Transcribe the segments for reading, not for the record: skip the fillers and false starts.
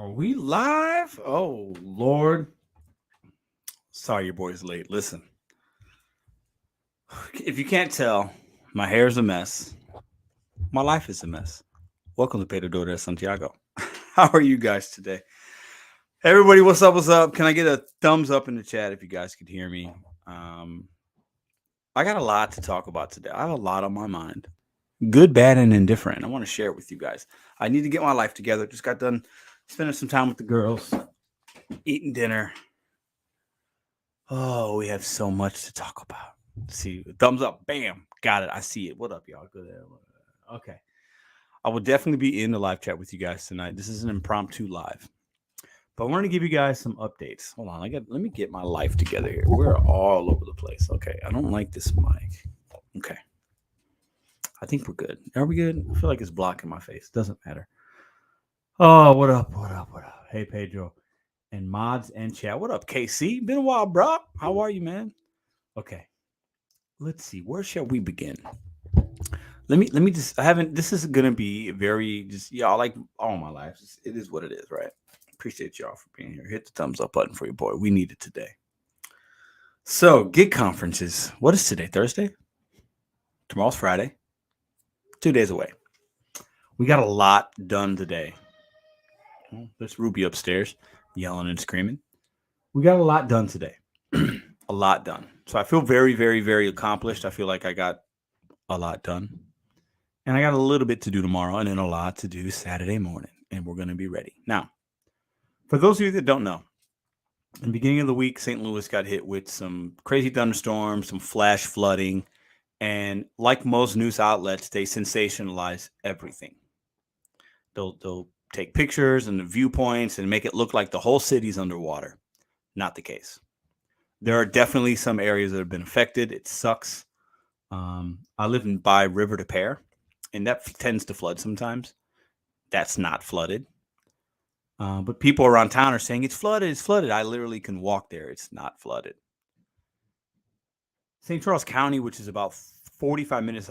Are we live? Oh, Lord. Sorry your boy's late. Listen, if you can't tell, my hair's a mess. My life is a mess. Welcome to Pedro de Santiago. How are you guys today? Everybody, what's up? What's up? Can I get a thumbs up in the chat if you guys could hear me? Um, I got a lot to talk about today. I have a lot on my mind. Good, bad, and indifferent. I want to share it with you guys. I need to get my life together. Just got done spending some time with the girls, eating dinner. Oh, we have so much to talk about. See, thumbs up, bam, got it. I see it. What up, y'all? Good. Okay, I will definitely be in the live chat with you guys tonight. This is an impromptu live, but I want to give you guys some updates. Hold on, let me get my life together here. We're all over the place. Okay, I don't like this mic. Okay, I think we're good. Are we good? I feel like it's blocking my face. Doesn't matter. Oh, what up? What up? What up? Hey, Pedro. And mods and chat. What up, KC? Been a while, bro. How are you, man? Okay. Let's see. Where shall we begin? Let me just. I haven't. This is gonna be very just y'all like all my life. It is what it is, right? Appreciate y'all for being here. Hit the thumbs up button for your boy. We need it today. So, gig conferences. What is today? Thursday. Tomorrow's Friday. 2 days away. We got a lot done today. There's Ruby upstairs yelling and screaming. We got a lot done today. A lot done. So I feel very, very, very accomplished. I feel like I got a lot done. And I got a little bit to do tomorrow and then a lot to do Saturday morning. And we're going to be ready. Now, for those of you that don't know, in the beginning of the week, St. Louis got hit with some crazy thunderstorms, some flash flooding. And like most news outlets, they sensationalize everything. They'll take pictures and the viewpoints and make it look like the whole city's underwater. Not the case. There are definitely some areas that have been affected. It sucks. I live by River to Pear, and that tends to flood sometimes. That's not flooded. But people around town are saying it's flooded, it's flooded. I literally can walk there. It's not flooded. St. Charles County, which is about 45 minutes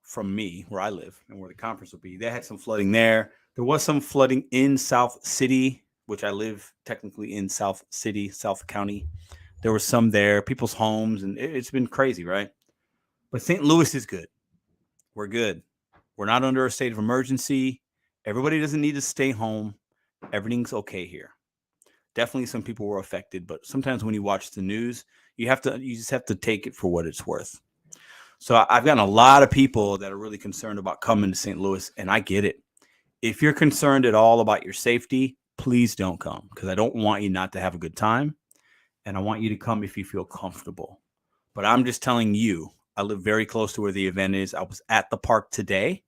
from me, where I live, and where the conference will be, they had some flooding there. There was some flooding in South City, which I live technically in South City, South County. There was some there, people's homes, and it's been crazy, right? But St. Louis is good. We're good. We're not under a state of emergency. Everybody doesn't need to stay home. Everything's okay here. Definitely some people were affected, but sometimes when you watch the news, you just have to take it for what it's worth. So I've gotten a lot of people that are really concerned about coming to St. Louis, and I get it. If you're concerned at all about your safety, please don't come, because I don't want you not to have a good time. And I want you to come if you feel comfortable. But I'm just telling you, I live very close to where the event is. I was at the park today.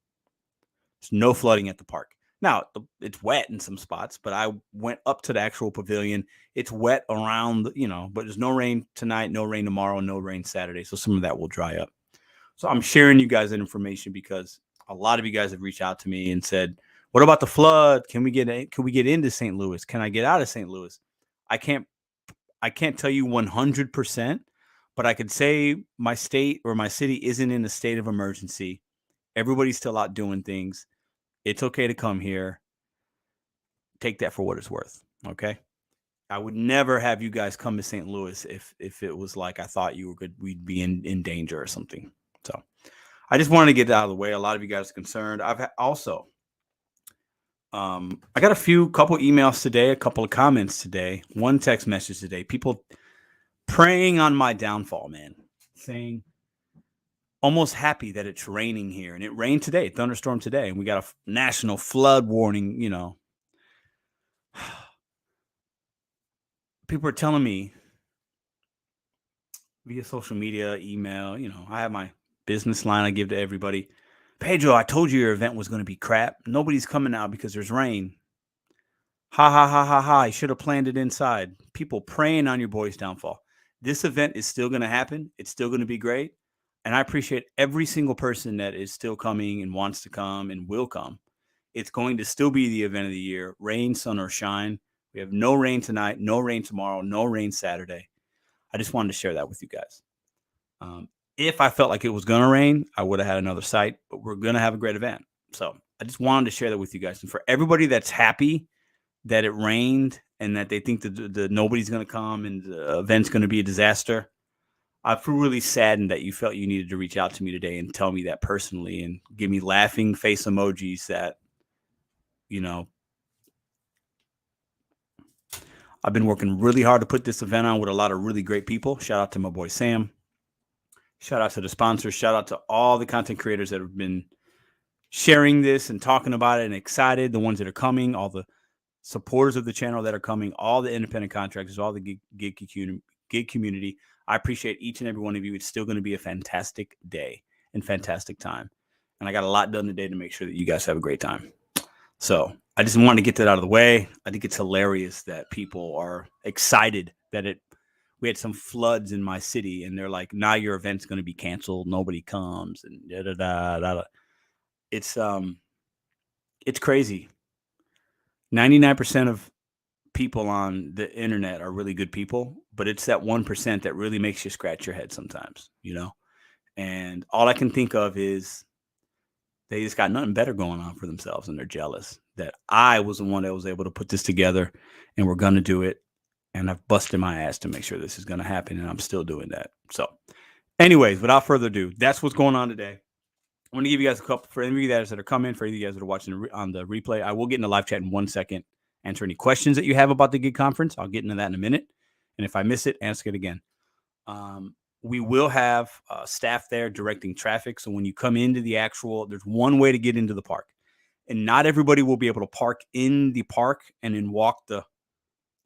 There's no flooding at the park. Now, it's wet in some spots, but I went up to the actual pavilion. It's wet around, but there's no rain tonight, no rain tomorrow, no rain Saturday. So some of that will dry up. So I'm sharing you guys that information because a lot of you guys have reached out to me and said, what about the flood? Can we get into St. Louis? Can I get out of St. Louis? I can't tell you 100%, but I could say my state or my city isn't in a state of emergency. Everybody's still out doing things. It's okay to come here. Take that for what it's worth, okay? I would never have you guys come to St. Louis if it was like I thought we'd be in danger or something. So I just wanted to get that out of the way. A lot of you guys are concerned. I've also I got a couple emails today, a couple of comments today, one text message today. People praying on my downfall, man, saying almost happy that it's raining here. And it rained today, thunderstorm today, and we got a national flood warning, People are telling me via social media, email, I have my business line I give to everybody. Pedro, I told you your event was going to be crap. Nobody's coming out because there's rain. Ha, ha, ha, ha, ha. You should have planned it inside. People praying on your boy's downfall. This event is still going to happen. It's still going to be great. And I appreciate every single person that is still coming and wants to come and will come. It's going to still be the event of the year, rain, sun, or shine. We have no rain tonight, no rain tomorrow, no rain Saturday. I just wanted to share that with you guys. If I felt like it was going to rain, I would have had another site, but we're going to have a great event. So I just wanted to share that with you guys. And for everybody that's happy that it rained and that they think that nobody's going to come and the event's going to be a disaster. I feel really saddened that you felt you needed to reach out to me today and tell me that personally and give me laughing face emojis that, you know, I've been working really hard to put this event on with a lot of really great people. Shout out to my boy Sam. Shout out to the sponsors. Shout out to all the content creators that have been sharing this and talking about it and excited. The ones that are coming, all the supporters of the channel that are coming, all the independent contractors, all the gig community. I appreciate each and every one of you. It's still going to be a fantastic day and fantastic time. And I got a lot done today to make sure that you guys have a great time. So I just wanted to get that out of the way. I think it's hilarious that people are excited that we had some floods in my city and they're like, now your event's going to be canceled. Nobody comes and da, da, da, da, da. It's crazy. 99% of people on the internet are really good people, but it's that 1% that really makes you scratch your head sometimes, and all I can think of is they just got nothing better going on for themselves and they're jealous that I was the one that was able to put this together and we're going to do it. And I've busted my ass to make sure this is going to happen. And I'm still doing that. So anyways, without further ado, that's what's going on today. I want to give you guys a couple, for any of you guys that are coming, for any of you guys that are watching on the replay. I will get in the live chat in 1 second, answer any questions that you have about the gig conference. I'll get into that in a minute. And if I miss it, ask it again. We will have staff there directing traffic. So when you come into there's one way to get into the park. And not everybody will be able to park in the park and then walk the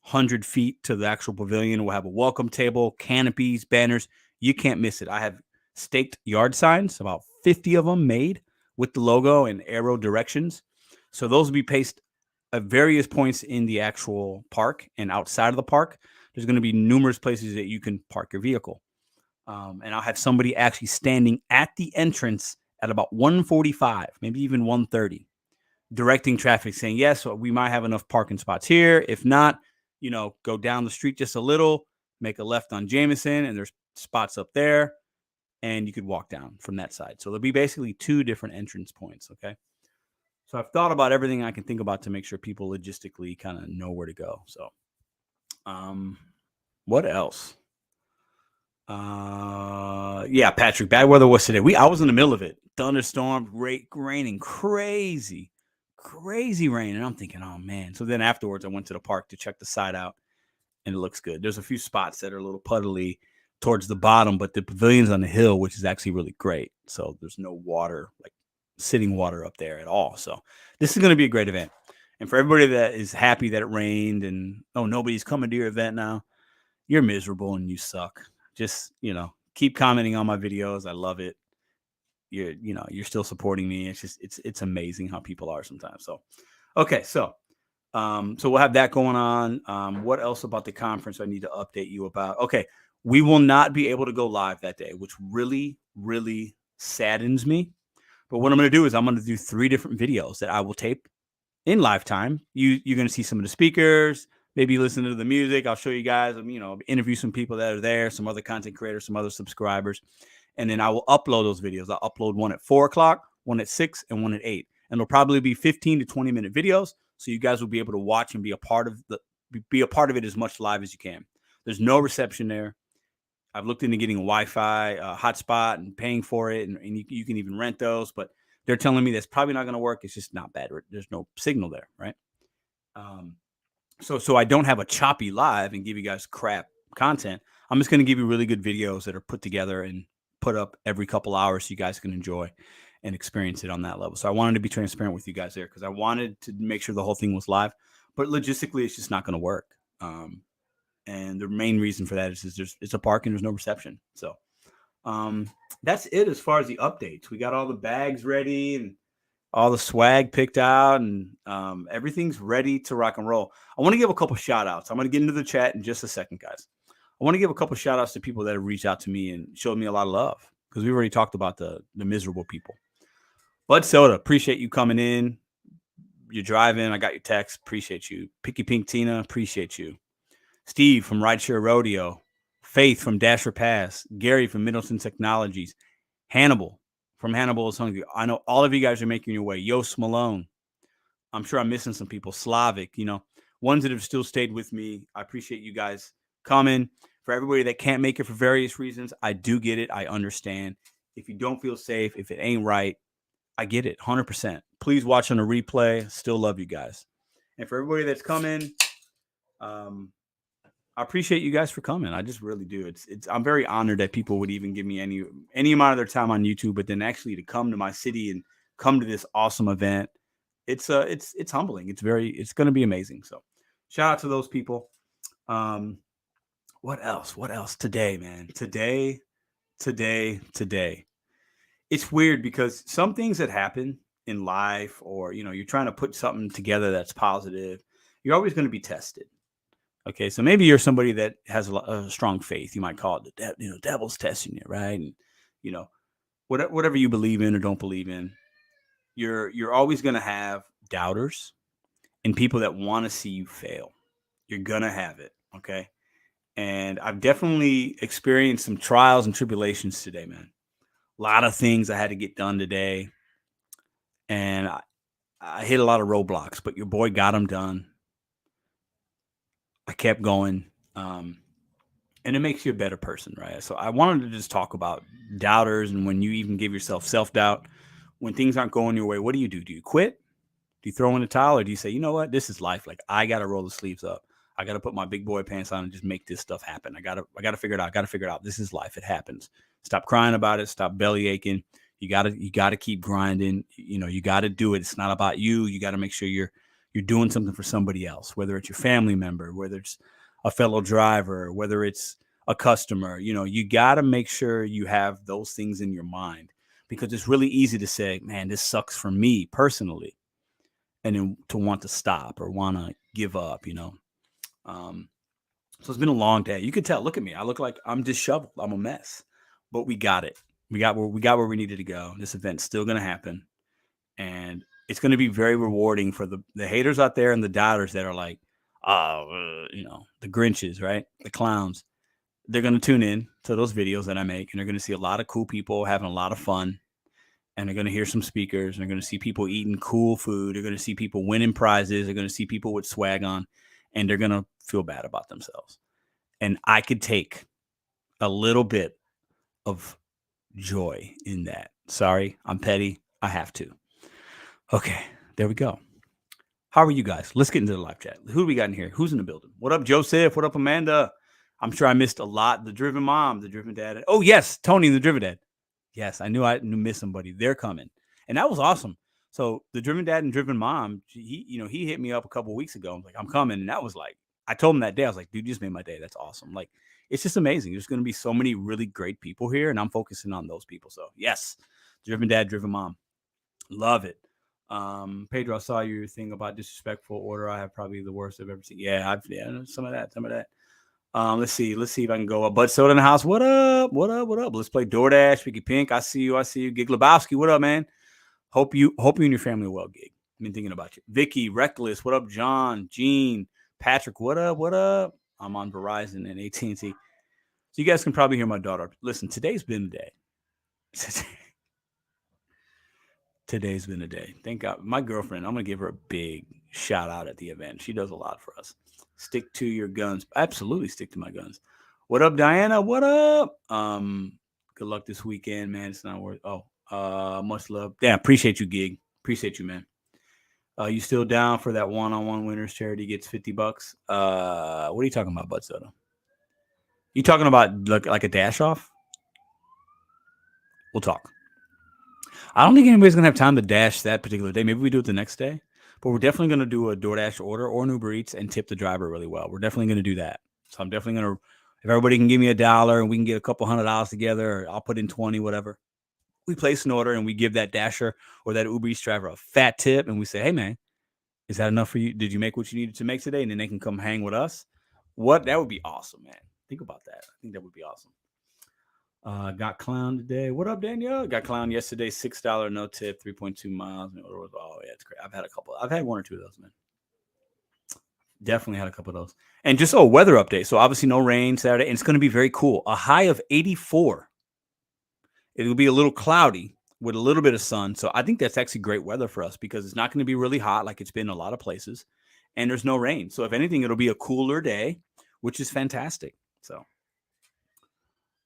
100 feet to the actual pavilion. We'll have a welcome table, canopies, banners. You can't miss it. I have staked yard signs, about 50 of them made with the logo and arrow directions. So those will be placed at various points in the actual park and outside of the park. There's going to be numerous places that you can park your vehicle. And I'll have somebody actually standing at the entrance at about 1:45, maybe even 1:30, directing traffic, saying, yes, we might have enough parking spots here. If not, go down the street just a little, make a left on Jameson, and there's spots up there, and you could walk down from that side. So there'll be basically 2 different entrance points, okay? So I've thought about everything I can think about to make sure people logistically kind of know where to go. So what else? Yeah, Patrick, bad weather was today. I was in the middle of it. Thunderstorm, raining, crazy rain. And I'm thinking, oh man. So then afterwards I went to the park to check the site out and it looks good. There's a few spots that are a little puddly towards the bottom, but the pavilion's on the hill, which is actually really great. So there's no water, like sitting water up there at all. So this is going to be a great event. And for everybody that is happy that it rained and, oh, nobody's coming to your event now, you're miserable and you suck. Just, keep commenting on my videos. I love it. You're still supporting me. It's just, it's amazing how people are sometimes. So, okay. So we'll have that going on. What else about the conference I need to update you about? Okay. We will not be able to go live that day, which really, really saddens me. But what I'm going to do is I'm going to do 3 different videos that I will tape in lifetime. You're going to see some of the speakers, maybe listen to the music. I'll show you guys, interview some people that are there, some other content creators, some other subscribers. And then I will upload those videos. I'll upload one at 4 o'clock, one at 6, and one at 8. And they'll probably be 15 to 20 minute videos. So you guys will be able to watch and be a part of it as much live as you can. There's no reception there. I've looked into getting a Wi-Fi hotspot and paying for it. And you can even rent those, but they're telling me that's probably not going to work. It's just not bad. There's no signal there, right? So I don't have a choppy live and give you guys crap content. I'm just going to give you really good videos that are put together and put up every couple hours so you guys can enjoy and experience it on that level. So I wanted to be transparent with you guys there because I wanted to make sure the whole thing was live, but logistically it's just not going to work. And the main reason for that is it's a park and there's no reception. So that's it as far as the updates. We got all the bags ready and all the swag picked out and everything's ready to rock and roll. I want to give a couple shout outs. I'm going to get into the chat in just a second, guys. I want to give a couple shout outs to people that have reached out to me and showed me a lot of love because we've already talked about the miserable people. Bud Soda, appreciate you coming in. You're driving. I got your text. Appreciate you. Picky Pink Tina, appreciate you. Steve from Rideshare Rodeo. Faith from Dasher Pass. Gary from Middleton Technologies. Hannibal from Hannibal is Hungry. I know all of you guys are making your way. Yost Malone. I'm sure I'm missing some people. Slavic, ones that have still stayed with me. I appreciate you guys coming. For everybody that can't make it for various reasons, I do get it. I understand. If you don't feel safe, if it ain't right, I get it 100%. Please watch on a replay. Still love you guys. And for everybody that's coming, I appreciate you guys for coming. I just really do. I'm very honored that people would even give me any amount of their time on YouTube, but then actually to come to my city and come to this awesome event. It's humbling. It's going to be amazing. So shout out to those people. What else? What else today, man? Today. It's weird because some things that happen in life, or you're trying to put something together that's positive, you're always going to be tested. Okay, so maybe you're somebody that has a strong faith. You might call it the devil's testing you, right? And whatever you believe in or don't believe in, you're always going to have doubters and people that want to see you fail. You're gonna have it, okay? And I've definitely experienced some trials and tribulations today, man. A lot of things I had to get done today, and I hit a lot of roadblocks, but your boy got them done. I kept going, and it makes you a better person, right? So I wanted to just talk about doubters, and when you even give yourself self-doubt, when things aren't going your way, what do? Do you quit? Do you throw in the towel, or do you say, you know what, this is life. Like, I got to roll the sleeves up. I got to put my big boy pants on and just make this stuff happen. I got to figure it out. This is life. It happens. Stop crying about it. Stop belly aching. You got to keep grinding. You got to do it. It's not about you. You got to make sure you're doing something for somebody else, whether it's your family member, whether it's a fellow driver, whether it's a customer. You got to make sure you have those things in your mind, because it's really easy to say, man, this sucks for me personally, and then to want to stop or want to give up, so it's been a long day. You can tell. Look at me. I look like I'm disheveled. I'm a mess. But we got it. We got where we needed to go. This event's still going to happen, and it's going to be very rewarding for the haters out there and the doubters that are like, the Grinches, right? The clowns. They're going to tune in to those videos that I make, and they're going to see a lot of cool people having a lot of fun. And they're going to hear some speakers. And they're going to see people eating cool food. They're going to see people winning prizes. They're going to see people with swag on. And they're going to feel bad about themselves. And I could take a little bit of joy in that. Sorry, I'm petty. I have to. Okay, there we go. How are you guys? Let's get into the live chat. Who do we got in here? Who's in the building? What up, Joseph? What up, Amanda? I'm sure I missed a lot. The Driven Mom, the Driven Dad. Oh, yes, Tony, the Driven Dad. Yes, I knew I missed somebody. They're coming. And that was awesome. So the Driven Dad and Driven Mom, he hit me up a couple of weeks ago. I'm like, I'm coming. And that was like, I told him that day, I was like, dude, you just made my day. That's awesome. Like, it's just amazing. There's going to be so many really great people here, and I'm focusing on those people. So yes, Driven Dad, Driven Mom. Love it. Pedro, I saw your thing about disrespectful order. I have probably the worst I've ever seen. Yeah, some of that. Let's see if I can go up. Bud Soda in the house. What up? Let's play DoorDash. Vicky Pink. I see you. Gig Lebowski. What up, man? Hope you and your family are well, Gig. I've been thinking about you. Vicky, Reckless. What up, John? Gene, Patrick. What up? I'm on Verizon and AT&T. So you guys can probably hear my daughter. Listen, today's been the day. Today's been a day. Thank God. My girlfriend, I'm going to give her a big shout out at the event. She does a lot for us. Stick to your guns. Absolutely stick to my guns. What up, Diana? What up? Good luck this weekend, man. It's not worth. Much love. Damn, appreciate you, Gig. Appreciate you, man. You still down for that one-on-one winners charity gets $50? What are you talking about, Bud Soda? You talking about like a dash off? We'll talk. I don't think anybody's gonna have time to dash that particular day. Maybe we do it the next day. But we're definitely going to do a DoorDash order or an Uber Eats and tip the driver really well. We're definitely going to do that. So I'm definitely going to, if everybody can give me $1 and we can get a couple $100 together, or I'll put in 20, whatever. We place an order and we give that dasher or that Uber Eats driver a fat tip. And we say, hey, man, is that enough for you? Did you make what you needed to make today? And then they can come hang with us. That would be awesome, man. Think about that. I think that would be awesome. Got clown today. What up, Danielle? Got clown yesterday. $6 no tip, 3.2 miles. Oh, yeah, it's great. I've had one or two of those, man. Definitely had a couple of those. And just weather update. So obviously no rain Saturday, and it's going to be very cool. A high of 84. It will be a little cloudy with a little bit of sun. So I think that's actually great weather for us because it's not going to be really hot like it's been in a lot of places. and there's no rain. So if anything, it'll be a cooler day, which is fantastic. So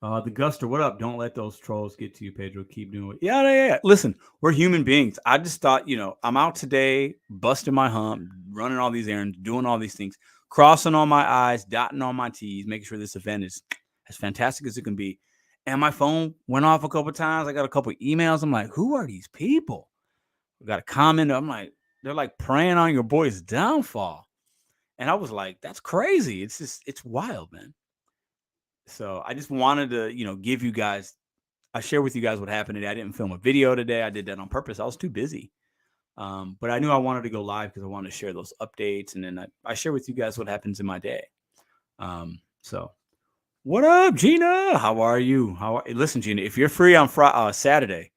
the Guster, what up? Don't let those trolls get to you, Pedro. Keep doing it. Yeah. Listen, we're human beings. I just thought, I'm out today, busting my hump, running all these errands, doing all these things, crossing all my I's, dotting all my T's, making sure this event is as fantastic as it can be. And my phone went off a couple of times. I got a couple of emails. I'm like, who are these people? I got a comment. I'm like, they're like preying on your boy's downfall. And I was like, that's crazy. It's wild, man. So I just wanted to, give you guys, I share with you guys what happened today. I didn't film a video today. I did that on purpose. I was too busy. But I knew I wanted to go live because I wanted to share those updates. And then I share with you guys what happens in my day. So what up, Gina? How are you? Listen, Gina, if you're free on Saturday,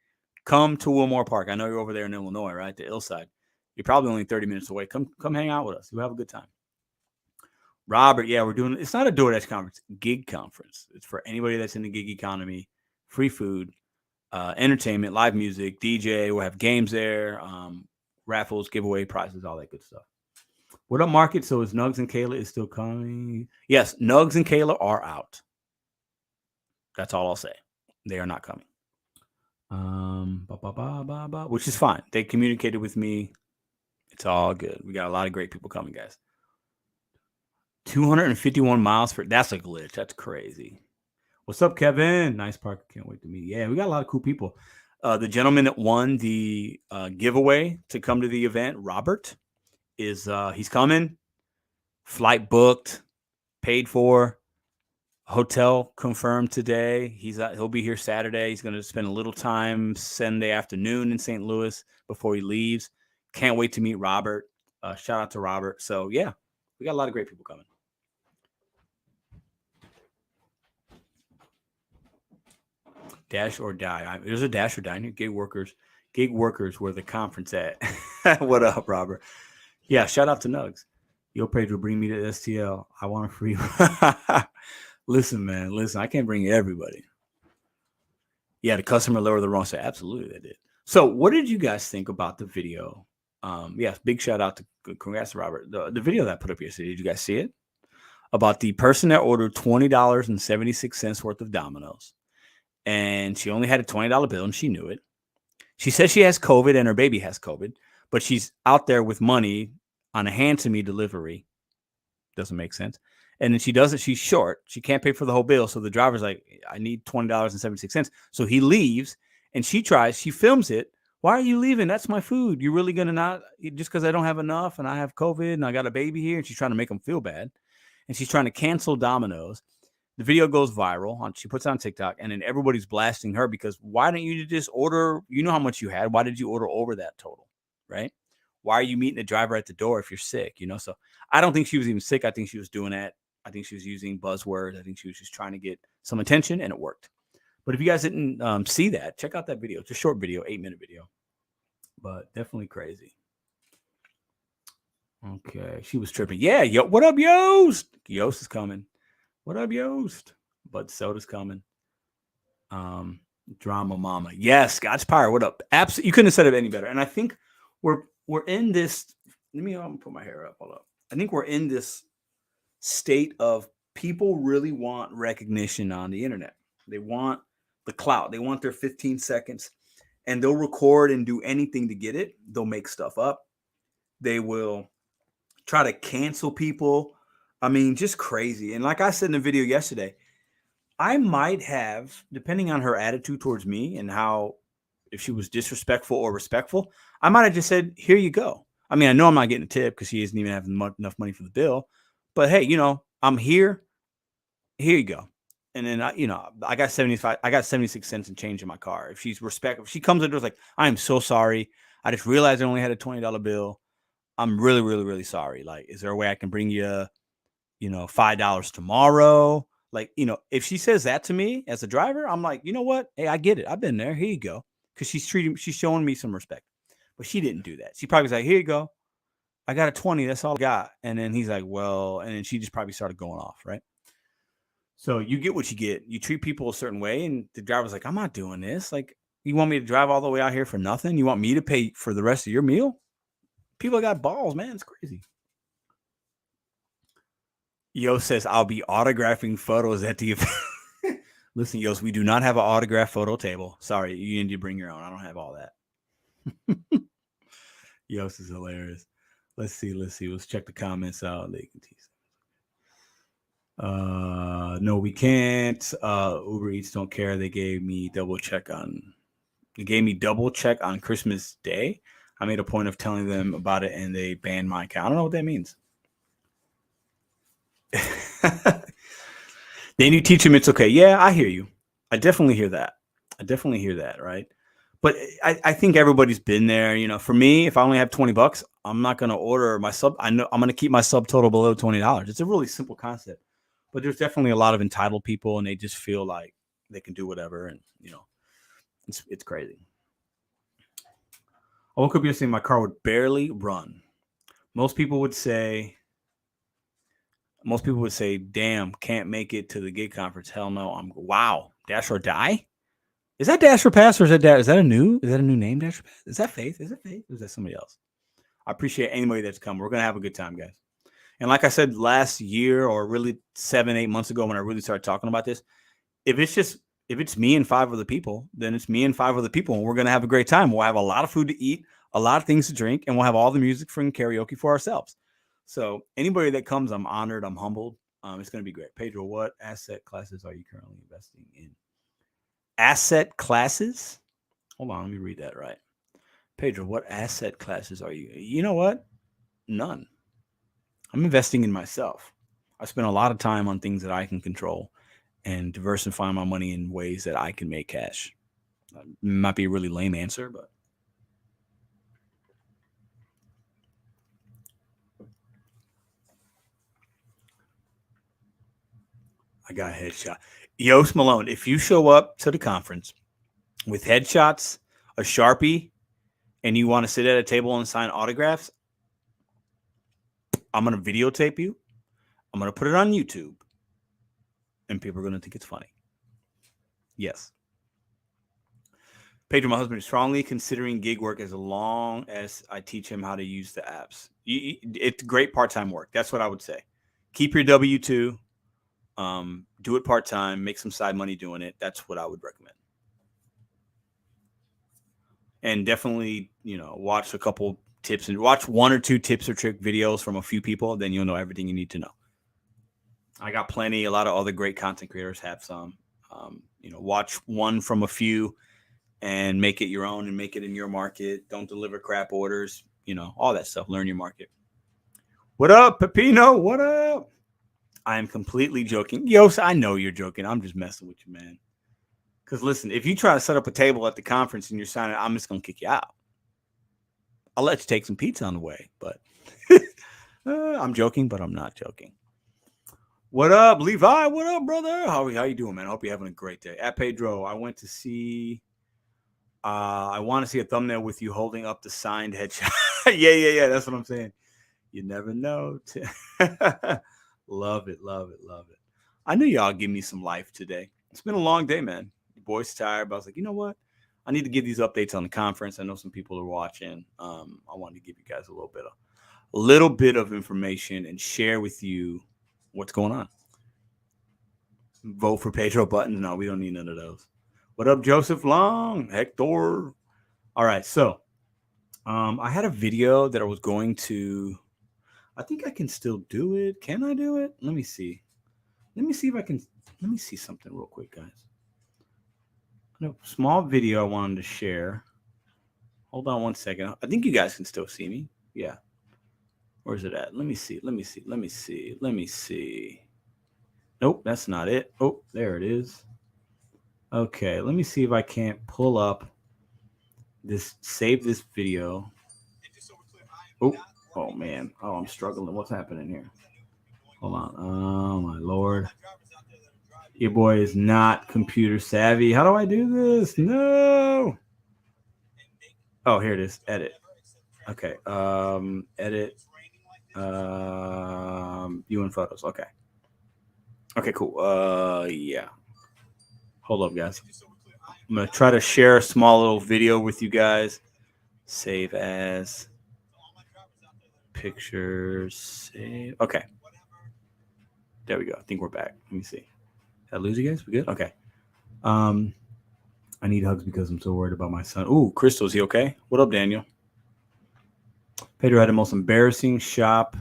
come to Wilmore Park. I know you're over there in Illinois, right? The Hillside. You're probably only 30 minutes away. Come hang out with us. We'll have a good time. Robert, yeah, we're doing, it's not a DoorDash conference, gig conference. It's for anybody that's in the gig economy, free food, entertainment, live music, DJ. We'll have games there, raffles, giveaway prizes, all that good stuff. What up, Market? So is Nugs and Kayla is still coming? Yes, Nugs and Kayla are out. That's all I'll say. They are not coming. Which is fine. They communicated with me. It's all good. We got a lot of great people coming, guys. 251 miles for that's a glitch. That's crazy. What's up, Kevin? Nice Parker. Can't wait to meet you. Yeah, we got a lot of cool people. The gentleman that won the giveaway to come to the event, Robert, is he's coming. Flight booked, paid for, hotel confirmed today. He'll be here Saturday. He's going to spend a little time Sunday afternoon in St. Louis before he leaves. Can't wait to meet Robert. Shout out to Robert. So yeah, we got a lot of great people coming. Dash or die. There's a dash or die in here. Gig workers where the conference at. What up, Robert? Yeah, shout out to Nugs. Yo, Pedro, bring me to STL. I want a free. Listen, man. Listen, I can't bring everybody. Yeah, the customer lowered the wrong side. Absolutely, they did. So what did you guys think about the video? Yeah, big shout out to congrats to Robert. The video that I put up yesterday, did you guys see it? About the person that ordered $20.76 worth of Domino's. And she only had a $20 bill and she knew it. She says she has COVID and her baby has COVID, but she's out there with money on a hand-to-me delivery. Doesn't make sense. And then she does it. She's short. She can't pay for the whole bill. So the driver's like, I need $20.76. So he leaves and she films it. Why are you leaving? That's my food. You're really going to not, just because I don't have enough and I have COVID and I got a baby here. And she's trying to make them feel bad. And she's trying to cancel Domino's. The video goes viral. She puts it on TikTok, and then everybody's blasting her because why don't you just order? You know how much you had. Why did you order over that total, right? Why are you meeting the driver at the door if you're sick? So I don't think she was even sick. I think she was doing that. I think she was using buzzwords. I think she was just trying to get some attention, and it worked. But if you guys didn't see that, check out that video. It's a short video, 8-minute video, but definitely crazy. Okay, she was tripping. Yeah, yo, what up, Yost? Yost is coming. What up, Yost? Bud Soda's coming. Drama Mama. Yes, God's Power. What up? Absolutely. You couldn't have said it any better. And I think we're in this. Let me put my hair up. Hold up. I think we're in this state of people really want recognition on the internet. They want the clout. They want their 15 seconds. And they'll record and do anything to get it. They'll make stuff up. They will try to cancel people. I mean, just crazy. And like I said in the video yesterday, I might have, depending on her attitude towards me and how, if she was disrespectful or respectful, I might have just said, here you go. I mean, I know I'm not getting a tip because she isn't even having enough money for the bill. But hey, I'm here. Here you go. And then I got 76 cents and change in my car. If she's respectful, if she comes and does like, I am so sorry. I just realized I only had a $20 bill. I'm really, really, really sorry. Like, is there a way I can bring you $5 tomorrow? Like, if she says that to me as a driver, I'm like, you know what? Hey, I get it. I've been there. Here you go. Because she's showing me some respect. But she didn't do that. She probably was like, here you go. I got a 20. That's all I got. And then he's like, well, and then she just probably started going off, right? So you get what you get. You treat people a certain way. And the driver's like, I'm not doing this. Like, you want me to drive all the way out here for nothing? You want me to pay for the rest of your meal? People got balls, man. It's crazy. Yo says, I'll be autographing photos at the event. Listen, Yos, we do not have an autograph photo table. Sorry, you need to bring your own. I don't have all that. Yos is hilarious. Let's see. Let's check the comments out. They can tease. No, we can't. Uber Eats don't care. They gave me double check on Christmas Day. I made a point of telling them about it and they banned my account. I don't know what that means. Then you teach them it's okay. Yeah, I hear you. I definitely hear that. Right? But I think everybody's been there. You know, for me, if I only have $20, I'm not going to order my sub. I know I'm going to keep my subtotal below $20. It's a really simple concept. But there's definitely a lot of entitled people, and they just feel like they can do whatever, and you know, it's crazy. I woke up yesterday, my car would barely run. Most people would say, "Damn, can't make it to the gig conference." Hell no. Wow. Dash or die. Is that Dash or Pass, or is that a new name? Dash or Pass? Is that Faith? Or is that somebody else? I appreciate anybody that's come. We're gonna have a good time, guys. And like I said last year, or really 7-8 months ago, when I really started talking about this, if it's me and 5 other people, then it's me and 5 other people, and we're gonna have a great time. We'll have a lot of food to eat, a lot of things to drink, and we'll have all the music from karaoke for ourselves. So anybody that comes, I'm honored, I'm humbled. It's gonna be great. Pedro, what asset classes are you currently investing in? Asset classes? Hold on, let me read that right. Pedro, what asset classes are you? You know what? None. I'm investing in myself. I spend a lot of time on things that I can control and diversifying my money in ways that I can make cash. Might be a really lame answer, but I got a headshot. Yost Malone, if you show up to the conference with headshots, a Sharpie, and you want to sit at a table and sign autographs, I'm going to videotape you. I'm going to put it on YouTube. And people are going to think it's funny. Yes. Pedro, my husband, is strongly considering gig work as long as I teach him how to use the apps. It's great part-time work. That's what I would say. Keep your W-2. Do it part-time. Make some side money doing it. That's what I would recommend. And definitely, watch a couple tips and watch 1 or 2 tips or trick videos from a few people. Then you'll know everything you need to know. I got plenty. A lot of other great content creators have some. Watch one from a few and make it your own and make it in your market. Don't deliver crap orders, all that stuff. Learn your market. What up, Pepino? What up? I am completely joking. Yos, I know you're joking. I'm just messing with you, man. Because listen, if you try to set up a table at the conference and you're signing, I'm just going to kick you out. I'll let you take some pizza on the way, but I'm joking, but I'm not joking. What up, Levi? What up, brother? How you doing, man? I hope you're having a great day. At Pedro, I want to see a thumbnail with you holding up the signed headshot. Yeah. That's what I'm saying. You never know. Love it. I knew y'all give me some life today. It's been a long day, man. Your boy's tired, but I was like, you know what? I need to give these updates on the conference. I know some people are watching. I wanted to give you guys a little bit of information and share with you what's going on. Vote for Pedro buttons. No, we don't need none of those. What up, Joseph Long? Hector. All right, so I had a video that I was going to. I think I can still do it. Can I do it? Let me see. Let me see if I can. Let me see something real quick, guys. A small video I wanted to share. Hold on one second. I think you guys can still see me. Yeah. Where's it at? Let me see. Nope, that's not it. Oh, there it is. Okay, let me see if I can't pull up save this video. Oh man. Oh, I'm struggling. What's happening here? Hold on. Oh my Lord. Your boy is not computer savvy. How do I do this? No. Oh, here it is. Edit. Okay. Edit. You and photos. Okay. Okay, cool. Yeah. Hold up, guys. I'm gonna try to share a small little video with you guys. Save as pictures. Save. Okay. There we go. I think we're back. Let me see. Did I lose you guys? We good? Okay. I need hugs because I'm so worried about my son. Ooh, Crystal, is he okay? What up, Daniel? Pedro had the most embarrassing shop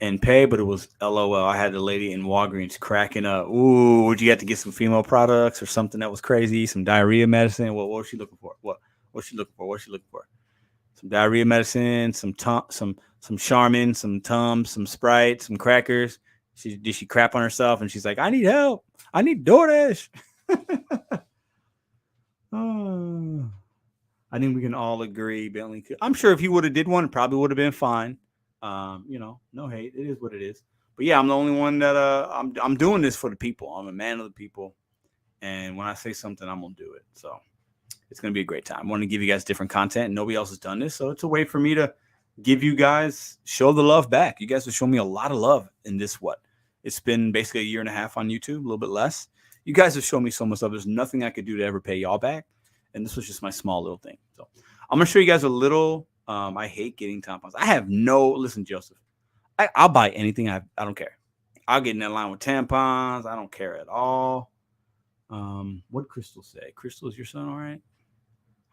and pay, but it was LOL. I had the lady in Walgreens cracking up. Ooh, would you have to get some female products or something that was crazy? Some diarrhea medicine? What was she looking for? What's she looking for? What's she looking for? Some diarrhea medicine, some Charmin, some Tums, some Sprite, some crackers. Did she crap on herself? And she's like, I need help. I need DoorDash. Oh, I think we can all agree Bentley could. I'm sure if he would have did one, it probably would have been fine. No hate. It is what it is. But yeah, I'm the only one that I'm doing this for the people. I'm a man of the people. And when I say something, I'm gonna do it. So it's gonna be a great time. I want to give you guys different content, and nobody else has done this. So it's a way for me to give you guys, show the love back. You guys have shown me a lot of love in this it's been basically a year and a half on YouTube, a little bit less. You guys have shown me so much love. There's nothing I could do to ever pay y'all back. And this was just my small little thing. So I'm going to show you guys a little. I hate getting tampons. I have listen, Joseph, I'll buy anything. I don't care. I'll get in that line with tampons. I don't care at all. What did Crystal say? Crystal, is your son all right?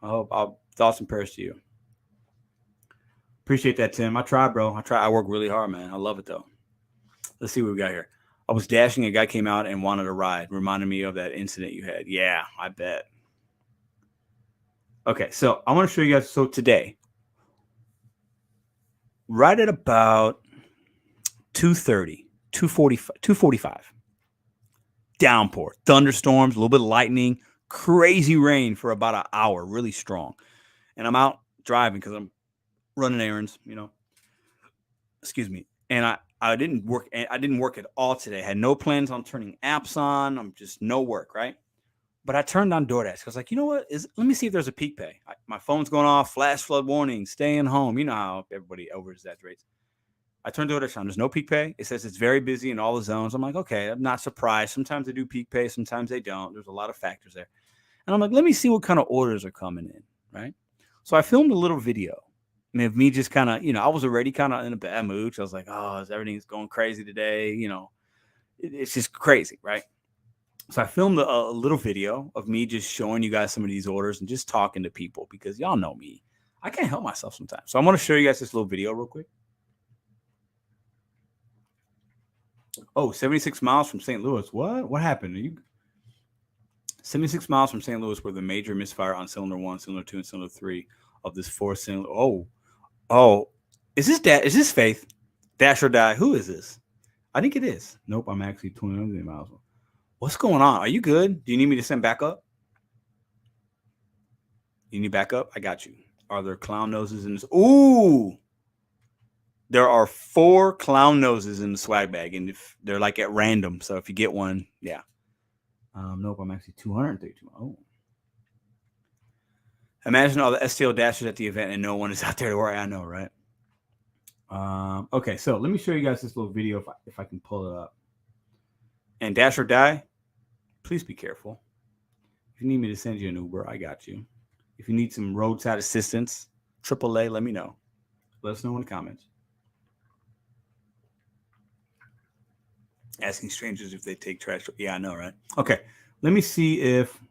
I'll thoughts and prayers to you. Appreciate that, Tim. I try, bro. I work really hard, man. I love it, though. Let's see what we got here. I was dashing. A guy came out and wanted a ride. Reminded me of that incident you had. Yeah, I bet. Okay, so I want to show you guys. So today, right at about 2:30, 2:45, downpour, thunderstorms, a little bit of lightning, crazy rain for about an hour, really strong. And I'm out driving because I'm running errands, Excuse me. And I didn't work. I didn't work at all today. I had no plans on turning apps on. I'm just no work, right? But I turned on DoorDash because, like, you know what? Let me see if there's a peak pay. My phone's going off, flash flood warning, staying home. You know how everybody over-exaggerates. I turned DoorDash on. There's no peak pay. It says it's very busy in all the zones. I'm like, okay, I'm not surprised. Sometimes they do peak pay. Sometimes they don't. There's a lot of factors there. And I'm like, let me see what kind of orders are coming in, right? So I filmed a little video. Of me just kind of, I was already kind of in a bad mood. So I was like, oh, everything's going crazy today. It's just crazy, right? So I filmed a little video of me just showing you guys some of these orders and just talking to people because y'all know me. I can't help myself sometimes. So I'm going to show you guys this little video real quick. Oh, 76 miles from St. Louis. What? What happened? 76 miles from St. Louis were the major misfire on cylinder 1, cylinder 2, and cylinder 3 of this 4-cylinder. Oh, is this Faith? Dash or Die? Who is this? I think it is. Nope, I'm actually 29 miles. What's going on? Are you good? Do you need me to send backup? You need backup? I got you. Are there clown noses in this? Ooh! There are 4 clown noses in the swag bag, and if they're like at random. So if you get one, yeah. Nope, I'm actually 232. Oh. Imagine all the STL dashers at the event and no one is out there to worry. I know, right? Okay, so let me show you guys this little video if I can pull it up. And Dash or Die, please be careful. If you need me to send you an Uber, I got you. If you need some roadside assistance, AAA, let me know. Let us know in the comments. Asking strangers if they take trash. Yeah, I know, right? Okay, let me see if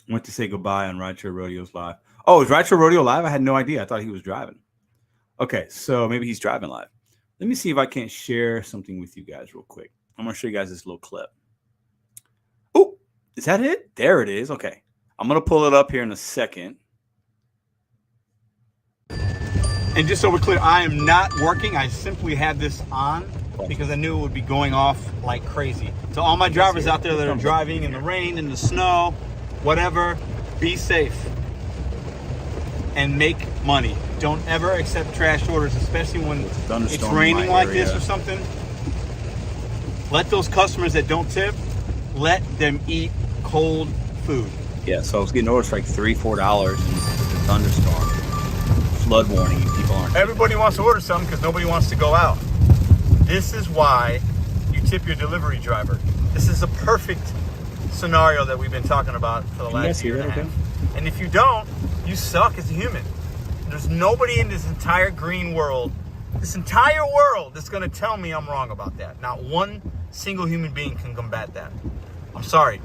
I went to say goodbye on Rideshare Rodeo's live. Oh, is Rideshare Rodeo live? I had no idea. I thought he was driving. Okay, so maybe he's driving live. Let me see if I can't share something with you guys real quick. I'm going to show you guys this little clip. Oh, is that it? There it is. Okay, I'm going to pull it up here in a second. And just so we're clear, I am not working. I simply had this on because I knew it would be going off like crazy. So all my drivers out there that are driving in the rain, in the snow, whatever, be safe and make money. Don't ever accept trash orders, especially when it's raining like this or something. Let those customers that don't tip, let them eat cold food. Yeah, so I was getting orders for like $3, $4 and the thunderstorm, flood warning, and people aren't. Everybody wants to order something because nobody wants to go out. This is why you tip your delivery driver. This is a perfect scenario that we've been talking about for the last year and a half. And if you don't, you suck as a human. There's nobody in this entire green world this entire world that's going to tell me I'm wrong about that. Not one single human being can combat that. I'm sorry.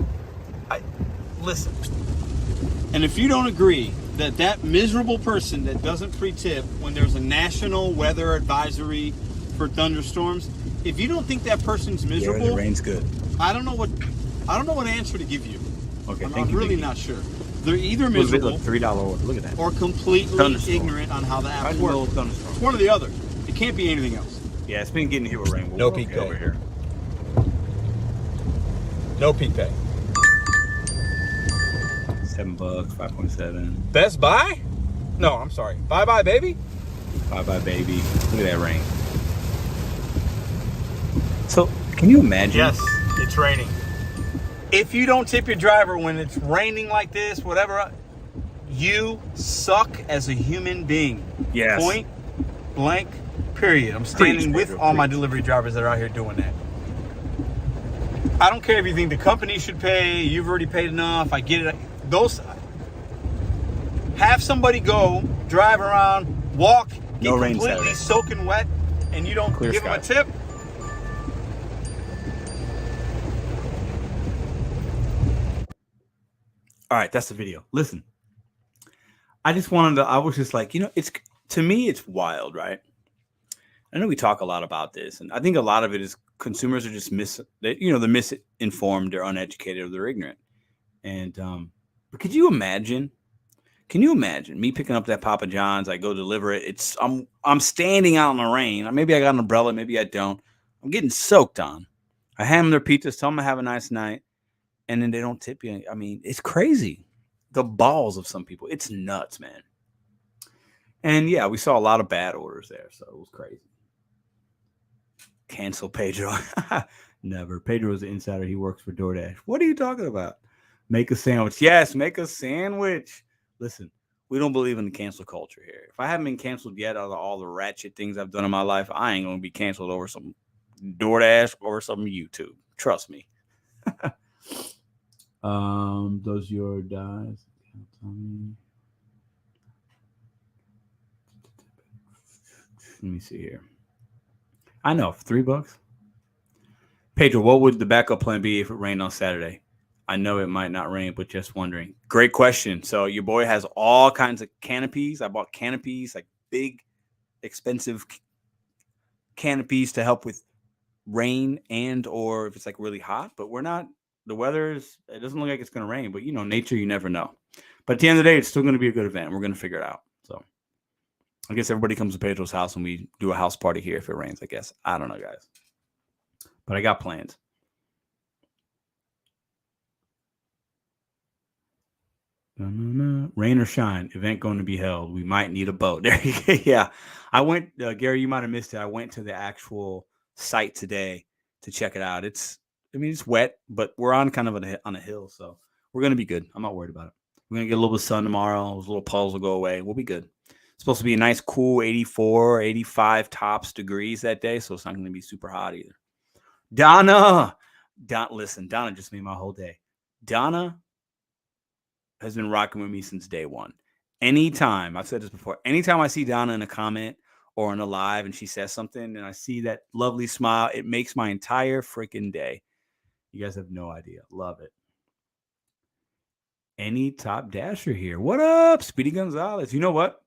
Listen. And if you don't agree that miserable person that doesn't pre-tip when there's a national weather advisory for thunderstorms, if you don't think that person's miserable, the rain's good. I don't know what answer to give you. Okay, I'm really not sure. They're either miserable, $3 order. Look at that, or completely ignorant on how the app works. It's one or the other. It can't be anything else. Yeah, it's been getting here with rain. No peak pay over here. No peak pay. $7, 5.7. Best Buy? No, I'm sorry. Bye bye, baby. Bye bye, baby. Look at that rain. So, can you imagine? Yes, it's raining. If you don't tip your driver when it's raining like this, whatever, you suck as a human being. Yes. Point blank, period. I'm standing with all my delivery drivers that are out here doing that. I don't care if you think the company should pay. You've already paid enough. I get it. Have somebody go, drive around, walk, get completely soaking wet, and you don't give them a tip. All right, that's the video. Listen, I was just like, to me, it's wild, right? I know we talk a lot about this, and I think a lot of it is consumers are just they're misinformed, they're uneducated, or they're ignorant. And but could you imagine? Can you imagine me picking up that Papa John's? I go deliver it. I'm standing out in the rain. Maybe I got an umbrella, maybe I don't. I'm getting soaked on. I hand them their pizzas, tell them to have a nice night, and then they don't tip you. I mean, it's crazy. The balls of some people. It's nuts, man. And yeah, we saw a lot of bad orders there, so it was crazy. Cancel Pedro. Never. Pedro's the insider. He works for DoorDash. What are you talking about? Make a sandwich. Yes, make a sandwich. Listen, we don't believe in the cancel culture here. If I haven't been canceled yet out of all the ratchet things I've done in my life, I ain't going to be canceled over some DoorDash or some YouTube. Trust me. Does your dies? Let me see here. I know, $3. Pedro, what would the backup plan be if it rained on Saturday? I know it might not rain, but just wondering. Great question. So your boy has all kinds of canopies. I bought canopies, like big, expensive canopies to help with rain and or if it's like really hot. But the weather it doesn't look like it's going to rain. But, nature, you never know. But at the end of the day, it's still going to be a good event. We're going to figure it out. So I guess everybody comes to Pedro's house and we do a house party here if it rains, I guess. I don't know, guys. But I got plans. Rain or shine, event going to be held. We might need a boat. There you go. Yeah. I went, Gary, you might have missed it. I went to the actual site today to check it out. It's wet, but we're on kind of on a hill. So we're going to be good. I'm not worried about it. We're going to get a little bit of sun tomorrow. Those little puddles will go away. We'll be good. It's supposed to be a nice, cool 84, 85 tops degrees that day. So it's not going to be super hot either. Listen, Donna just made my whole day. Donna has been rocking with me since day one. Anytime, I've said this before, anytime I see Donna in a comment or in a live and she says something and I see that lovely smile, it makes my entire freaking day. You guys have no idea. Love it. Any top dasher here? What up, Speedy Gonzalez? You know what?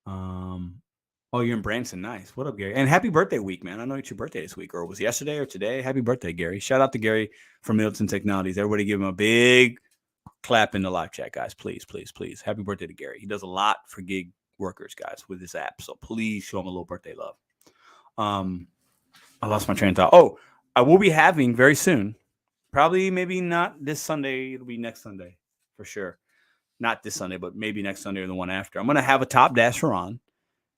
Oh, you're in Branson. Nice. What up, Gary? And happy birthday week, man. I know it's your birthday this week, or it was yesterday or today. Happy birthday, Gary. Shout out to Gary from Middleton Technologies. Everybody give him a big clap in the live chat, guys. Please, please, please. Happy birthday to Gary. He does a lot for gig workers, guys, with this app. So please show him a little birthday love. I lost my train of thought. Oh, I will be having very soon, probably maybe not this Sunday. It'll be next Sunday for sure. Not this Sunday, but maybe next Sunday or the one after. I'm going to have a top dasher on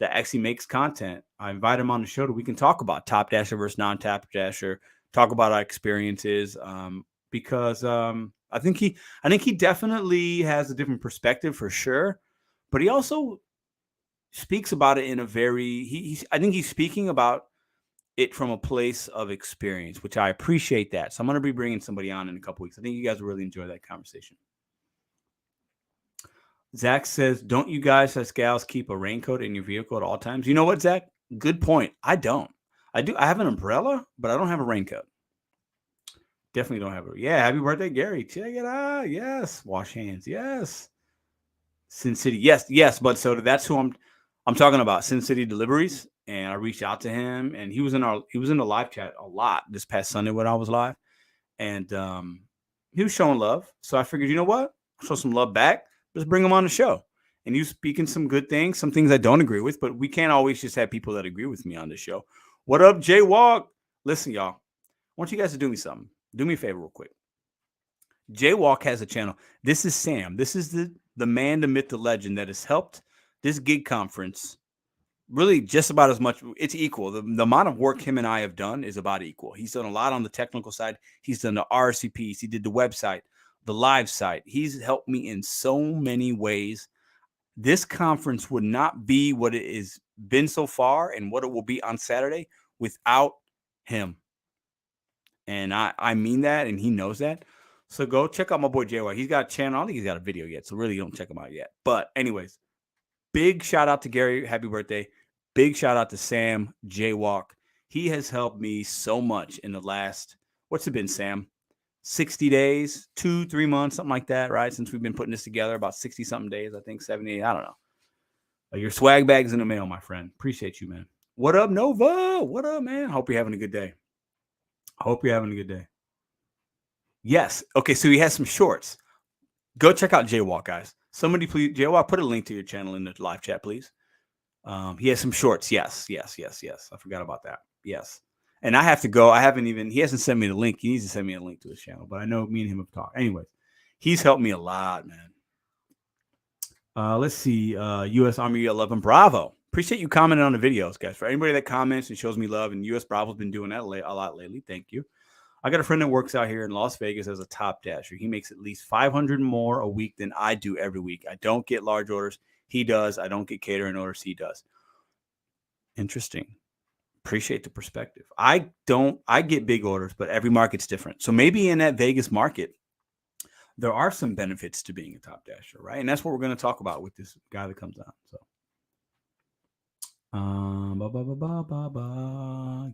that actually makes content. I invite him on the show that we can talk about top dasher versus non-top dasher, talk about our experiences, because I think he definitely has a different perspective for sure, but he also speaks about it in a very I think he's speaking about it from a place of experience, which I appreciate that. So I'm going to be bringing somebody on in a couple weeks. I think you guys will really enjoy that conversation. Zach says, don't you guys as gals keep a raincoat in your vehicle at all times? You know what, Zach? Good point. I don't. I do. I have an umbrella, but I don't have a raincoat. Definitely don't have it. Yeah, happy birthday, Gary. Check it out. Yes. Wash hands. Yes. Sin City. Yes, yes. But so that's who I'm talking about. Sin City Deliveries. And I reached out to him, and he was in the live chat a lot this past Sunday when I was live. And he was showing love. So I figured, you know what? Show some love back. Let's bring him on the show. And you speaking some good things, some things I don't agree with, but we can't always just have people that agree with me on this show. What up, Jay Walk? Listen, y'all. I want you guys to do me something. Do me a favor real quick. Jaywalk has a channel. This is Sam. This is the man, the myth, the legend that has helped this gig conference really just about as much. It's equal. The amount of work him and I have done is about equal. He's done a lot on the technical side. He's done the RCPs. He did the website, the live site. He's helped me in so many ways. This conference would not be what it has been so far and what it will be on Saturday without him. And I mean that, and he knows that. So go check out my boy JY. He's got a channel. I don't think he's got a video yet, so really don't check him out yet. But anyways, big shout out to Gary. Happy birthday. Big shout out to Sam Jaywalk. He has helped me so much in the last, what's it been, Sam? 60 days, 2-3 months, something like that, right? Since we've been putting this together, about 60 something days, I think 78. I don't know. Your swag bag's in the mail, my friend. Appreciate you, man. What up, Nova? What up, man? Hope you're having a good day. Yes. Okay, so he has some shorts. Go check out Jaywalk, guys. Somebody please, Jaywalk, put a link to your channel in the live chat, please. He has some shorts. Yes. I forgot about that. Yes. And I have to go. He hasn't sent me the link. He needs to send me a link to his channel, but I know me and him have talked. Anyways, he's helped me a lot, man. Let's see. U.S. Army 11 Bravo. Appreciate you commenting on the videos, guys. For anybody that comments and shows me love, and U.S. Bravo's been doing that a lot lately. Thank you. I got a friend that works out here in Las Vegas as a top dasher. He makes at least 500 more a week than I do every week. I don't get large orders. He does. I don't get catering orders. He does. Interesting. Appreciate the perspective. I get big orders, but every market's different. So maybe in that Vegas market, there are some benefits to being a top dasher, right? And that's what we're going to talk about with this guy that comes on. So,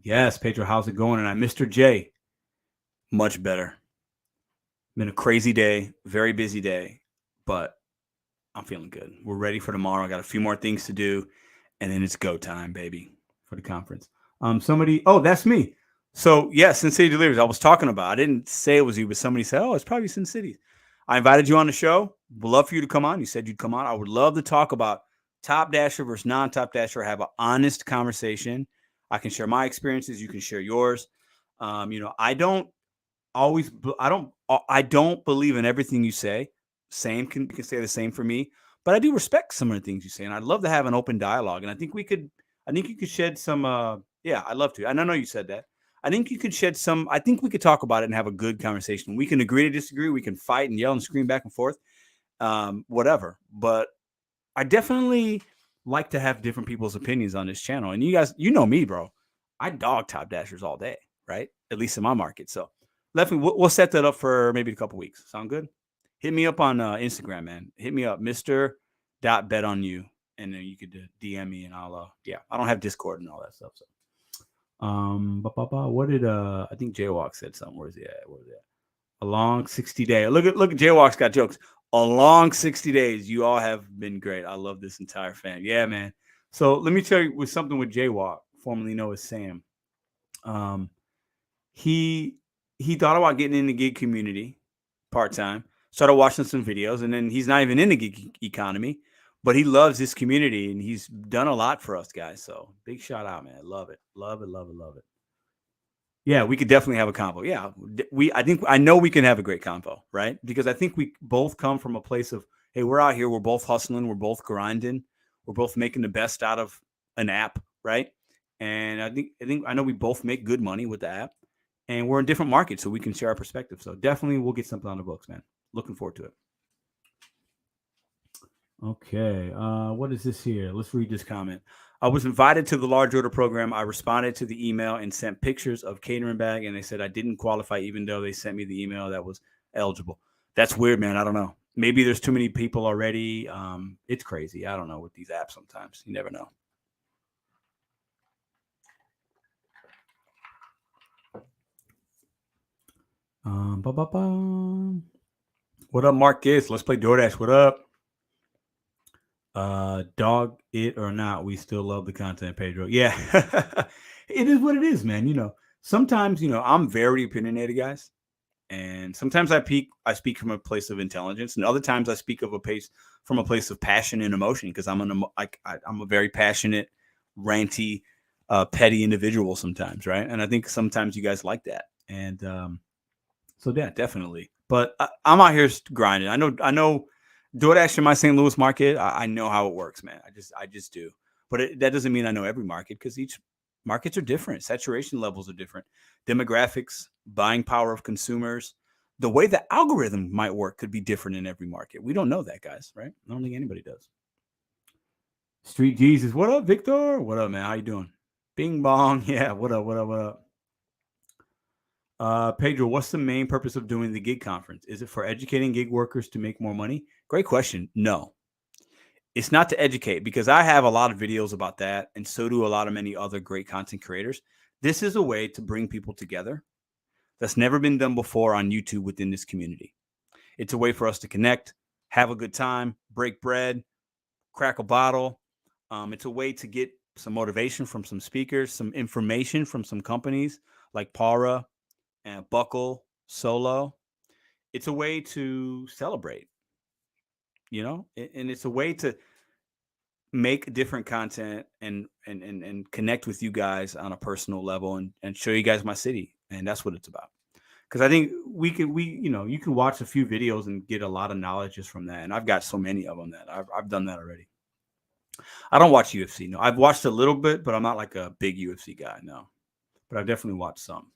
yes, Pedro, how's it going? And I'm Mr. J. Much better. Been a crazy day, very busy day, but I'm feeling good. We're ready for tomorrow. I got a few more things to do, and then it's go time, baby, for the conference. That's me. So, yeah, Sin City Deliveries. I was talking about. I didn't say it was you, but somebody said, it's probably Sin City. I invited you on the show. Would love for you to come on. You said you'd come on. I would love to talk about top dasher versus non-top dasher. Have an honest conversation. I can share my experiences. You can share yours. I don't believe in everything you say. You can say the same for me, but I do respect some of the things you say, and I'd love to have an open dialogue. And I think you could shed some. I'd love to. And I know you said that. I think you could shed some. I think we could talk about it and have a good conversation. We can agree to disagree. We can fight and yell and scream back and forth, whatever. But I definitely like to have different people's opinions on this channel. And you guys, you know me, bro. I dog top dashers all day, right? At least in my market. So definitely, we'll set that up for maybe a couple weeks. Sound good? Hit me up on Instagram, man. Hit me up, Mr.BetonYou, and then you could DM me, and I'll I don't have Discord and all that stuff. So, what did I think Jaywalk said something? Where's he at? A long 60 days. Look at Jaywalk's got jokes. A long 60 days. You all have been great. I love this entire fam. Yeah, man. So let me tell you with something with Jaywalk, formerly known as Sam. He thought about getting in the gig community part-time, started watching some videos, and then he's not even in the gig economy, but he loves this community, and he's done a lot for us guys. So big shout out, man. Love it. Yeah, we could definitely have a convo. Yeah, I know we can have a great convo, right? Because I think we both come from a place of, hey, we're out here, we're both hustling, we're both grinding, we're both making the best out of an app, right? And I know we both make good money with the app, and we're in different markets, so we can share our perspective. So definitely we'll get something on the books, man. Looking forward to it. Okay, what is this here? Let's read this comment. I was invited to the large order program. I responded to the email and sent pictures of catering bag, and they said I didn't qualify even though they sent me the email that was eligible. That's weird, man. I don't know. Maybe there's too many people already. It's crazy. I don't know with these apps sometimes. You never know. What up, Marcus? Let's play DoorDash. What up? Dog it or not, we still love the content, Pedro. Yeah, it is what it is, man. Sometimes I'm very opinionated, guys, and sometimes I speak from a place of intelligence, and other times I speak of a place from a place of passion and emotion because I'm a very passionate, ranty, petty individual sometimes, right? And I think sometimes you guys like that, and so yeah, definitely. But I'm out here grinding. I know DoorDash in my St. Louis market. I know how it works, man. I just do. But that doesn't mean I know every market because each markets are different. Saturation levels are different. Demographics, buying power of consumers, the way the algorithm might work could be different in every market. We don't know that, guys, right? I don't think anybody does. Street Jesus, what up, Victor? What up, man? How you doing? Bing bong, yeah. What up? What up? What up? Pedro, what's the main purpose of doing the gig conference? Is it for educating gig workers to make more money? Great question. No, it's not to educate because I have a lot of videos about that, and so do a lot of many other great content creators. This is a way to bring people together that's never been done before on YouTube within this community. It's a way for us to connect, have a good time, break bread, crack a bottle. It's a way to get some motivation from some speakers, some information from some companies like Para and Buckle, Solo. It's a way to celebrate, and it's a way to make different content and connect with you guys on a personal level and show you guys my city. And that's what it's about. Because I think you can watch a few videos and get a lot of knowledge just from that. And I've got so many of them that I've done that already. I don't watch UFC. No, I've watched a little bit, but I'm not like a big UFC guy. No, but I've definitely watched some.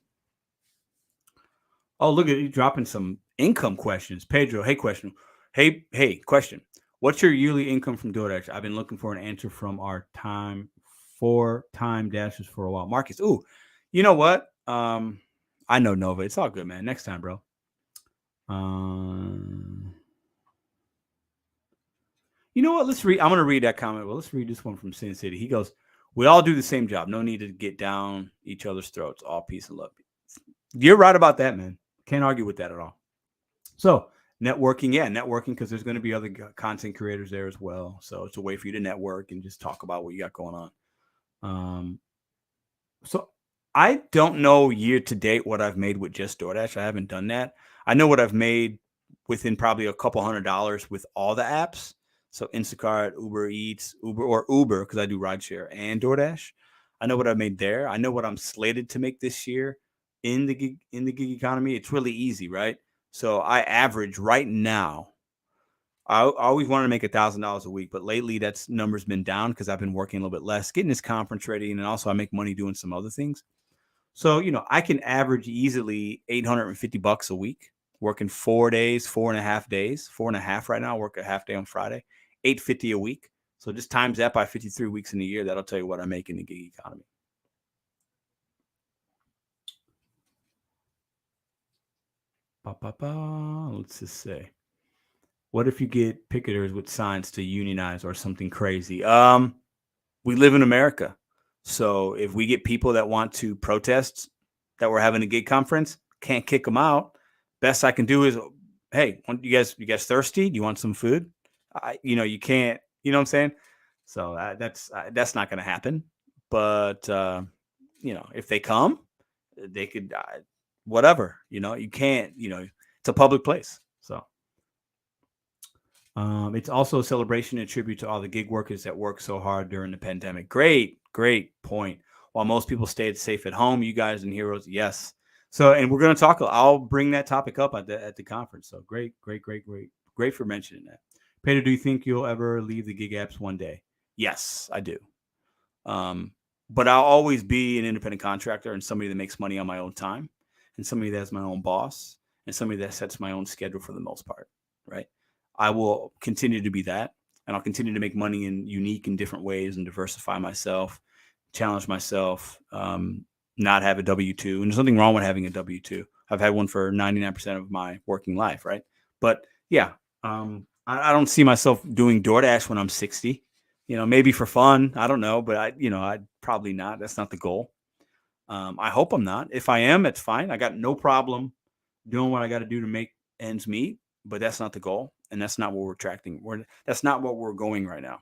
Oh, look at you dropping some income questions. Pedro, hey, question. Hey, question. What's your yearly income from DoorDash? I've been looking for an answer from our time dashes for a while. Marcus, ooh, you know what? I know Nova. It's all good, man. Next time, bro. You know what? Let's read. I'm gonna read that comment. Well, let's read this one from Sin City. He goes, "We all do the same job. No need to get down each other's throats. All peace and love." You're right about that, man. Can't argue with that at all. So networking, yeah, networking because there's going to be other content creators there as well. So it's a way for you to network and just talk about what you got going on. So I don't know year to date what I've made with just DoorDash. I haven't done that. I know what I've made within probably a couple $100 with all the apps. So Instacart, Uber Eats, Uber because I do rideshare and DoorDash. I know what I made there. I know what I'm slated to make this year in the gig economy. It's really easy, right? So I average right now. I always wanted to make $1,000 a week, but lately that's number's been down because I've been working a little bit less, getting this conference ready, and then also I make money doing some other things. So I can average easily $850 a week, working 4 days, 4.5 days, 4.5 right now. I work a half day on Friday, $850 a week. So just times that by 53 weeks in a year. That'll tell you what I make in the gig economy. Let's just say, what if you get picketers with signs to unionize or something crazy? We live in America. So if we get people that want to protest that we're having a gig conference, can't kick them out. Best I can do is, hey, you guys thirsty? Do you want some food? You can't, you know what I'm saying? So that's not going to happen. But, if they come, they could, whatever, you can't, it's a public place. So it's also a celebration and tribute to all the gig workers that worked so hard during the pandemic. Great point. While most people stayed safe at home, you guys and heroes, yes. So, and we're going to talk. I'll bring that topic up at the conference. So, great for mentioning that. Peter, do you think you'll ever leave the gig apps one day? Yes, I do. But I'll always be an independent contractor and somebody that makes money on my own time, and somebody that's my own boss, and somebody that sets my own schedule for the most part, right? I will continue to be that, and I'll continue to make money in unique and different ways and diversify myself, challenge myself, not have a W-2. And there's nothing wrong with having a W-2. I've had one for 99% of my working life, right? But yeah, I don't see myself doing DoorDash when I'm 60. Maybe for fun. I don't know, but I'd probably not. That's not the goal. I hope I'm not. If I am, it's fine. I got no problem doing what I got to do to make ends meet, but that's not the goal, and that's not what we're tracking. That's not what we're going right now.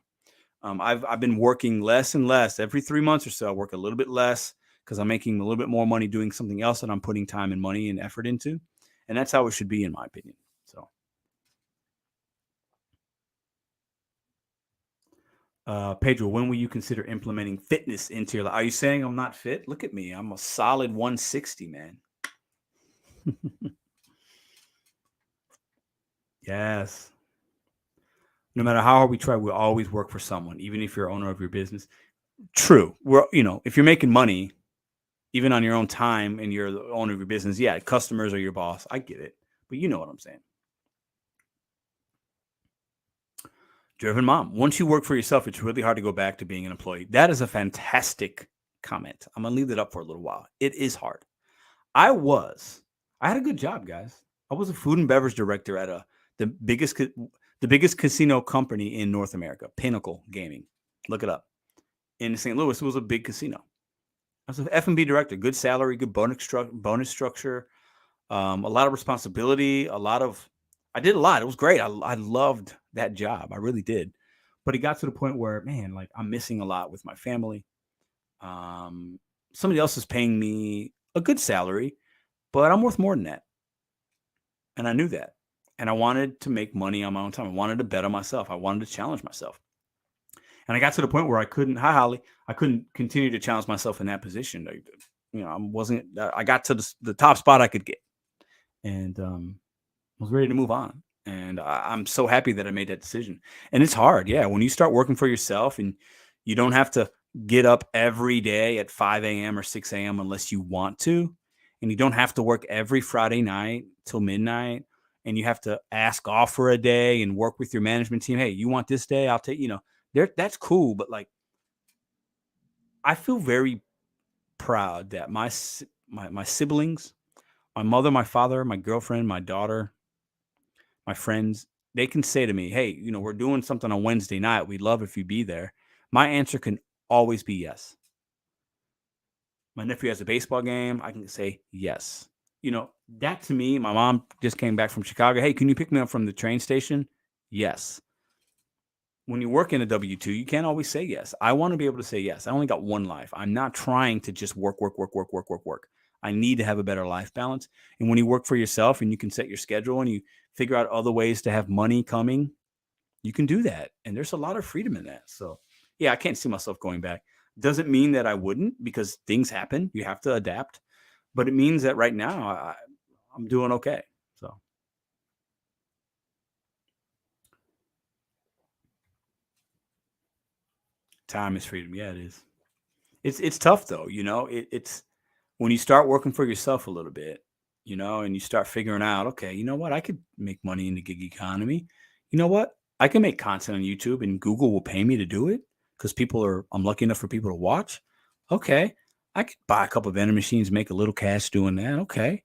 I've been working less and less every 3 months or so. I work a little bit less because I'm making a little bit more money doing something else that I'm putting time and money and effort into, and that's how it should be, in my opinion. So, Pedro, when will you consider implementing fitness into your life? Are you saying I'm not fit? Look at me. I'm a solid 160, man. Yes. No matter how hard we try, we'll always work for someone, even if you're owner of your business. True. If you're making money, even on your own time and you're the owner of your business, yeah, customers are your boss. I get it. But you know what I'm saying. Driven mom. Once you work for yourself, it's really hard to go back to being an employee. That is a fantastic comment. I'm going to leave that up for a little while. It is hard. I had a good job, guys. I was a food and beverage director at the biggest casino company in North America, Pinnacle Gaming. Look it up. In St. Louis, it was a big casino. I was an F&B director, good salary, good bonus structure, a lot of responsibility, I did a lot. It was great. I loved that job. I really did. But it got to the point where, man, like I'm missing a lot with my family. Um, Somebody else is paying me a good salary, but I'm worth more than that. And I knew that. And I wanted to make money on my own time. I wanted to bet on myself. I wanted to challenge myself. And I got to the point where I couldn't, hi, Holly, I couldn't continue to challenge myself in that position. I got to the top spot I could get and was ready to move on. And I'm so happy that I made that decision. And it's hard. Yeah. When you start working for yourself and you don't have to get up every day at 5 a.m. or 6 a.m. unless you want to, and you don't have to work every Friday night till midnight, and you have to ask off for a day and work with your management team. Hey, you want this day? I'll take, that's cool. But like, I feel very proud that my siblings, my mother, my father, my girlfriend, my daughter, my friends, they can say to me, "Hey, we're doing something on Wednesday night. We'd love if you be there." My answer can always be yes. My nephew has a baseball game. I can say yes. That to me, my mom just came back from Chicago. Hey, can you pick me up from the train station? Yes. When you work in a W-2, you can't always say yes. I want to be able to say yes. I only got one life. I'm not trying to just work, work, work, work, work, work, work. I need to have a better life balance. And when you work for yourself and you can set your schedule and you figure out other ways to have money coming, you can do that. And there's a lot of freedom in that. So, yeah, I can't see myself going back. Doesn't mean that I wouldn't, because things happen. You have to adapt. But it means that right now I'm doing okay. So, time is freedom. Yeah, it is. It's tough though. It's when you start working for yourself a little bit, and you start figuring out, okay, you know what, I could make money in the gig economy. You know what, I can make content on YouTube, and Google will pay me to do it because I'm lucky enough for people to watch. Okay, I could buy a couple of vending machines, make a little cash doing that. Okay,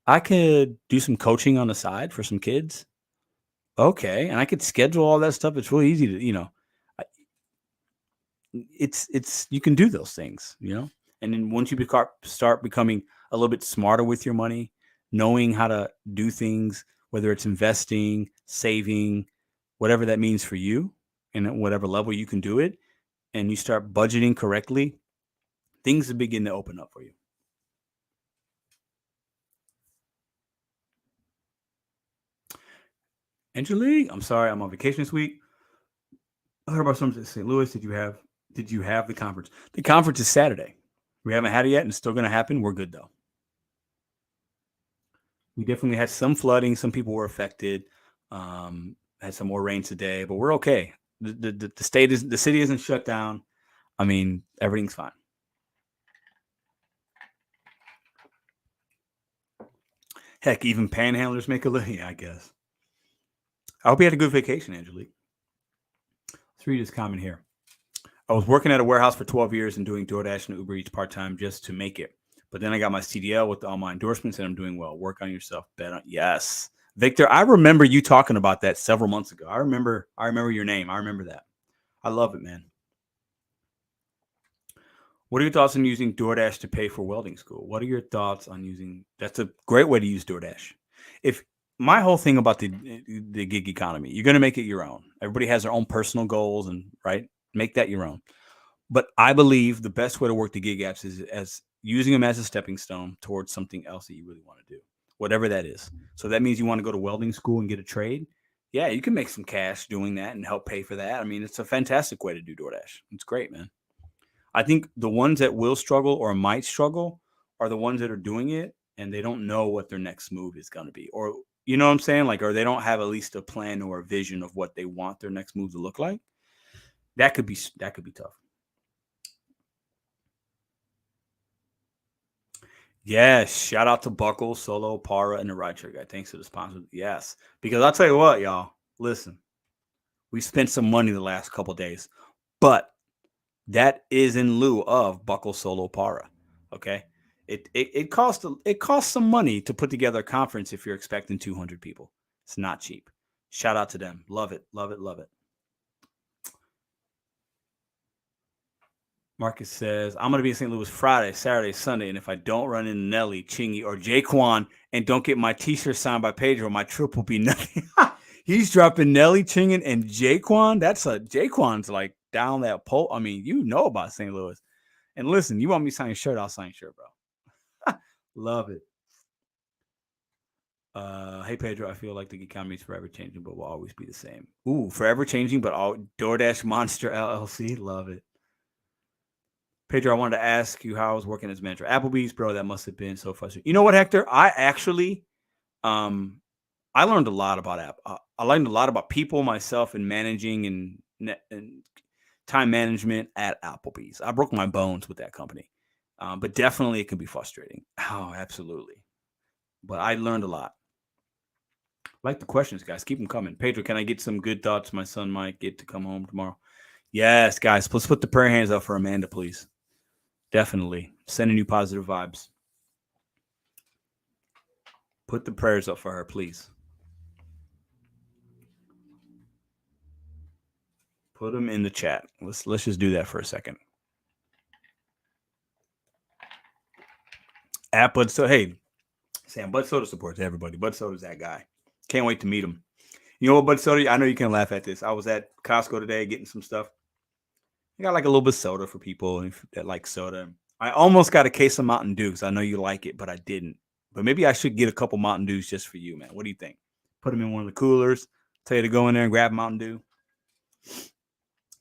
I could do some coaching on the side for some kids. Okay, and I could schedule all that stuff. It's really easy to, it's you can do those things. And then once you start becoming a little bit smarter with your money, knowing how to do things, whether it's investing, saving, whatever that means for you, and at whatever level you can do it, and you start budgeting correctly, things will begin to open up for you. Angelique, I'm sorry, I'm on vacation this week. I heard about something in St. Louis. Did you have the conference? The conference is Saturday. We haven't had it yet, and it's still going to happen. We're good though. We definitely had some flooding. Some people were affected. Had some more rain today, but we're okay. The city isn't shut down. I mean, everything's fine. Heck, even panhandlers make a living, I guess. I hope you had a good vacation, Angelique. Let's read this comment here. I was working at a warehouse for 12 years and doing DoorDash and Uber Eats part-time just to make it. But then I got my CDL with all my endorsements and I'm doing well. Work on yourself. Bet on. Yes. Victor, I remember you talking about that several months ago. I remember your name. I remember that. I love it, man. What are your thoughts on using DoorDash to pay for welding school? What are your thoughts on using? That's a great way to use DoorDash. If my whole thing about the gig economy, you're going to make it your own. Everybody has their own personal goals, and right, make that your own. But I believe the best way to work the gig apps is as using them as a stepping stone towards something else that you really want to do, whatever that is. So that means you want to go to welding school and get a trade. Yeah, you can make some cash doing that and help pay for that. I mean, it's a fantastic way to do DoorDash. It's great, man. I think the ones that will struggle or might struggle are the ones that are doing it and they don't know what their next move is going to be. Or, you know what I'm saying? Like, or they don't have at least a plan or a vision of what they want their next move to look like. That could be tough. Yes, shout out to Buckle, Solo, Para, and the Rideshare guy. Thanks to the sponsor. Yes, because I'll tell you what, y'all. Listen, we spent some money the last couple days, but that is in lieu of Buckle, Solo, Para. Okay, it costs some money to put together a conference if you're expecting 200 people. It's not cheap. Shout out to them. Love it, love it, love it. Marcus says, I'm going to be in St. Louis Friday, Saturday, Sunday, and if I don't run into Nelly, Chingy, or Jaquan and don't get my t-shirt signed by Pedro, my trip will be nothing. He's dropping Nelly, Chingy, and Jaquan. Jaquan's like down that pole. I mean, you know about St. Louis. And listen, you want me to sign your shirt, I'll sign your shirt, bro. Love it. Hey, Pedro, I feel like the economy is forever changing, but will always be the same. Ooh, forever changing, but all DoorDash Monster LLC. Love it. Pedro, I wanted to ask you how I was working as manager at Applebee's, bro. That must have been so frustrating. You know what, Hector? I actually, I learned a lot about I learned a lot about people, myself, and managing and time management at Applebee's. I broke my bones with that company, but definitely it can be frustrating. Oh, absolutely. But I learned a lot. Like the questions, guys. Keep them coming. Pedro, can I get some good thoughts? My son might get to come home tomorrow. Yes, guys. Let's put the prayer hands up for Amanda, please. Definitely. Sending you positive vibes. Put the prayers up for her, please. Put them in the chat. Let's just do that for a second. At Bud Soda. Hey, Sam, Bud Soda supports everybody. Bud Soda's that guy. Can't wait to meet him. You know what, Bud Soda? I know you can laugh at this. I was at Costco today getting some stuff. I got like a little bit of soda for people that like soda. I almost got a case of Mountain Dew because I know you like it, but I didn't. But maybe I should get a couple Mountain Dews just for you, man. What do you think? Put them in one of the coolers. Tell you to go in there and grab Mountain Dew.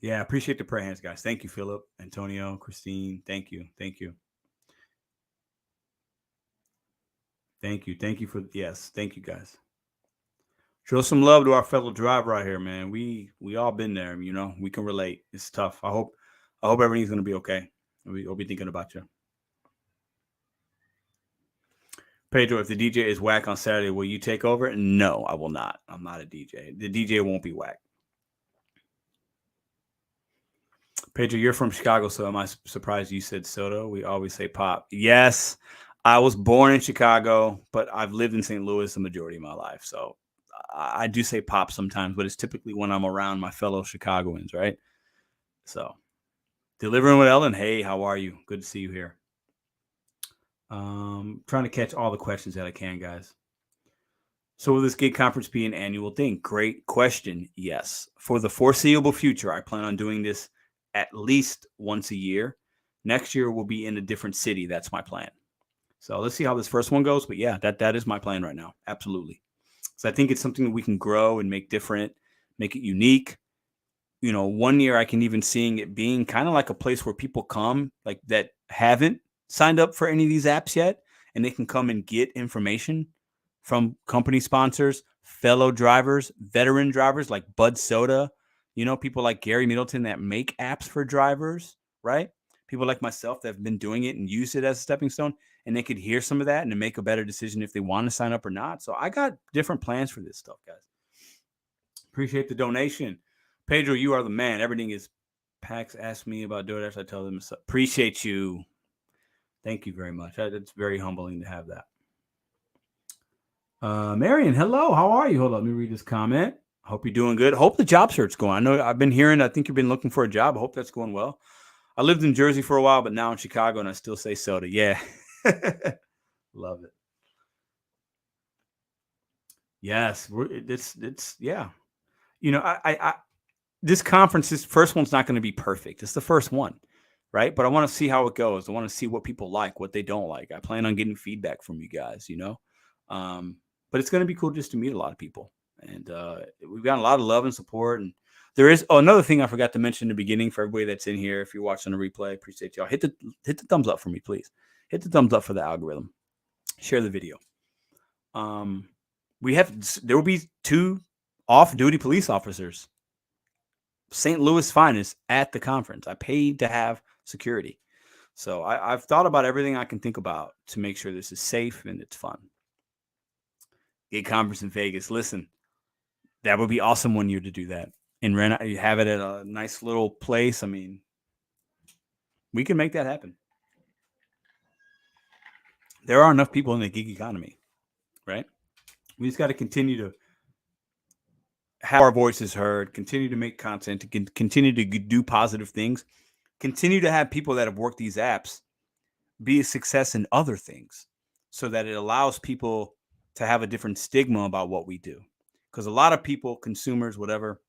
Yeah, I appreciate the prayer hands, guys. Thank you, Philip, Antonio, Christine. Thank you. Thank you. Thank you. Thank you for yes. Thank you, guys. Show some love to our fellow driver out here, man. We all been there, you know. We can relate. It's tough. I hope everything's gonna be okay. We'll be thinking about you. Pedro, if the DJ is whack on Saturday, will you take over? No, I will not. I'm not a DJ. The DJ won't be whack. Pedro, you're from Chicago, so am I surprised you said soda? We always say pop. Yes, I was born in Chicago, but I've lived in St. Louis the majority of my life. So I do say pop sometimes, but it's typically when I'm around my fellow Chicagoans, right? So delivering with Ellen. Hey, how are you? Good to see you here. Trying to catch all the questions that I can, guys. So will this gig conference be an annual thing? Great question. Yes. For the foreseeable future, I plan on doing this at least once a year. Next year will be in a different city. That's my plan. So let's see how this first one goes. But yeah, that is my plan right now. Absolutely. So I think it's something that we can grow and make different, make it unique. You know, one year I can even seeing it being kind of like a place where people come like that haven't signed up for any of these apps yet, and they can come and get information from company sponsors, fellow drivers, veteran drivers like Bud Soda, you know, people like Gary Middleton that make apps for drivers, right? People like myself that have been doing it and use it as a stepping stone, and they could hear some of that and make a better decision if they want to sign up or not. So I got different plans for this stuff, guys. Appreciate the donation. Pedro, you are the man. Everything is Pax asked me about DoorDash. I tell them, appreciate you. Thank you very much. It's very humbling to have that. Marion, hello. How are you? Hold on, let me read this comment. Hope you're doing good. Hope the job search going. I know I've been hearing. I think you've been looking for a job. I hope that's going well. I lived in Jersey for a while, but now in Chicago, and I still say soda. Yeah, love it. Yes, it's yeah. I this conference, this first one's not going to be perfect. It's the first one, right? But I want to see how it goes. I want to see what people like, what they don't like. I plan on getting feedback from you guys, um, but it's going to be cool just to meet a lot of people, and we've got a lot of love and support. And there is another thing I forgot to mention in the beginning for everybody that's in here. If you're watching the replay, appreciate y'all. Hit the thumbs up for me, please. Hit the thumbs up for the algorithm. Share the video. Um, there will be 2 off-duty police officers, St. Louis finest, at the conference. I paid to have security. So I've thought about everything I can think about to make sure this is safe and it's fun. Gig conference in Vegas. Listen, that would be awesome one year to do that. And you have it at a nice little place. I mean, we can make that happen. There are enough people in the gig economy, right? We just got to continue to have our voices heard, continue to make content, to continue to do positive things, continue to have people that have worked these apps be a success in other things, so that it allows people to have a different stigma about what we do. Because a lot of people, consumers, whatever,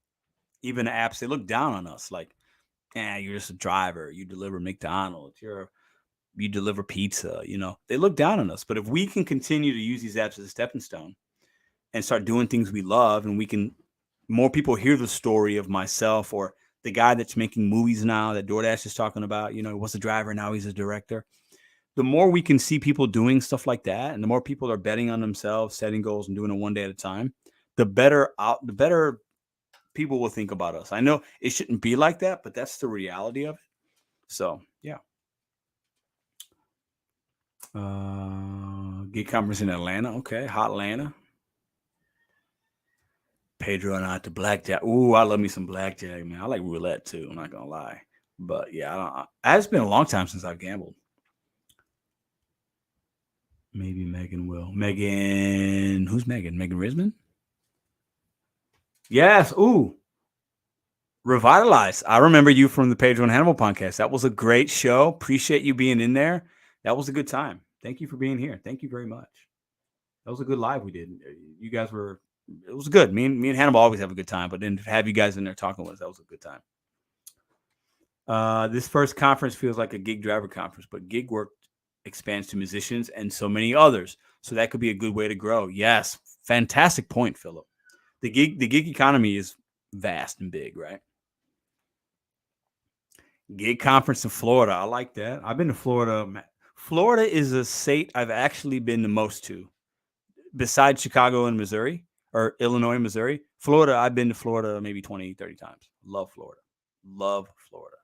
even apps, they look down on us like, you're just a driver. You deliver McDonald's. You deliver pizza. They look down on us. But if we can continue to use these apps as a stepping stone and start doing things we love, and more people hear the story of myself or the guy that's making movies now that DoorDash is talking about, he was a driver, now he's a director. The more we can see people doing stuff like that, and the more people are betting on themselves, setting goals, and doing it one day at a time, the better people will think about us. I know it shouldn't be like that, but that's the reality of it. So yeah. Gig conference in Atlanta. Okay, hot Atlanta. Pedro and I to blackjack. Ooh, I love me some blackjack, man. I like roulette too. I'm not gonna lie, but yeah, it's been a long time since I've gambled. Maybe Megan will. Megan, who's Megan? Megan Risman? Yes. Ooh, Revitalize. I remember you from the Pedro and Hannibal podcast. That was a great show. Appreciate you being in there. That was a good time. Thank you for being here. Thank you very much. That was a good live we did. You guys were. It was good. Me and Hannibal always have a good time, but then to have you guys in there talking with us, that was a good time. This first conference feels like a gig driver conference, but gig work expands to musicians and so many others. So that could be a good way to grow. Yes, fantastic point, Philip. The gig economy is vast and big, right? Gig conference in Florida. I like that. I've been to Florida. Florida is a state I've actually been the most to, besides Chicago and Missouri, or Illinois, Missouri. Florida, I've been to Florida maybe 20, 30 times. Love Florida. Love Florida.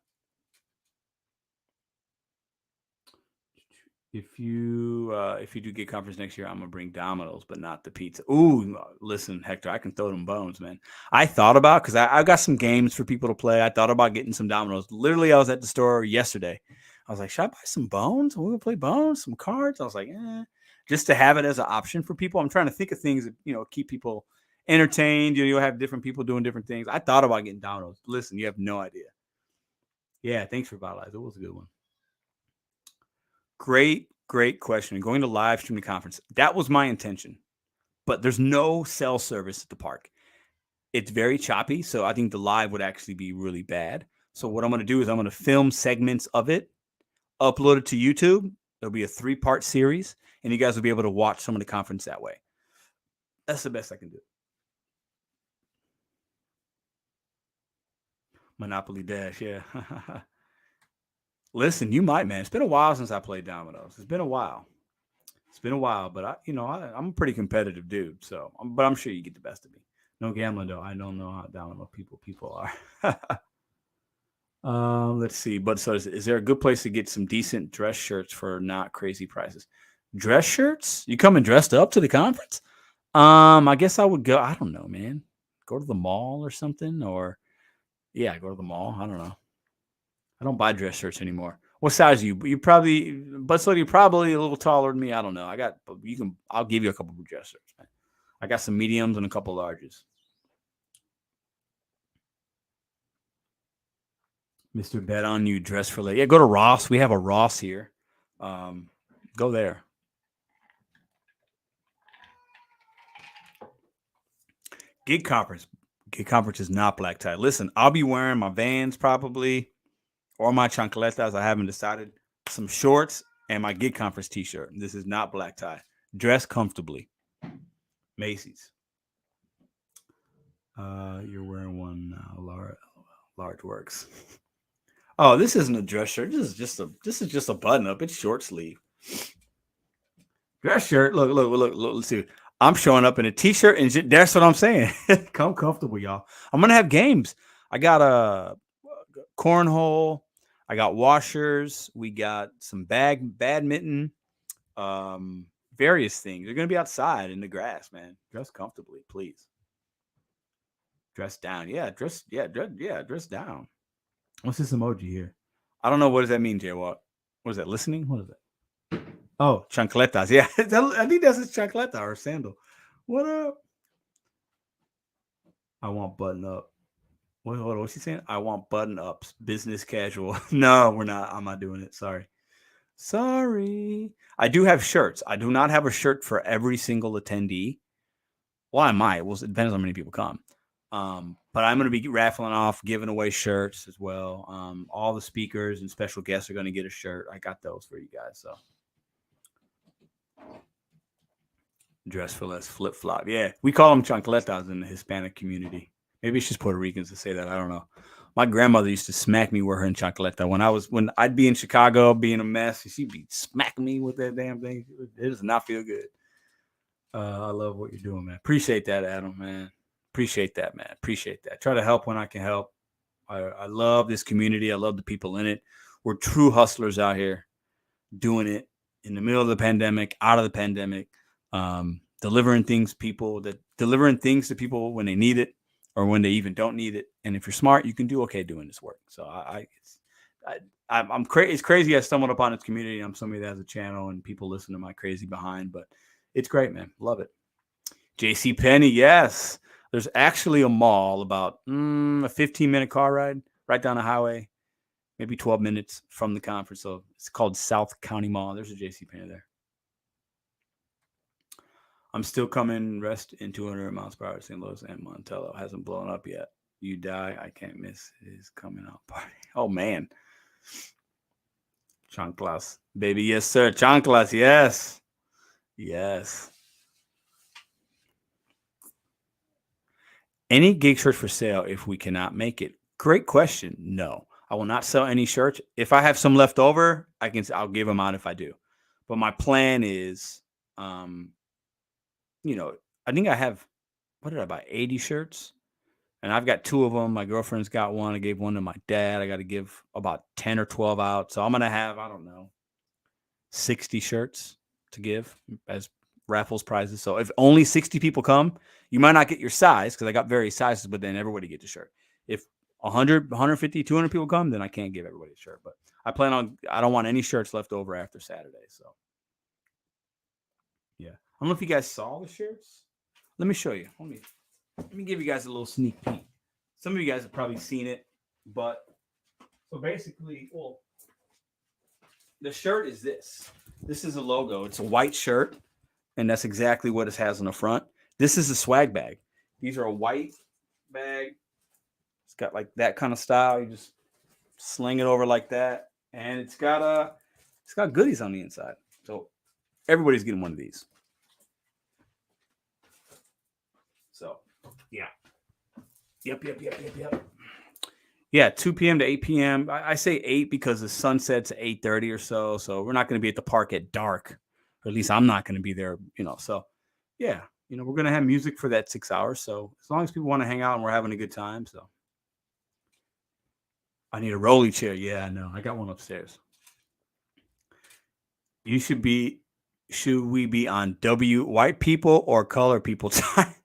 If you do get conference next year, I'm gonna bring Domino's, but not the pizza. Ooh, listen, Hector, I can throw them bones, man. I thought about, because I got some games for people to play. I thought about getting some Domino's. Literally, I was at the store yesterday. I was like, should I buy some bones? We're gonna play bones, some cards. I was like, just to have it as an option for people. I'm trying to think of things that keep people entertained. You'll have different people doing different things. I thought about getting Domino's. Listen, you have no idea. Yeah, thanks for Vitalize. It was a good one. Great question. Going to live stream the conference. That was my intention, but there's no cell service at the park. It's very choppy, so I think the live would actually be really bad. So what I'm going to do is I'm going to film segments of it, upload it to YouTube. There'll be a 3-part series, and you guys will be able to watch some of the conference that way. That's the best I can do. Monopoly Dash, yeah. Listen, you might, man. It's been a while since I played dominoes. It's been a while. But I'm a pretty competitive dude. So, but I'm sure you get the best of me. No gambling though. I don't know how domino people are. Let's see. But so is there a good place to get some decent dress shirts for not crazy prices? Dress shirts? You coming dressed up to the conference? I guess I would go. I don't know, man. Go to the mall or something, or go to the mall. I don't know. I don't buy dress shirts anymore. What size are you? You're probably a little taller than me. I don't know. I'll give you a couple of dress shirts, man. I got some mediums and a couple larges. Mr.BetonYou dress for late. Yeah, go to Ross. We have a Ross here. Go there. Gig conference. Gig conference is not black tie. Listen, I'll be wearing my Vans probably or my chancletas. I haven't decided. Some shorts and my gig conference t-shirt. This is not black tie. Dress comfortably. Macy's. You're wearing one now. Large works. Oh, this isn't a dress shirt. This is just a button up. It's short sleeve. Dress shirt. Look. Let's see. I'm showing up in a t-shirt and that's what I'm saying. Come comfortable, y'all. I'm gonna have games. I got a cornhole. I got washers. We got some badminton. Various things. They're gonna be outside in the grass, man. Dress comfortably, please. Dress down. Yeah, dress down. What's this emoji here? I don't know. What does that mean, Jay? What is that? Listening? What is that? Oh, chancletas. Yeah, I think that's a chancleta or a sandal. What up? I want button up. Hold on. What's he saying? I want button ups. Business casual. No, we're not. I'm not doing it. Sorry. I do have shirts. I do not have a shirt for every single attendee. Well, I might. Well, it depends on how many people come. But I'm going to be raffling off, giving away shirts as well. All the speakers and special guests are going to get a shirt. I got those for you guys. So dress for less, flip flop. Yeah, we call them chancletas in the Hispanic community. Maybe it's just Puerto Ricans that say that. I don't know. My grandmother used to smack me with her chancleta when I'd be in Chicago being a mess. She'd be smacking me with that damn thing. It does not feel good. I love what you're doing, man. Appreciate that, Adam, man. Appreciate that, man. Appreciate that. Try to help when I can help. I love this community. I love the people in it. We're true hustlers out here doing it in the middle of the pandemic, out of the pandemic, delivering things to people when they need it or when they even don't need it. And if you're smart, you can do okay doing this work. So I'm crazy. It's crazy. I stumbled upon this community. I'm somebody that has a channel and people listen to my crazy behind, but it's great, man. Love it. JC Penney. Yes. There's actually a mall about a 15-minute car ride right down the highway, maybe 12 minutes from the conference. So it's called South County Mall. There's a JCPenney there. I'm still coming rest in 200 miles per hour. St. Louis and Montello hasn't blown up yet. You die. I can't miss his coming out party. Oh, man. Chanclas. Baby, yes, sir. Chanclas, yes. Yes. Any gig shirts for sale if we cannot make it? Great question. No, I will not sell any shirts. If I have some left over, I'll give them out if I do. But my plan is, I think I have, what did I buy? 80 shirts. And I've got 2 of them. My girlfriend's got one. I gave one to my dad. I got to give about 10 or 12 out. So I'm going to have, I don't know, 60 shirts to give as raffles prizes. So if only 60 people come, you might not get your size because I got various sizes, but then everybody gets a shirt. If 100, 150, 200 people come, then I can't give everybody a shirt. But I don't want any shirts left over after Saturday. So yeah. I don't know if you guys saw the shirts. Let me show you. Let me give you guys a little sneak peek. Some of you guys have probably seen it, but so basically, the shirt is this. This is a logo. It's a white shirt, and that's exactly what it has on the front. This is a swag bag. These are a white bag. It's got like that kind of style. You just sling it over like that, and it's got goodies on the inside. So everybody's getting one of these. So yeah. Yep. Yeah, 2 p.m. to 8 p.m. I say 8 because the sun sets at 8:30 or so. So we're not going to be at the park at dark. Or at least I'm not going to be there, So, yeah, we're going to have music for that 6 hours. So as long as people want to hang out and we're having a good time. So I need a rolly chair. Yeah, I know. I got one upstairs. Should we be on white people or color people time?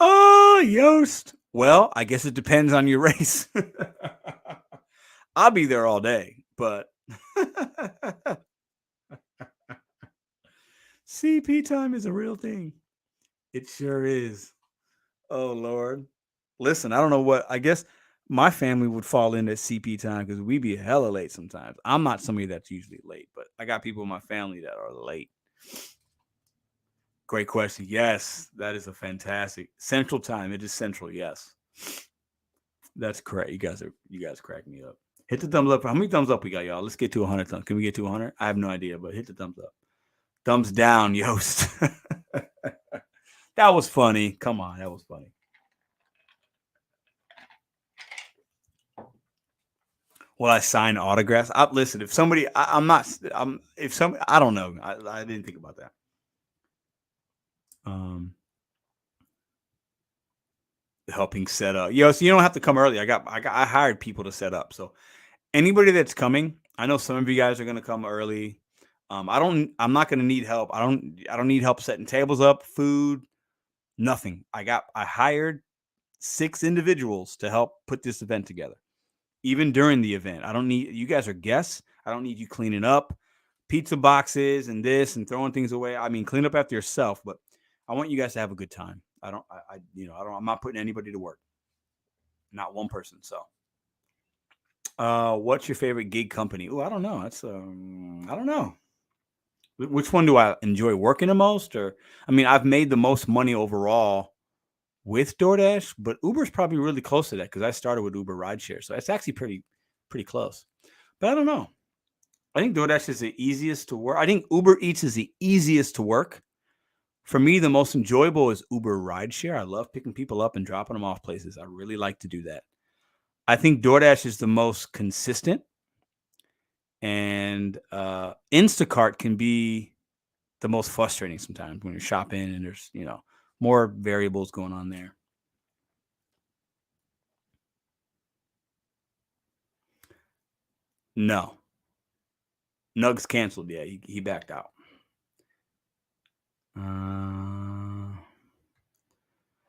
Oh, Yost. Well, I guess it depends on your race. I'll be there all day, but CP time is a real thing. It sure is. Oh Lord. Listen, I don't know what. I guess my family would fall into CP time because we be hella late sometimes. I'm not somebody that's usually late, but I got people in my family that are late. Great question. Yes, that is a fantastic Central Time. It is Central. Yes, that's correct. You guys crack me up. Hit the thumbs up. How many thumbs up we got, y'all? Let's get to 100 thumbs. Can we get to 100? I have no idea, but hit the thumbs up. Thumbs down, Yost. That was funny. Come on, that was funny. Will I sign autographs? Listen, if somebody, I'm not. If some, I don't know. I didn't think about that. Um, Helping set up. So you don't have to come early. I hired people to set up. So anybody that's coming, I know some of you guys are going to come early. I'm not going to need help. I don't need help setting tables up, food, nothing. I hired 6 individuals to help put this event together. Even during the event, I don't need you guys are guests. I don't need you cleaning up pizza boxes and this and throwing things away. I mean, clean up after yourself, but I want you guys to have a good time. I'm not putting anybody to work. Not one person. So, what's your favorite gig company? Oh, I don't know. I don't know. Which one do I enjoy working the most? Or, I mean, I've made the most money overall with DoorDash, but Uber's probably really close to that because I started with Uber rideshare, so it's actually pretty close. But I don't know. I think DoorDash is the easiest to work. I think Uber Eats is the easiest to work. For me, the most enjoyable is Uber rideshare. I love picking people up and dropping them off places. I really like to do that. I think DoorDash is the most consistent, and Instacart can be the most frustrating sometimes when you're shopping and there's more variables going on there. No, Nugs canceled. Yeah, he backed out.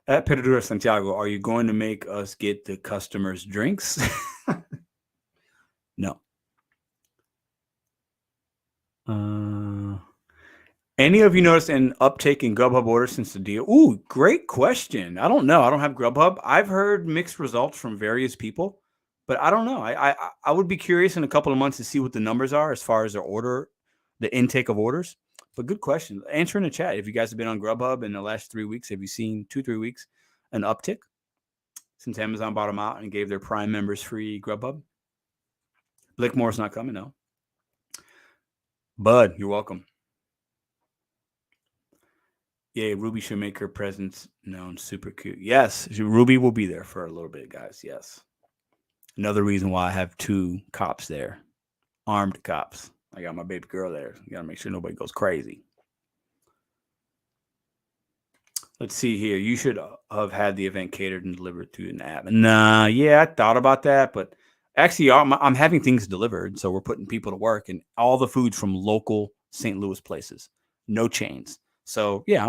At Pedro Santiago, are you going to make us get the customers drinks? No. Any of you noticed an uptake in Grubhub orders since the deal? Ooh, great question. I don't know. I don't have Grubhub. I've heard mixed results from various people, but I don't know. I would be curious in a couple of months to see what the numbers are as far as the intake of orders. But good question. Answer in the chat. If you guys have been on Grubhub in the last 3 weeks, have you seen 2-3 weeks an uptick since Amazon bought them out and gave their Prime members free Grubhub? Blickmore's not coming, no. Bud, you're welcome. Yeah, Ruby should make her presence known. Super cute. Yes, Ruby will be there for a little bit, guys. Yes. Another reason why I have 2 cops there, armed cops. I got my baby girl there. You gotta make sure nobody goes crazy. Let's see here. You should have had the event catered and delivered through an app. Nah, yeah, I thought about that, but actually, I'm having things delivered, so we're putting people to work, and all the food's from local St. Louis places, no chains. So yeah,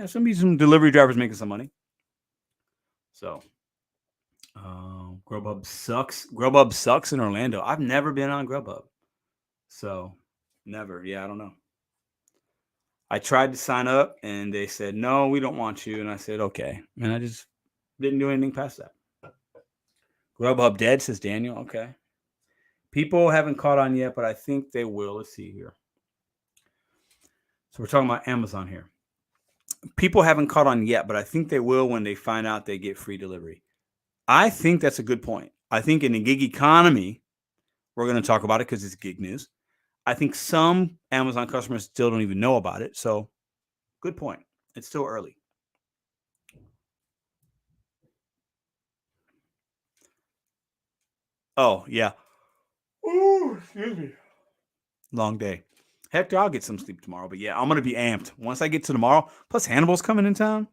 some delivery drivers making some money. So, Grubhub sucks. Grubhub sucks in Orlando. I've never been on Grubhub, so never. Yeah, I don't know. I tried to sign up, and they said no, we don't want you. And I said okay, and I just didn't do anything past that. Grubhub dead, says Daniel. Okay, people haven't caught on yet, but I think they will. Let's see here. So we're talking about Amazon here. People haven't caught on yet, but I think they will when they find out they get free delivery. I think that's a good point. I think in the gig economy, we're going to talk about it because it's gig news. I think some Amazon customers still don't even know about it. So good point. It's still early. Oh, yeah. Oh, excuse me. Long day. Heck, I'll get some sleep tomorrow. But yeah, I'm going to be amped. Once I get to tomorrow, plus Hannibal's coming in town.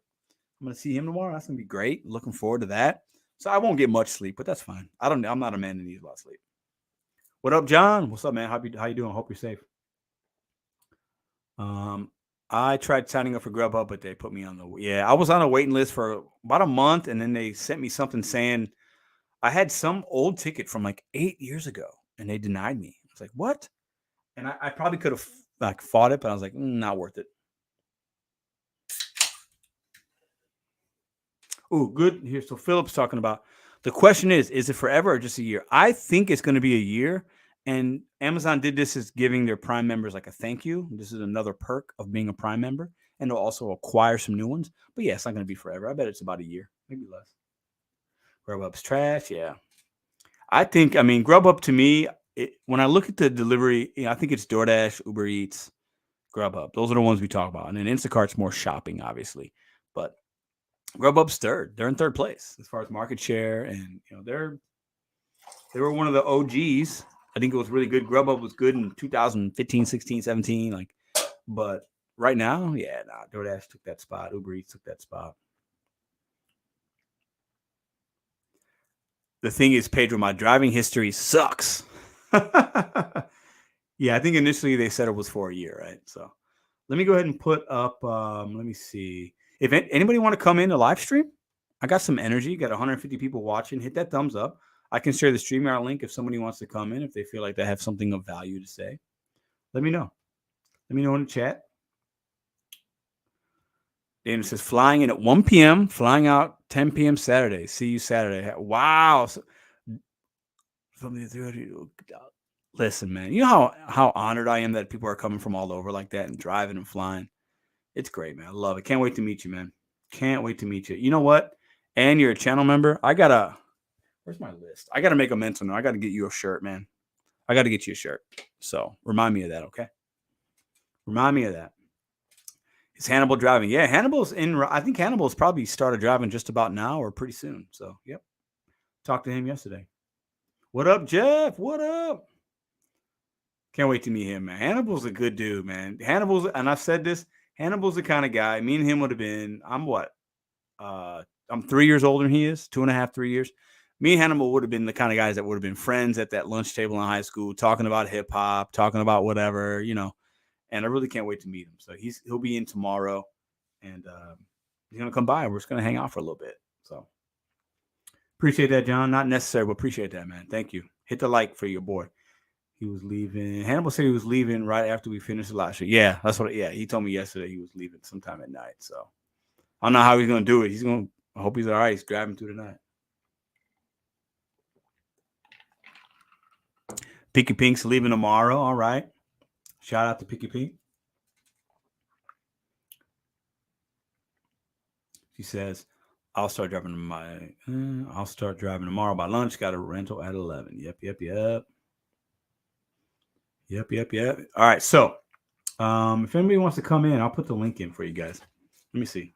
I'm going to see him tomorrow. That's going to be great. Looking forward to that. So I won't get much sleep, but that's fine. I'm not a man that needs a lot of sleep. What up, John? What's up, man? How you doing? Hope you're safe. I tried signing up for Grubhub, but they put me on I was on a waiting list for about a month, and then they sent me something saying I had some old ticket from like 8 years ago, and they denied me. I was like, what? And I probably could have like fought it, but I was like, not worth it. Oh, good. Here, so Philip's talking about the question is it forever or just a year? I think it's going to be a year. And Amazon did this as giving their Prime members like a thank you. This is another perk of being a Prime member, and they'll also acquire some new ones. But yeah, it's not going to be forever. I bet it's about a year, maybe less. Grubhub's trash. Yeah, I think. I mean, Grubhub to me, when I look at the delivery, I think it's DoorDash, Uber Eats, Grubhub. Those are the ones we talk about, and then Instacart's more shopping, obviously, but Grubhub's third. They're in third place as far as market share, and they were one of the OGs. I think it was really good. Grubhub was good in 2015, 16, 17. But right now, yeah, DoorDash took that spot. Uber Eats took that spot. The thing is, Pedro, my driving history sucks. Yeah, I think initially they said it was for a year, right? So let me go ahead and put up. Let me see if anybody want to come in to live stream. I got some energy. Got 150 people watching. Hit that thumbs up. I can share the StreamYard link if somebody wants to come in, if they feel like they have something of value to say. Let me know. Let me know in the chat. Dana says, flying in at 1 p.m., flying out 10 p.m. Saturday. See you Saturday. Wow. Listen, man, you know how honored I am that people are coming from all over like that and driving and flying. It's great, man. I love it. Can't wait to meet you, man. Can't wait to meet you. You know what? And you're a channel member. Where's my list? I got to make a mental note. I got to get you a shirt, man. I got to get you a shirt. So remind me of that, okay? Remind me of that. Is Hannibal driving? Yeah, I think Hannibal's probably started driving just about now or pretty soon. So, yep. Talked to him yesterday. What up, Jeff? What up? Can't wait to meet him, man. Hannibal's a good dude, man. And I've said this, Hannibal's the kind of guy, me and him would have been, I'm 3 years older than he is, 2.5, 3 years. Me and Hannibal would have been the kind of guys that would have been friends at that lunch table in high school, talking about hip hop, talking about whatever, and I really can't wait to meet him. So he'll be in tomorrow, and he's going to come by. We're just going to hang out for a little bit. So appreciate that, John. Not necessary, but appreciate that, man. Thank you. Hit the like for your boy. He was leaving. Hannibal said he was leaving right after we finished the live show. Yeah, he told me yesterday he was leaving sometime at night. So I don't know how he's going to do it. I hope he's all right. He's driving through the night. Picky Pink's leaving tomorrow. All right. Shout out to Picky Pink. She says, I'll start driving tomorrow by lunch. Got a rental at 11. Yep. All right. So if anybody wants to come in, I'll put the link in for you guys. Let me see.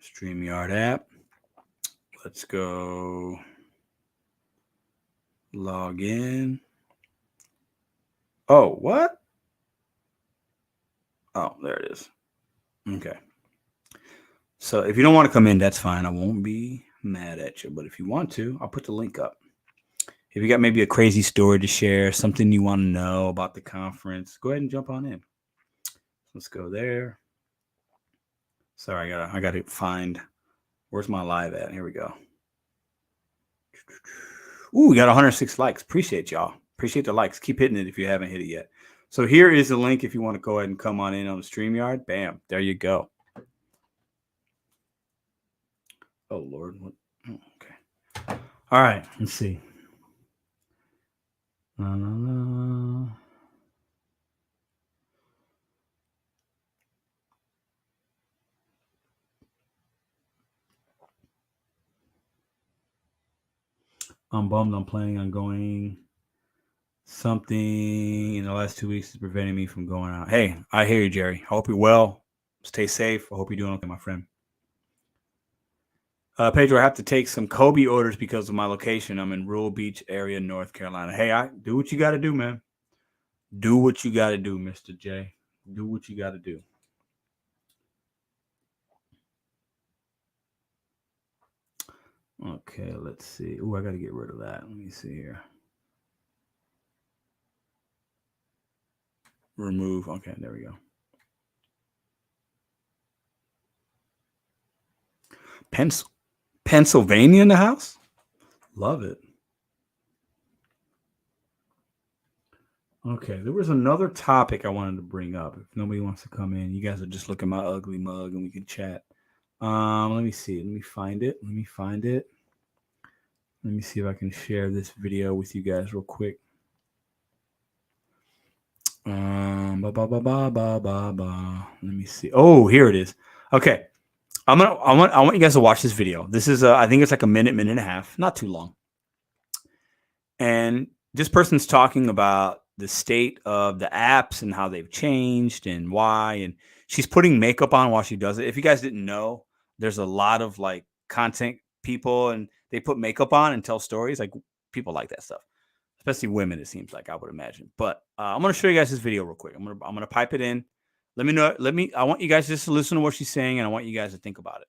StreamYard app. Let's go. Log in. Oh, what? Oh, there it is. Okay. So if you don't want to come in, that's fine. I won't be mad at you. But if you want to, I'll put the link up. If you got maybe a crazy story to share, something you want to know about the conference, go ahead and jump on in. Let's go there. Sorry, I got to find. Where's my live at? Here we go. Ooh, we got 106 likes. Appreciate y'all. Appreciate the likes. Keep hitting it if you haven't hit it yet. So here is the link if you want to go ahead and come on in on the StreamYard. Bam. There you go. Oh, Lord. What? Oh, okay. All right. Let's see. I'm bummed. I'm planning on going. Something in the last 2 weeks is preventing me from going out. Hey, I hear you, Jerry. I hope you're well. Stay safe. I hope you're doing okay, my friend. Pedro, I have to take some Kobe orders because of my location. I'm in Rural Beach area, North Carolina. Hey, do what you got to do, man. Do what you got to do, Mr. J. Do what you got to do. Okay, let's see. Oh, I got to get rid of that. Let me see here. Remove. Okay, there we go. Pennsylvania in the house? Love it. Okay, there was another topic I wanted to bring up. If nobody wants to come in, you guys are just looking at my ugly mug and we can chat. Let me see. Let me find it. Let me find it. Let me see if I can share this video with you guys real quick. Let me see. Oh, here it is. Okay, I want you guys to watch this video. This is I think it's like a minute and a half, not too long. And this person's talking about the state of the apps and how they've changed and why. And she's putting makeup on while she does it. If you guys didn't know, there's a lot of like content people and they put makeup on and tell stories. Like people like that stuff, especially women. It seems like, I would imagine. But I'm gonna show you guys this video real quick. I'm gonna pipe it in. Let me know. I want you guys just to listen to what she's saying, and I want you guys to think about it.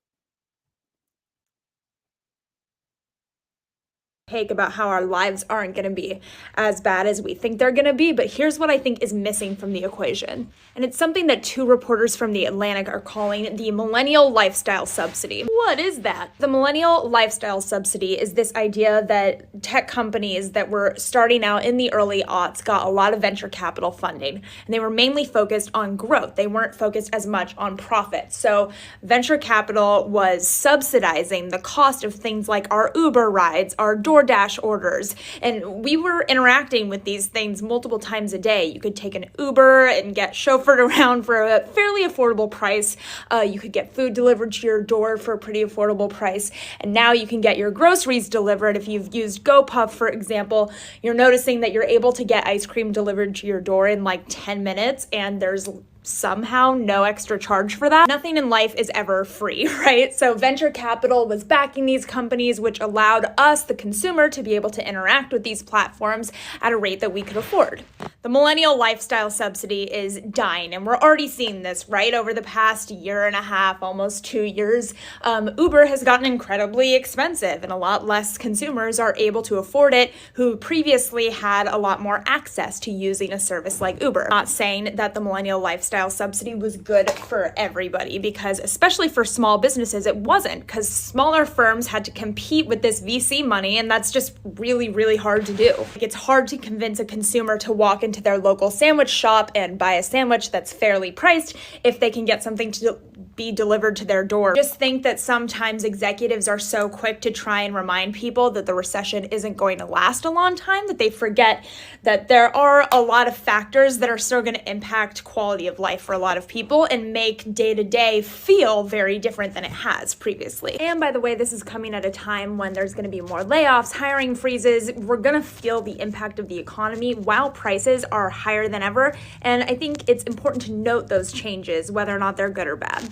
Take about how our lives aren't going to be as bad as we think they're going to be, but here's what I think is missing from the equation. And it's something that two reporters from The Atlantic are calling the millennial lifestyle subsidy. What is that? The millennial lifestyle subsidy is this idea that tech companies that were starting out in the early aughts got a lot of venture capital funding, and they were mainly focused on growth. They weren't focused as much on profit. So venture capital was subsidizing the cost of things like our Uber rides, our DoorDash orders, and we were interacting with these things multiple times a day. You could take an Uber and get chauffeured around for a fairly affordable price. You could get food delivered to your door for a pretty affordable price, and now you can get your groceries delivered. If you've used GoPuff, for example, you're noticing that you're able to get ice cream delivered to your door in like 10 minutes, and there's somehow no extra charge for that. Nothing in life is ever free, right? So venture capital was backing these companies, which allowed us, the consumer, to be able to interact with these platforms at a rate that we could afford. The millennial lifestyle subsidy is dying, and we're already seeing this, right? Over the past year and a half, almost 2 years, Uber has gotten incredibly expensive, and a lot less consumers are able to afford it who previously had a lot more access to using a service like Uber. I'm not saying that the millennial lifestyle subsidy was good for everybody, because especially for small businesses, it wasn't, because smaller firms had to compete with this VC money, and that's just really, really hard to do. It's hard to convince a consumer to walk into their local sandwich shop and buy a sandwich that's fairly priced if they can get something to be delivered to their door. Just think that sometimes executives are so quick to try and remind people that the recession isn't going to last a long time that they forget that there are a lot of factors that are still going to impact quality of life for a lot of people and make day-to-day feel very different than it has previously. And by the way, this is coming at a time when there's going to be more layoffs, hiring freezes. We're going to feel the impact of the economy while prices are higher than ever. And I think it's important to note those changes, whether or not they're good or bad.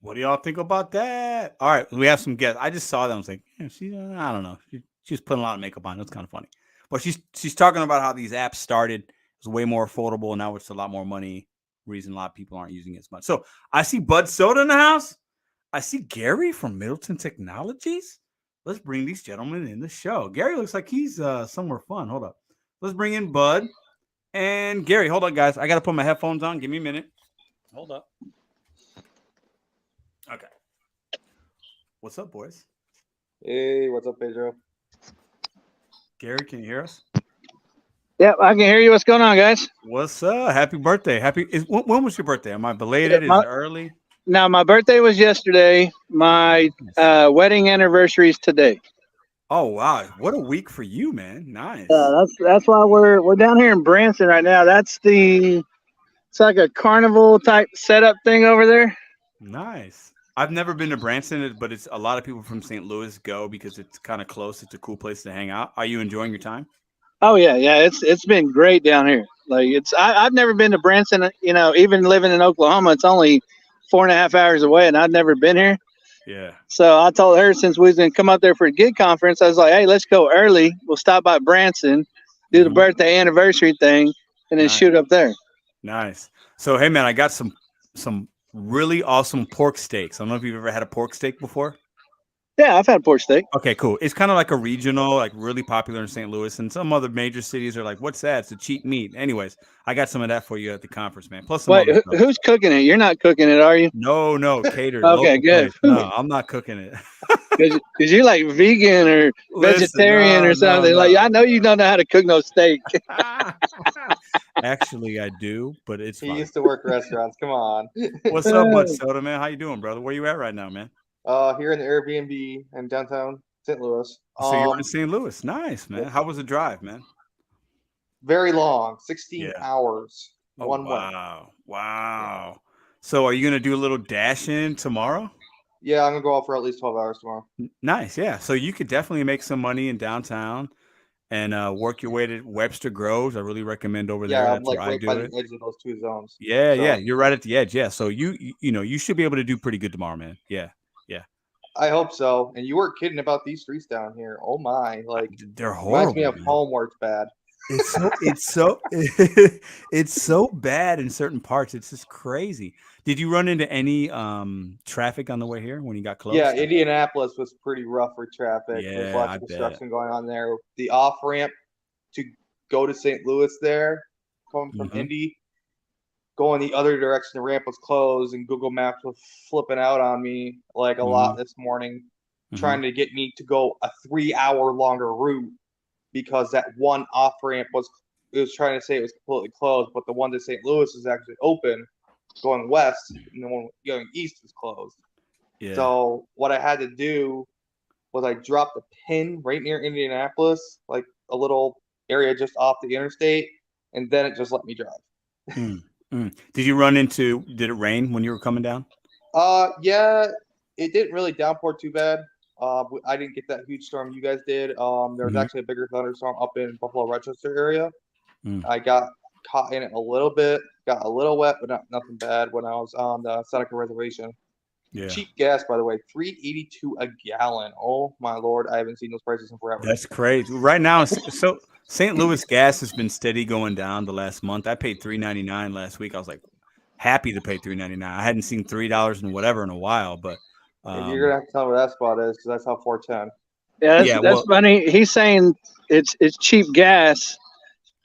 What do y'all think about that? All right, we have some guests. I just saw them. I was like, yeah, I don't know. She's putting a lot of makeup on. It's kind of funny. But she's talking about how these apps started. It was way more affordable, and now it's a lot more money. Reason a lot of people aren't using it as much. So I see Bud Soda in the house. I see Gary from Middleton Technologies. Let's bring these gentlemen in the show. Gary looks like he's somewhere fun. Hold up. Let's bring in Bud and Gary. Hold on, guys. I got to put my headphones on. Give me a minute. Hold up. Okay. What's up, boys? Hey, what's up, Pedro? Gary, can you hear us? Yep, I can hear you. What's going on, guys? What's up? Happy birthday. When was your birthday? Am I belated? Is it early? No, my birthday was yesterday. My wedding anniversary is today. Oh, wow. What a week for you, man. Nice. That's why we're down here in Branson right now. It's like a carnival type setup thing over there. Nice. I've never been to Branson, but it's a lot of people from St. Louis go because it's kind of close. It's a cool place to hang out. Are you enjoying your time? Oh yeah. It's been great down here. Like I've never been to Branson. You know, even living in Oklahoma, it's only 4.5 hours away, and I've never been here. Yeah. So I told her, since we was gonna come up there for a gig conference, I was like, hey, let's go early. We'll stop by Branson, do the birthday anniversary thing, and then shoot up there. Nice. So hey man, I got some really awesome pork steaks. I don't know if you've ever had a pork steak before. Yeah, I've had pork steak. Okay, cool. It's kind of like a regional, like really popular in St. Louis, and some other major cities are like, "What's that? It's a cheap meat." Anyways, I got some of that for you at the conference, man. Plus some Wait, other stuff. who's cooking it? You're not cooking it, are you? No, catered, Okay, local good. place. No, I'm not cooking it. Because you're like vegan or Listen, vegetarian or something. Like, I know you don't know how to cook no steak. Actually, I do, but it's He fine. used to work restaurants. Come on. What's up, bud soda, man? How you doing, brother? Where you at right now, man? Here in the Airbnb in downtown St. Louis. So you're in St. Louis. Nice, man. How was the drive, man? Very long, 16 Yeah. hours. Oh, One way. wow. So are you gonna do a little dash in tomorrow? Yeah, I'm gonna go out for at least 12 hours tomorrow. Nice, yeah. So you could definitely make some money in downtown and work your way to Webster Groves. I really recommend over there. Yeah, I'm That's like where I right do by it. the edge of those two zones. Yeah, So you're right at the edge. Yeah, so you should be able to do pretty good tomorrow, man. Yeah. I hope so. And you weren't kidding about these streets down here. Oh my, like They're reminds me horrible, of man. home where it's bad. It's so bad in certain parts. It's just crazy. Did you run into any traffic on the way here when you got close? Yeah, Indianapolis was pretty rough for traffic. There's Yeah, lots I of bet. construction going on there. The off ramp to go to St. Louis there, coming from Mhm. Indy, going the other direction, the ramp was closed, and Google Maps was flipping out on me like a lot this morning, trying to get me to go a 3-hour longer route because that one off ramp was trying to say it was completely closed, but the one to St. Louis is actually open, going west, and the one going east is closed. Yeah. So what I had to do was I dropped a pin right near Indianapolis, like a little area just off the interstate, and then it just let me drive. Did you run into? Did it rain when you were coming down? Yeah, it didn't really downpour too bad. I didn't get that huge storm you guys did. There was actually a bigger thunderstorm up in Buffalo Rochester area. I got caught in it a little bit, got a little wet, but nothing bad when I was on the Seneca Reservation. Yeah. Cheap gas, by the way, $3.82 a gallon. Oh my lord, I haven't seen those prices in forever. That's crazy. Right now, so St. Louis gas has been steady going down the last month. I paid $3.99 last week. I was like happy to pay $3.99. I hadn't seen $3 and whatever in a while, but You're gonna have to tell me where that spot is because that's how 410. Yeah, that's funny. He's saying it's cheap gas,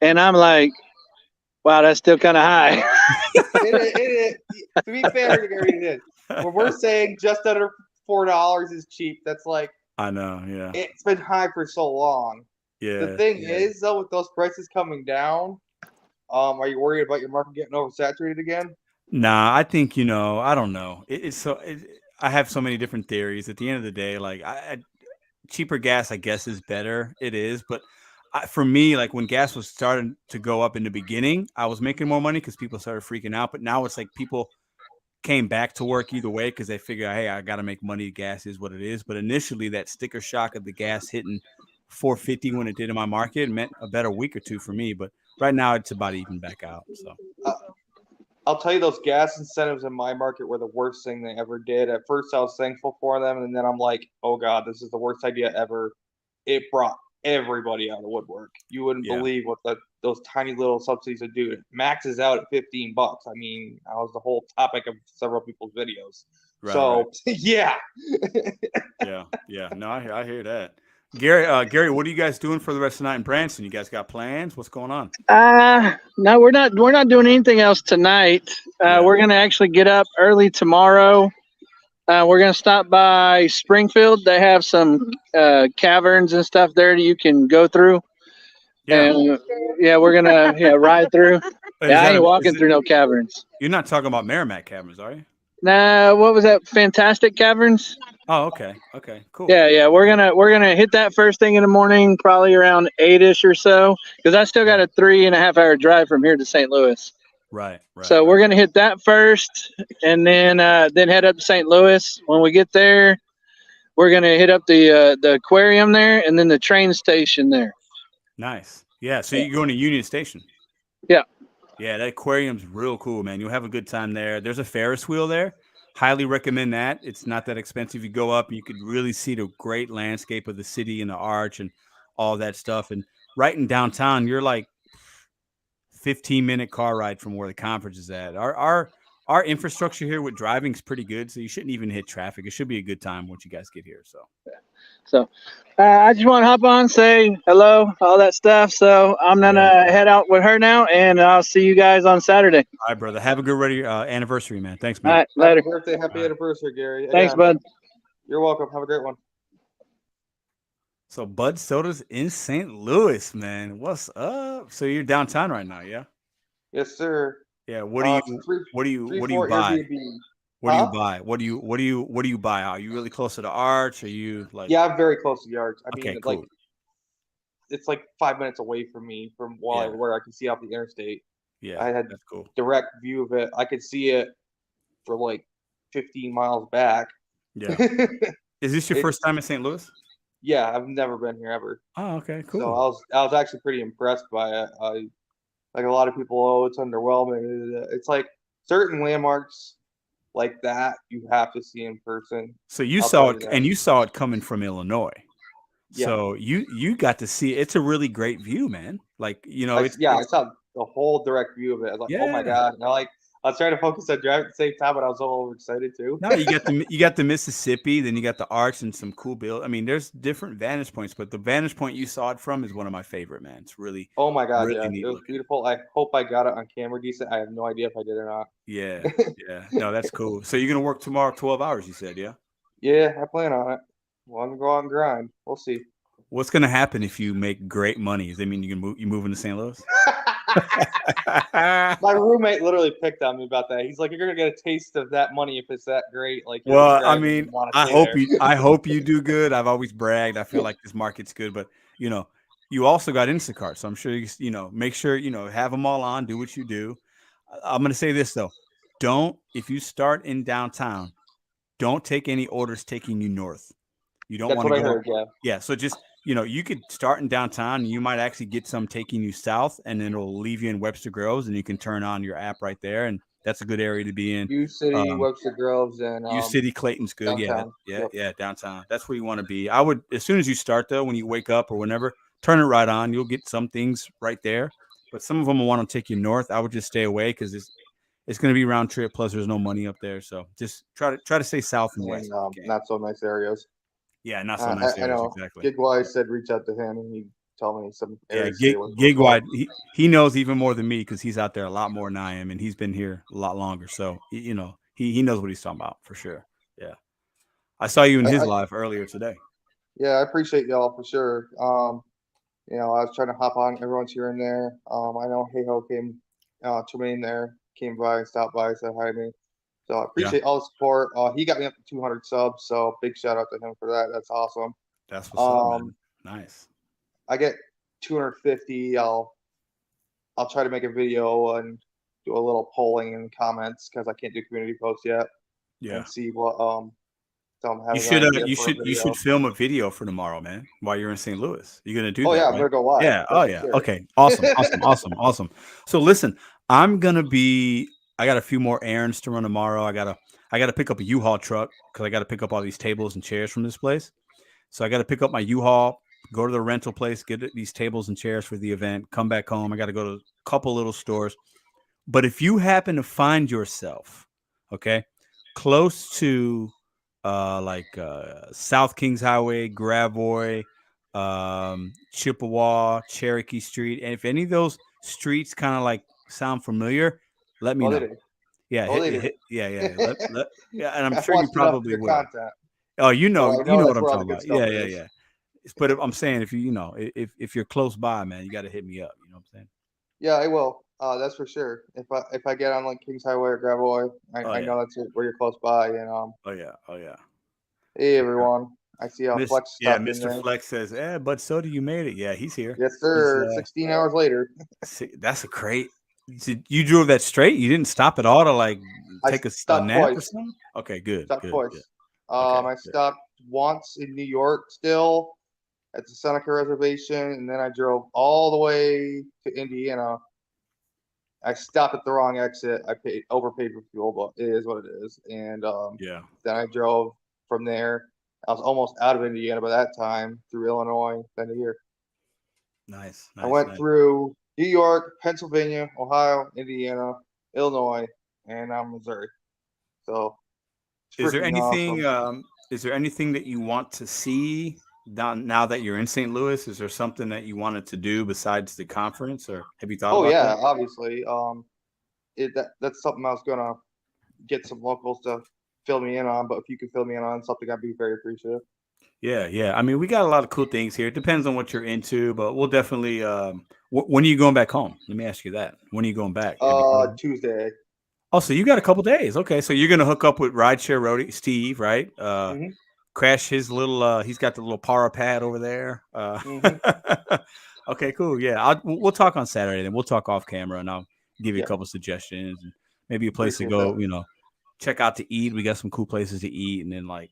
and I'm like, wow, that's still kind of high. To be fair, it is. When we're saying just under $4 is cheap, that's like I know, yeah. It's been high for so long. Yeah. The thing is, though, with those prices coming down, are you worried about your market getting oversaturated again? Nah, I think I don't know. I have so many different theories. At the end of the day, like cheaper gas, I guess, is better. It is, but for me, like when gas was starting to go up in the beginning, I was making more money because people started freaking out. But now it's like people came back to work either way because they figure, hey, I got to make money. Gas is what it is. But initially, that sticker shock of the gas hitting $4.50 when it did in my market meant a better week or two for me. But right now, it's about even back out. So I'll tell you, those gas incentives in my market were the worst thing they ever did. At first, I was thankful for them, and then I'm like, oh god, this is the worst idea ever. It brought everybody out of the woodwork. You wouldn't believe what those tiny little subsidies would do. It maxes out at $15. I mean, that was the whole topic of several people's videos. Right. Yeah. Yeah. No, I hear that. Gary, what are you guys doing for the rest of the night in Branson? You guys got plans? What's going on? No, we're not doing anything else tonight. We're gonna actually get up early tomorrow. We're gonna stop by Springfield. They have some caverns and stuff there that you can go through. Yeah. And we're gonna ride through. I ain't walking through no caverns. You're not talking about Merrimack Caverns, are you? Nah, what was that? Fantastic Caverns? Oh, okay, cool. Yeah, we're gonna hit that first thing in the morning, probably around 8ish or so, because I still got a 3.5-hour drive from here to St. Louis. Right. So we're gonna hit that first, and then head up to St. Louis. When we get there, we're gonna hit up the aquarium there, and then the train station there. Nice. Yeah. So you're going to Union Station. Yeah. Yeah, that aquarium's real cool, man. You'll have a good time there. There's a Ferris wheel there. Highly recommend that. It's not that expensive. You go up and you could really see the great landscape of the city and the arch and all that stuff. And right in downtown, you're like 15-minute car ride from where the conference is at. Our our infrastructure here with driving is pretty good, so you shouldn't even hit traffic. It should be a good time once you guys get here. So I just want to hop on, say hello, all that stuff. So I'm gonna head out with her now, and I'll see you guys on Saturday. All right, brother. Have a good anniversary, man. Thanks, All man. right, later. Happy birthday, happy anniversary, Gary. Thanks, Again, bud. you're welcome. Have a great one. So Bud Soda's in St. Louis, man. What's up? So you're downtown right now, yeah? Yes, sir. Yeah. What do you what do you Three, what do you four buy? Airbnb. What do you Huh? buy? What do you buy? Are you really close to the arch? Are you like Yeah, I'm very close to the arch. I okay, mean, cool. like it's like 5 minutes away from me from where I can see off the interstate. Yeah, I had that's cool. direct view of it. I could see it for like 15 miles back. Yeah. Is this your It's first time in St. Louis? yeah, I've never been here ever. Oh, okay, So cool. I was actually pretty impressed by it. Like a lot of people, oh, it's underwhelming. It's like certain landmarks like that you have to see in person. So you I'll saw tell it you that. and you saw it coming from Illinois. Yeah, So you got to see it's a really great view, man. Like, I it's saw the whole direct view of it. I was like, oh my yeah. god! And I was trying to focus on driving at the same time, but I was all overexcited too. No, you got the Mississippi, then you got the arch and some cool build. I mean, there's different vantage points, but the vantage point you saw it from is one of my favorite, man. It's really, Oh my god, really yeah, neat it was looking. beautiful. I hope I got it on camera decent. I have no idea if I did or not. Yeah, yeah. No, that's cool. So you're gonna work tomorrow 12 hours, you said, yeah? Yeah, I plan on it. Well, I'm gonna go out and grind. We'll see. What's gonna happen if you make great money? Does that mean you move into St. Louis? My roommate literally picked on me about that. He's like, "You're gonna get a taste of that money if it's that great. Like you're Well, I gonna mean, want to stay there." I hope you do good. I've always bragged. I feel like this market's good, but you also got Instacart, so I'm sure make sure have them all on. Do what you do. I'm gonna say this though: if you start in downtown, don't take any orders taking you north. You don't That's want what to I go. heard. Yeah. Yeah, so just you could start in downtown, and you might actually get some taking you south, and then it'll leave you in Webster Groves, and you can turn on your app right there, and that's a good area to be in. U City, Um, Webster Groves, and U City, Clayton's good. downtown. Yep. Yeah, downtown. That's where you want to be. I would, as soon as you start though, when you wake up or whenever, turn it right on. You'll get some things right there, but some of them will want to take you north. I would just stay away because it's going to be round trip. Plus, there's no money up there, so just try to stay south and west. And not so nice areas. Yeah, not so nice I areas, know. exactly. Gigwise said reach out to him, and he told me some Yeah, areas. to stay away from. gig wide. He knows even more than me because he's out there a lot more than I am, and he's been here a lot longer. So he knows what he's talking about for sure. Yeah, I saw you in his live earlier today. Yeah, I appreciate y'all for sure. I was trying to hop on. Everyone's here and there. I know Hey-Ho came, Tremaine there, came by, stopped by, said hi to me. So I appreciate all the support. He got me up to 200 subs, so big shout out to him for that. That's awesome. That's what's up, man. Nice. I get 250. I'll try to make a video and do a little polling in comments because I can't do community posts yet. Yeah. And see what You should film a video for tomorrow, man. While you're in St. Louis, you're gonna do that. Oh yeah, right? I'm gonna go live. Yeah. Oh yeah. Sure. Okay. Awesome. So listen, I got a few more errands to run tomorrow. I gotta pick up a U-Haul truck because I gotta pick up all these tables and chairs from this place. So I gotta pick up my U-Haul, go to the rental place, get these tables and chairs for the event, come back home. I gotta go to a couple little stores. But if you happen to find yourself, okay, close to South Kings Highway, Gravois, Chippewa, Cherokee Street, and if any of those streets kind of like sound familiar, let me know. Yeah, yeah. And I'm sure you probably will. Content. Oh, you know what I'm talking about. Yeah. But I'm saying if you're close by, man, you got to hit me up. You know what I'm saying? Yeah, I will. That's for sure. If I get on like Kings Highway or Gravois, I know that's where you're close by. And Oh yeah. Hey everyone, I see how Flex. Yeah, Mr. Flex says, "But so do you made it?" Yeah, he's here. Yes, sir. 16 hours later. That's a great. You drove that straight? You didn't stop at all to like take a nap twice. or something? Okay, good. Stopped twice. Good. I stopped once in New York still at the Seneca Reservation, and then I drove all the way to Indiana. I stopped at the wrong exit. I overpaid for fuel, but it is what it is. And then I drove from there. I was almost out of Indiana by that time through Illinois, then to here. Nice. I went through New York, Pennsylvania, Ohio, Indiana, Illinois, and I'm Missouri. So it's Is there freaking anything? awesome. Is there anything that you want to see now that you're in St. Louis? Is there something that you wanted to do besides the conference, or have you thought Oh about yeah, that? obviously. That's something I was gonna get some locals to fill me in on. But if you could fill me in on something, I'd be very appreciative. Yeah, yeah. I mean, we got a lot of cool things here. It depends on what you're into, but we'll definitely. When are you going back home? Let me ask you that. When are you going back? Have you thought of it? Tuesday. Oh, so you got a couple days. Okay, so you're gonna hook up with Rideshare Roadie Steve, right? Hmm. Crash his little. He's got the little power pad over there. Hmm. Okay, cool. Yeah, we'll talk on Saturday. Then we'll talk off camera, and I'll give you a Yeah, couple suggestions and maybe a place to appreciate that. go. Check out to eat. We got some cool places to eat, and then like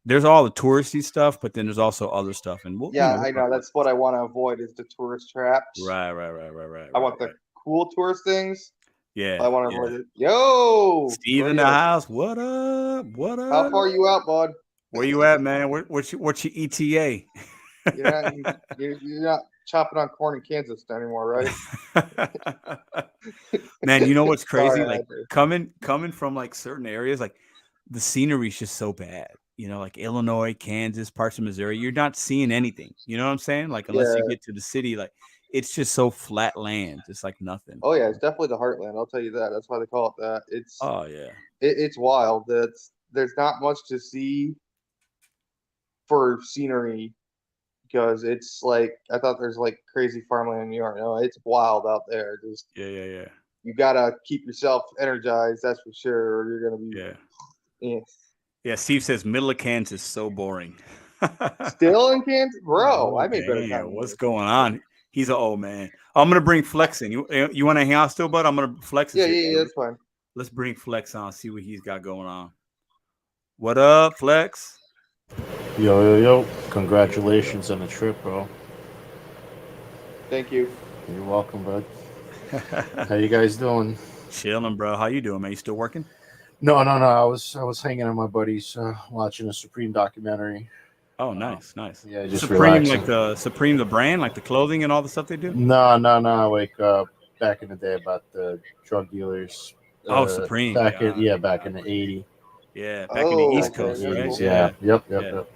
there's all the touristy stuff, but then there's also other stuff, and Yeah, we'll I talk know. about That's what I want to avoid is the tourist traps. right, right, right, right, right, I right, want the right. cool tourist things. I Yeah, want to yeah. avoid it. Yo, Steve where in you the at? house. What up? What How up? far you out, bud? Where you at, man? What's your ETA? You're not you're not chopping on corn in Kansas anymore, right? Man, you know what's Sorry, crazy? I Like had to. coming from like certain areas, like the scenery's just so bad. Like Illinois, Kansas, parts of Missouri, you're not seeing anything. You know what I'm saying? Like unless you Yeah. get to the city, like it's just so flat land. It's like nothing. Oh yeah, it's definitely the heartland. I'll tell you that. That's why they call it that. Oh yeah. It's wild. There's not much to see for scenery because it's like I thought there's like crazy farmland in New York. No, it's wild out there. Just Yeah, yeah, yeah. you gotta keep yourself energized. That's for sure. Or you're gonna be Yeah. yeah. Yeah. Steve says middle of Kansas so boring. Still in Kansas, bro. Oh I made better time damn, than what's you. going on? He's an old man. I'm gonna bring Flex in. You want to hang out still, bud? I'm gonna Flex is Yeah, here. yeah, yeah. That's fine. Let's bring Flex on, see what he's got going on. What up, Flex? Yo, yo, yo. Yo, yo. Congratulations on the trip, bro. Thank you. You're welcome, bud. How you guys doing? Chilling, bro. How you doing, man? You still working? No, no, no. I was hanging on my buddies, watching a Supreme documentary. Oh, nice, nice. Yeah, just Supreme, relaxing. like the Supreme, the brand, like the clothing and all the stuff they do. No, no, no. Like back in the day, about the drug dealers. Oh, Supreme. Back in Got it, back got in the it. '80s. Yeah, back in the Oh, East Back in okay. the Coast, That's right? '80s. cool. Yeah. Yeah, Yep. Yep. yeah. Yep.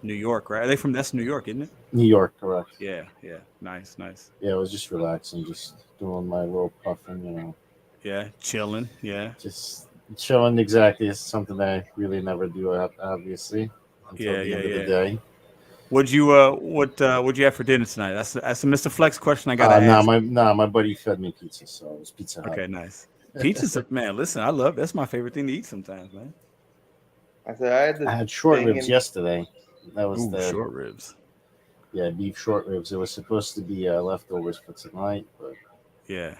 New York, right? Are they from? That's New York, isn't it? New York, correct. Yeah, yeah. Nice, nice. Yeah, I was just relaxing, just doing my little puffing, Yeah, chilling. Yeah, just chilling. Exactly. It's something that I really never do, obviously, until yeah, the yeah, end of the yeah. day. What'd you have for dinner tonight? That's a Mr. Flex question I gotta No, ask. my buddy fed me pizza, so it was Pizza Hut. Okay, nice. Pizza's man. Listen, I love that's my favorite thing to eat sometimes, man. I said I had I this had short ribs banging. yesterday. That was Ooh, the short ribs. beef short ribs. It was supposed to be leftovers for tonight, but Yeah.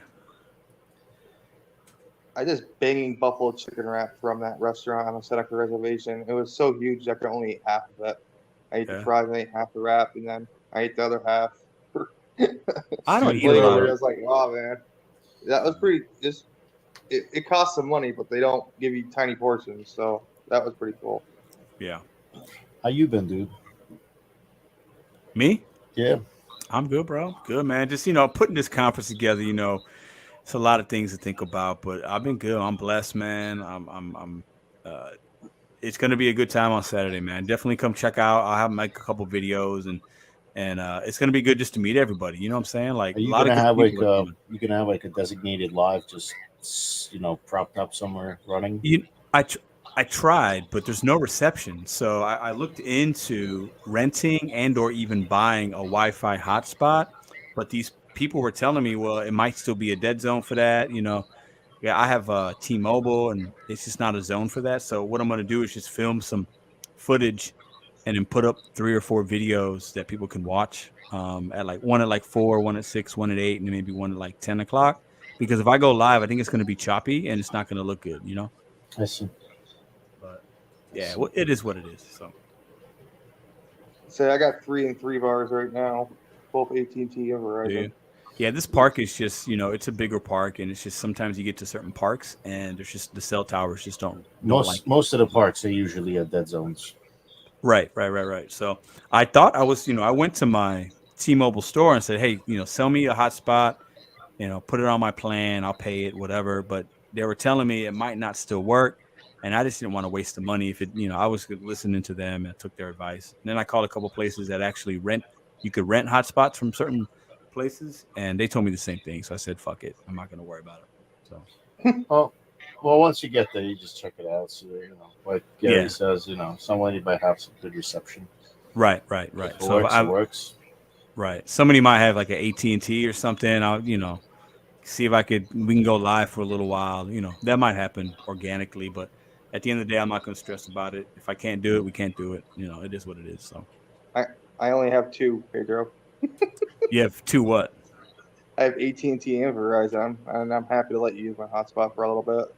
I just banging buffalo chicken wrap from that restaurant on a Seneca reservation. It was so huge I could only eat half of it. I ate the Yeah. fries, I ate half the wrap, and then I ate the other half. I don't See, eat a lot Later, of I was like, "Oh man, that was pretty." It costs some money, but they don't give you tiny portions, so that was pretty cool. yeah. how you been, dude? Me? Yeah, I'm good, bro. Good, man. Just putting this conference together, it's a lot of things to think about, but I've been good. I'm blessed, man. I'm uh it's gonna be a good time on Saturday, man. Definitely come check out. I'll have make a couple videos and it's gonna be good just to meet everybody. You know what I'm saying? Like are a you lot of gonna good have people are coming. a designated live, just propped up somewhere running? You, I tried, but there's no reception. So I looked into renting and or even buying a Wi-Fi hotspot, but these people were telling me, well, it might still be a dead zone for that. Yeah, I have T-Mobile, and it's just not a zone for that. So what I'm going to do is just film some footage and then put up 3 or 4 videos that people can watch. At like one at like 4, one at 6, one at 8, and then maybe one at like 10 o'clock. Because if I go live, I think it's going to be choppy and it's not going to look good. I see. But I yeah, see. well, it is what it is. So Say I got 3 and 3 bars right now, both AT&T and yeah, Verizon. yeah. This park is just it's a bigger park, and it's just sometimes you get to certain parks, and there's just the cell towers just don't like it. Most of the parks are usually at dead zones. Right, right, right, right. So I thought I went to my T-Mobile store and said, hey, sell me a hotspot, put it on my plan, I'll pay it, whatever. But they were telling me it might not still work, and I just didn't want to waste the money. If it, I was listening to them and took their advice. And then I called a couple places that actually you could rent hotspots from certain places, and they told me the same thing. So I said, "Fuck it, I'm not going to worry about it." So, well, once you get there, you just check it out. So like Gary says, somebody might have some good reception. Right. If it So works, it works. Right. Somebody might have like an AT&T or something. I'll see if we can go live for a little while. That might happen organically, but at the end of the day, I'm not going to stress about it. If I can't do it, we can't do it. It is what it is. So I only have 2, Pedro. you have 2 what? I have AT&T and Verizon, and I'm happy to let you use my hotspot for a little bit.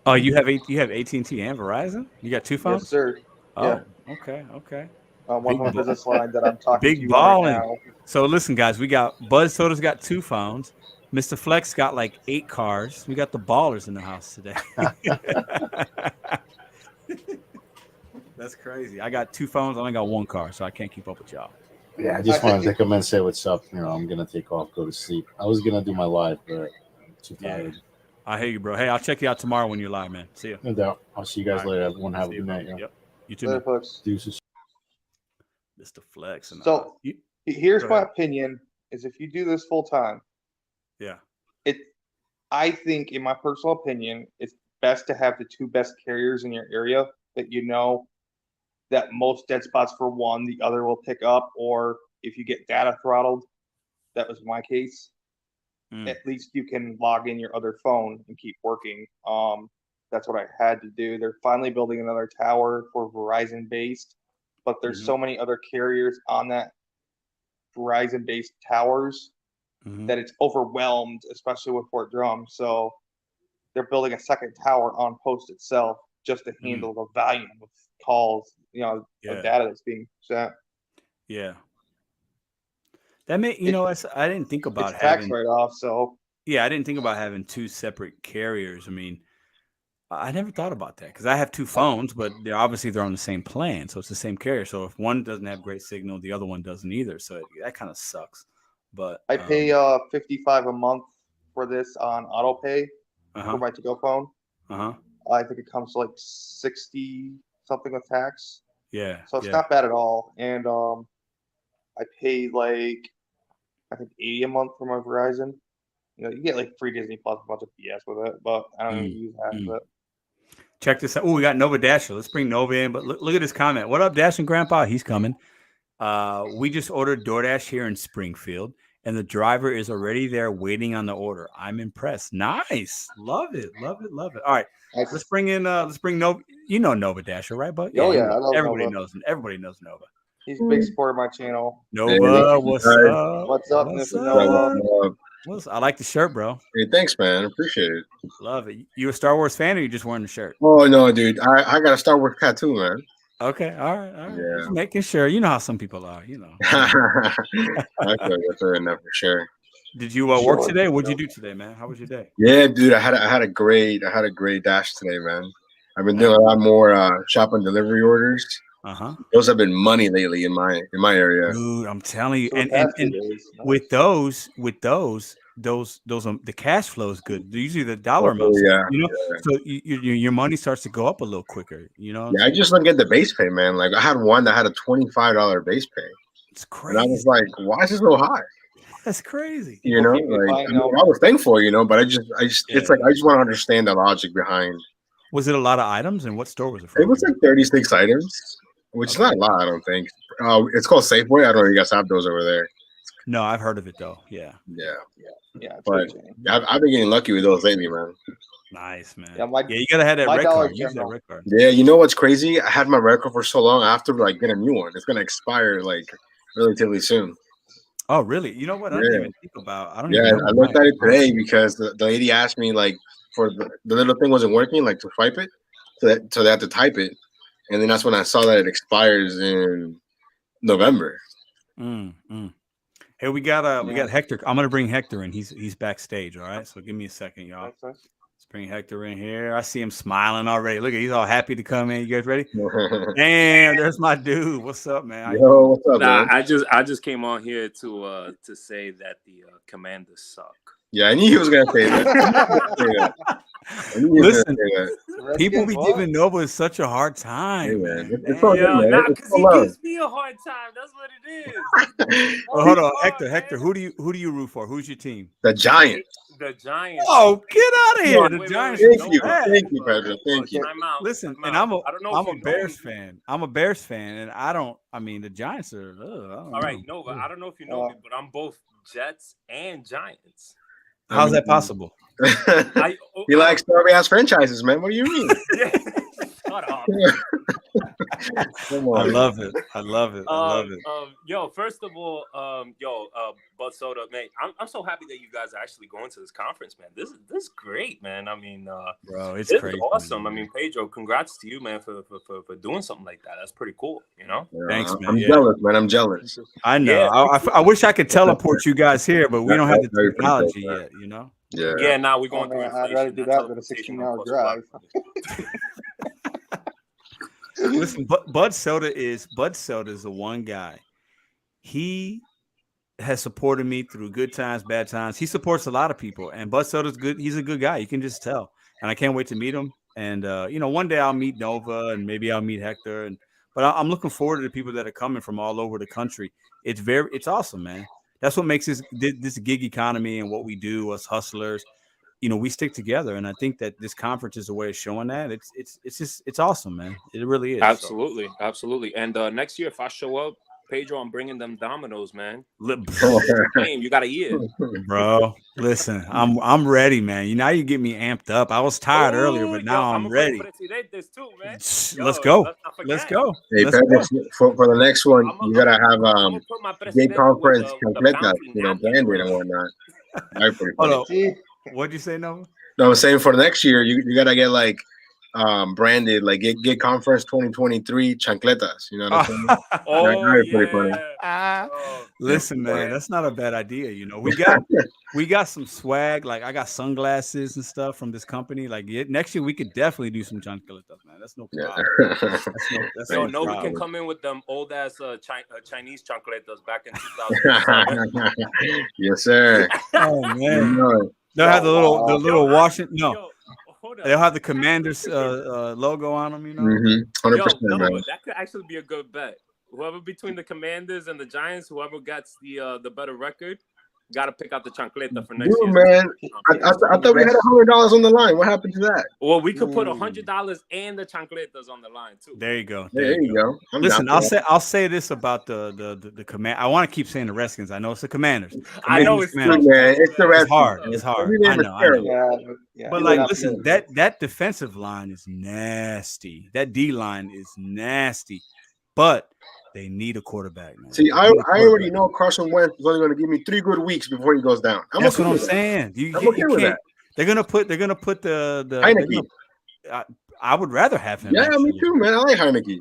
Oh, you have AT&T and Verizon? You got 2 phones? Yes, sir. Oh, yeah. Okay. One home business line that I'm talking to Big you balling. right now. So listen, guys, we got Buzz Soda's got 2 phones. Mr. Flex got like 8 cars. We got the ballers in the house today. That's crazy. I got 2 phones. I only got 1 car, so I can't keep up with y'all. Yeah, I just wanted to come and say what's up. I'm gonna take off, go to sleep. I was gonna do my live, but I'm too tired. I hear you, bro. Hey, I'll check you out tomorrow when you're live, man. See you. No doubt. I'll see you guys later. Everyone have a good night. Yep. You too. Later, folks. Deuces. Mr. Flex. So here's my opinion: is if you do this full time, I think, in my personal opinion, it's best to have the 2 best carriers in your area that that most dead spots for one, the other will pick up, or if you get data throttled, that was my case. At least you can log in your other phone and keep working. That's what I had to do. They're finally building another tower for Verizon based, but there's so many other carriers on that Verizon based towers that it's overwhelmed, especially with Fort Drum. So they're building a second tower on post itself just to handle the volume of calls, of data that's being sent. Yeah. That may, I didn't think about it's tax write-off. So I didn't think about having 2 separate carriers. I mean, I never thought about that because I have 2 phones, but they're on the same plan, so it's the same carrier. So if one doesn't have great signal, the other one doesn't either. So that kind of sucks. But I pay $55 a month for this on auto pay for my to-go phone. I think it comes to like 60 something with tax. Yeah. So it's not bad at all. And I pay like I think $80 a month for my Verizon. You get like free Disney Plus, a bunch of BS with it, but I don't even use half of it. Check this out. Oh, we got Nova Dasher. Let's bring Nova in. But look at this comment. What up, Dash and Grandpa? He's coming. We just ordered DoorDash here in Springfield, and the driver is already there waiting on the order. I'm impressed. Nice. Love it. All right. Let's bring Nova. You know Nova Dasher, right? But I love everybody Nova. Everybody knows Nova. He's a big supporter of my channel. Nova, what's up? What's up, Mr. Nova? I like the shirt, bro. Hey, thanks, man. Appreciate it. Love it. You a Star Wars fan, or you just wearing the shirt? Oh no, dude. I got a Star Wars tattoo, man. Okay, all right. Yeah. Just making sure. You know how some people are. I feel enough for sure. Did you work today? What'd you do today, man? How was your day? Yeah, dude. I had a great dash today, man. I've been doing a lot more shop and delivery orders. Those have been money lately in my area. Dude, I'm telling you, and with those, the cash flow is good. Usually the dollar amount, so your money starts to go up a little quicker. Yeah, I just don't get the base pay, man. Like I had one that had a $25 base pay. It's crazy. And I was like, why is it so high? That's crazy. I was thankful, but I just it's like I just want to understand the logic behind. Was it a lot of items, and what store was it from? It was like 36 items. Which is not a lot, I don't think. It's called Safeway. I don't know if you guys have those over there. No, I've heard of it though. Yeah. But I've been getting lucky with those lately, man. Nice, man. You gotta have that red card. Use that red card. Yeah, you know what's crazy? I had my red card for so long. I have to get a new one. It's gonna expire like relatively soon. Oh, really? You know what? I didn't even think about. I looked at it today because the lady asked me for the little thing wasn't working, to swipe it, so they had to type it. And then that's when I saw that it expires in November. Hey, we got Hector. I'm gonna bring Hector in. He's backstage. All right. So give me a second, y'all. Let's bring Hector in here. I see him smiling already. Look, he's all happy to come in. You guys ready? Damn, there's my dude. What's up, man? Yo, what's up, man? I just came on here to say that the Commanders suck. Yeah, I knew he was gonna say that. Listen, Redskins, people be what? giving Nova such a hard time, Hey, man. it's all good, Yo, man. not It's because all he love. gives me a hard time. That's what it is. Well, hold on, Hard, Hector. man. Who do you root for? Who's your team? The Giants. The Giants. Oh, get out of here! The Wait, Giants wait, are wait. Thank you, trash. thank you, Pedro. Thank you. Time out. Listen, time and out. I don't know if I'm a you know Bears me. fan. I'm a Bears fan, and I don't. I mean, the Giants are. I don't All right, know. Nova. I don't know if you know me, but I'm both Jets and Giants. How's that possible? He likes sorry ass franchises, man. What do you mean? Yeah. Shut up. Come I on. love it. I love it. I love it. Yo, first of all, Bud Soda, man, I'm so happy that you guys are actually going to this conference, man. This is great, man. I mean, Bro, it's this crazy. is awesome. Man. I mean, Pedro, congrats to you, man, for doing something like that. That's pretty cool, you know. Thanks, man. I'm jealous, man. I'm jealous. I know. Yeah. I wish I could teleport you guys here, but we don't have the That's very technology pretty dope, yet. You know. Yeah. Now we're Oh, going through man, inflation. I'd rather do that than a teleportation 16-hour will cost a lot drive. of money. Listen, Bud Soda is the one guy. He has supported me through good times, bad times. He supports a lot of people, and Bud Soda's good. He's a good guy. You can just tell, and I can't wait to meet him. And one day I'll meet Nova, and maybe I'll meet Hector. But I'm looking forward to the people that are coming from all over the country. It's awesome, man. That's what makes this gig economy and what we do, us hustlers. We stick together, and I think that this conference is a way of showing that. It's awesome, man. It really is. Absolutely, absolutely. And next year, if I show up, Pedro, I'm bringing them dominoes, man. You got a year, bro. Listen, I'm ready, man. Now you get me amped up. I was tired earlier, but now I'm ready. Too, man. Let's go. Let's go. Hey, Let's Pedro, go. for the next one, you gotta have gay Presidente conference with the completas, bounty napkin branded around. and whatnot. That'd be pretty Hold funny. on. See, What'd you say, Nova? No, I'm saying for next year, you gotta get like branded, like gay conference 2023 chancletas. You know what I'm saying? Oh, That'd be pretty funny. Listen, man, that's not a bad idea. We got some swag. Like I got sunglasses and stuff from this company. Like next year we could definitely do some chancletas, man. That's no problem. That's no Nova problem. can come in with them old ass Chinese chancletas back in 2007. Yes, sir. Oh man, No, they'll have the little Washington. No, Yo, hold up. they'll have the Commanders logo on them. 100%, Yo, man. Nova, that could actually be a good bet. Whoever between the Commanders and the Giants, whoever gets the better record, got to pick out the chancleta for next Dude, year. man, I thought we had $100 on the line. What happened to that? Well, we could put $100 and the chancletas on the line too. There you go. There you go. I'm Listen, down. I'll say this about the command. I want to keep saying the Redskins. I know it's the Commanders. I know it's Commanders. Dude, man, it's the It's hard. Redskins. It's hard. Every name I is know. terrible. yeah, But like, listen, that defensive line is nasty. That D line is nasty. But they need a quarterback, man. See, I already know Carson Wentz is only going to give me 3 good weeks before he goes down. That's what I'm saying. I'm okay with that. They're gonna put the Heineke. I would rather have him. Yeah, actually. me too, man. I like Heineke.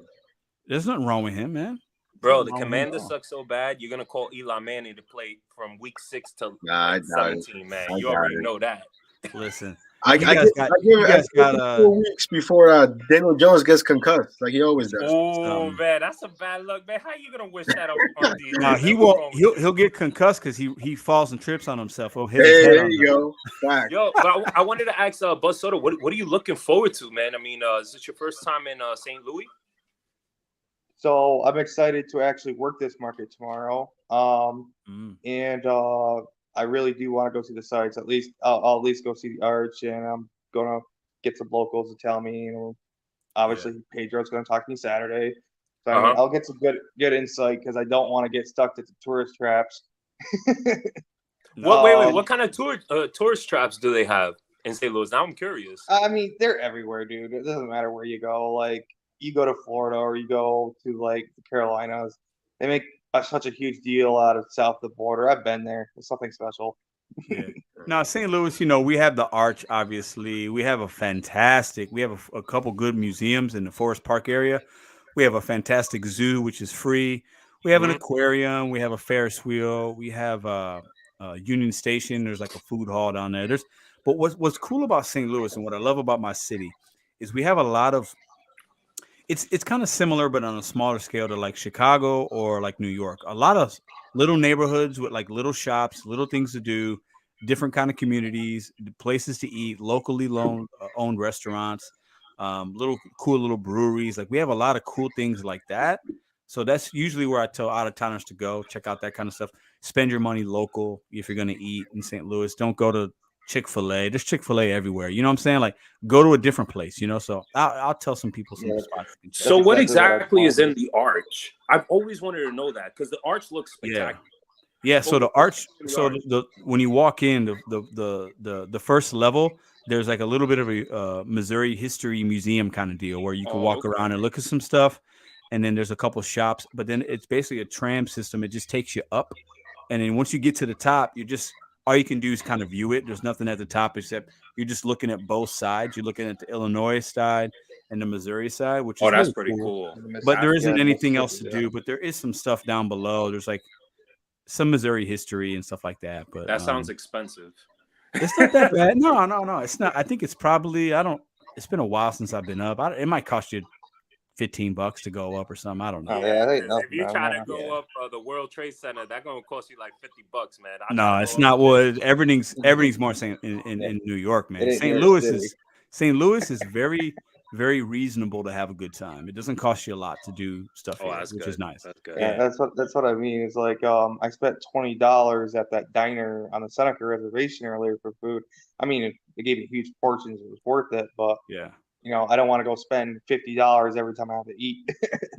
There's nothing wrong with him, man. Bro, the Commanders suck so bad, you're gonna call Eli Manning to play from week 6 to I doubt 17, man. I You doubt already it. know that. Listen, I give it 4 weeks before Daniel Jones gets concussed, like he always does. Oh man, that's a bad look, man. How you gonna wish that on the? no, he won't. He'll get concussed because he falls and trips on himself. Oh, there you go. Fact. Yo, but I wanted to ask Buzz Soda, what are you looking forward to, man? I mean, is this your first time in St. Louis? So I'm excited to actually work this market tomorrow. And I really do want to go see the sites. At least I'll at least go see the arch, and I'm gonna get some locals to tell me. Obviously Pedro's gonna talk to me Saturday, so I mean, I'll get some good insight because I don't want to get stuck to the tourist traps. Wait, what kind of tourist traps do they have in St. Louis? Now I'm curious. I mean, they're everywhere, dude. It doesn't matter where you go. Like you go to Florida or you go to like the Carolinas, they make such a huge deal out of south of the border. I've been there. It's something special. Yeah. Now, St. Louis, we have the Arch, obviously. We have a couple good museums in the Forest Park area. We have a fantastic zoo, which is free. We have an aquarium. We have a Ferris wheel. We have a Union Station. There's like a food hall down there. But what's cool about St. Louis and what I love about my city is we have a lot of it's kind of similar, but on a smaller scale to like Chicago or like New York. A lot of little neighborhoods with like little shops, little things to do. different kind of communities, places to eat, locally owned restaurants, little cool little breweries. Like we have a lot of cool things like that. So that's usually where I tell out of towners to go check out that kind of stuff. Spend your money local if you're going to eat in St. Louis. Don't go to Chick-fil-A. There's Chick-fil-A everywhere. You know what I'm saying? Like go to a different place, you know? So I'll tell some people some spots. You can check. So what exactly what I exactly is in wanted. the arch? I've always wanted to know that because the arch looks spectacular. Yeah. So the arch, so when you walk in the first level, there's like a little bit of a Missouri history museum kind of deal where you can walk around and look at some stuff. And then there's a couple shops, but then it's basically a tram system. It just takes you up. And then once you get to the top, all you can do is kind of view it. There's nothing at the top except you're just looking at both sides. You're looking at the Illinois side and the Missouri side, which is that's really pretty cool. But there isn't anything else to do. But there is some stuff down below. There's like some Missouri history and stuff like that. But that sounds expensive. It's not that bad. No, it's not. I think it's probably it's been a while since I've been up. It might cost you $15 to go up or something. I don't know. If you try to go up the World Trade Center, that's gonna cost you like $50, man. No, it's not what everything's more in New York, man. St. Louis is very, very reasonable to have a good time. It doesn't cost you a lot to do stuff here, which is nice. That's good. Yeah, that's what I mean. It's like I spent $20 at that diner on the Seneca Reservation earlier for food. I mean, they gave me huge portions. It was worth it, but yeah. You know, I don't want to go spend $50 every time I have to eat.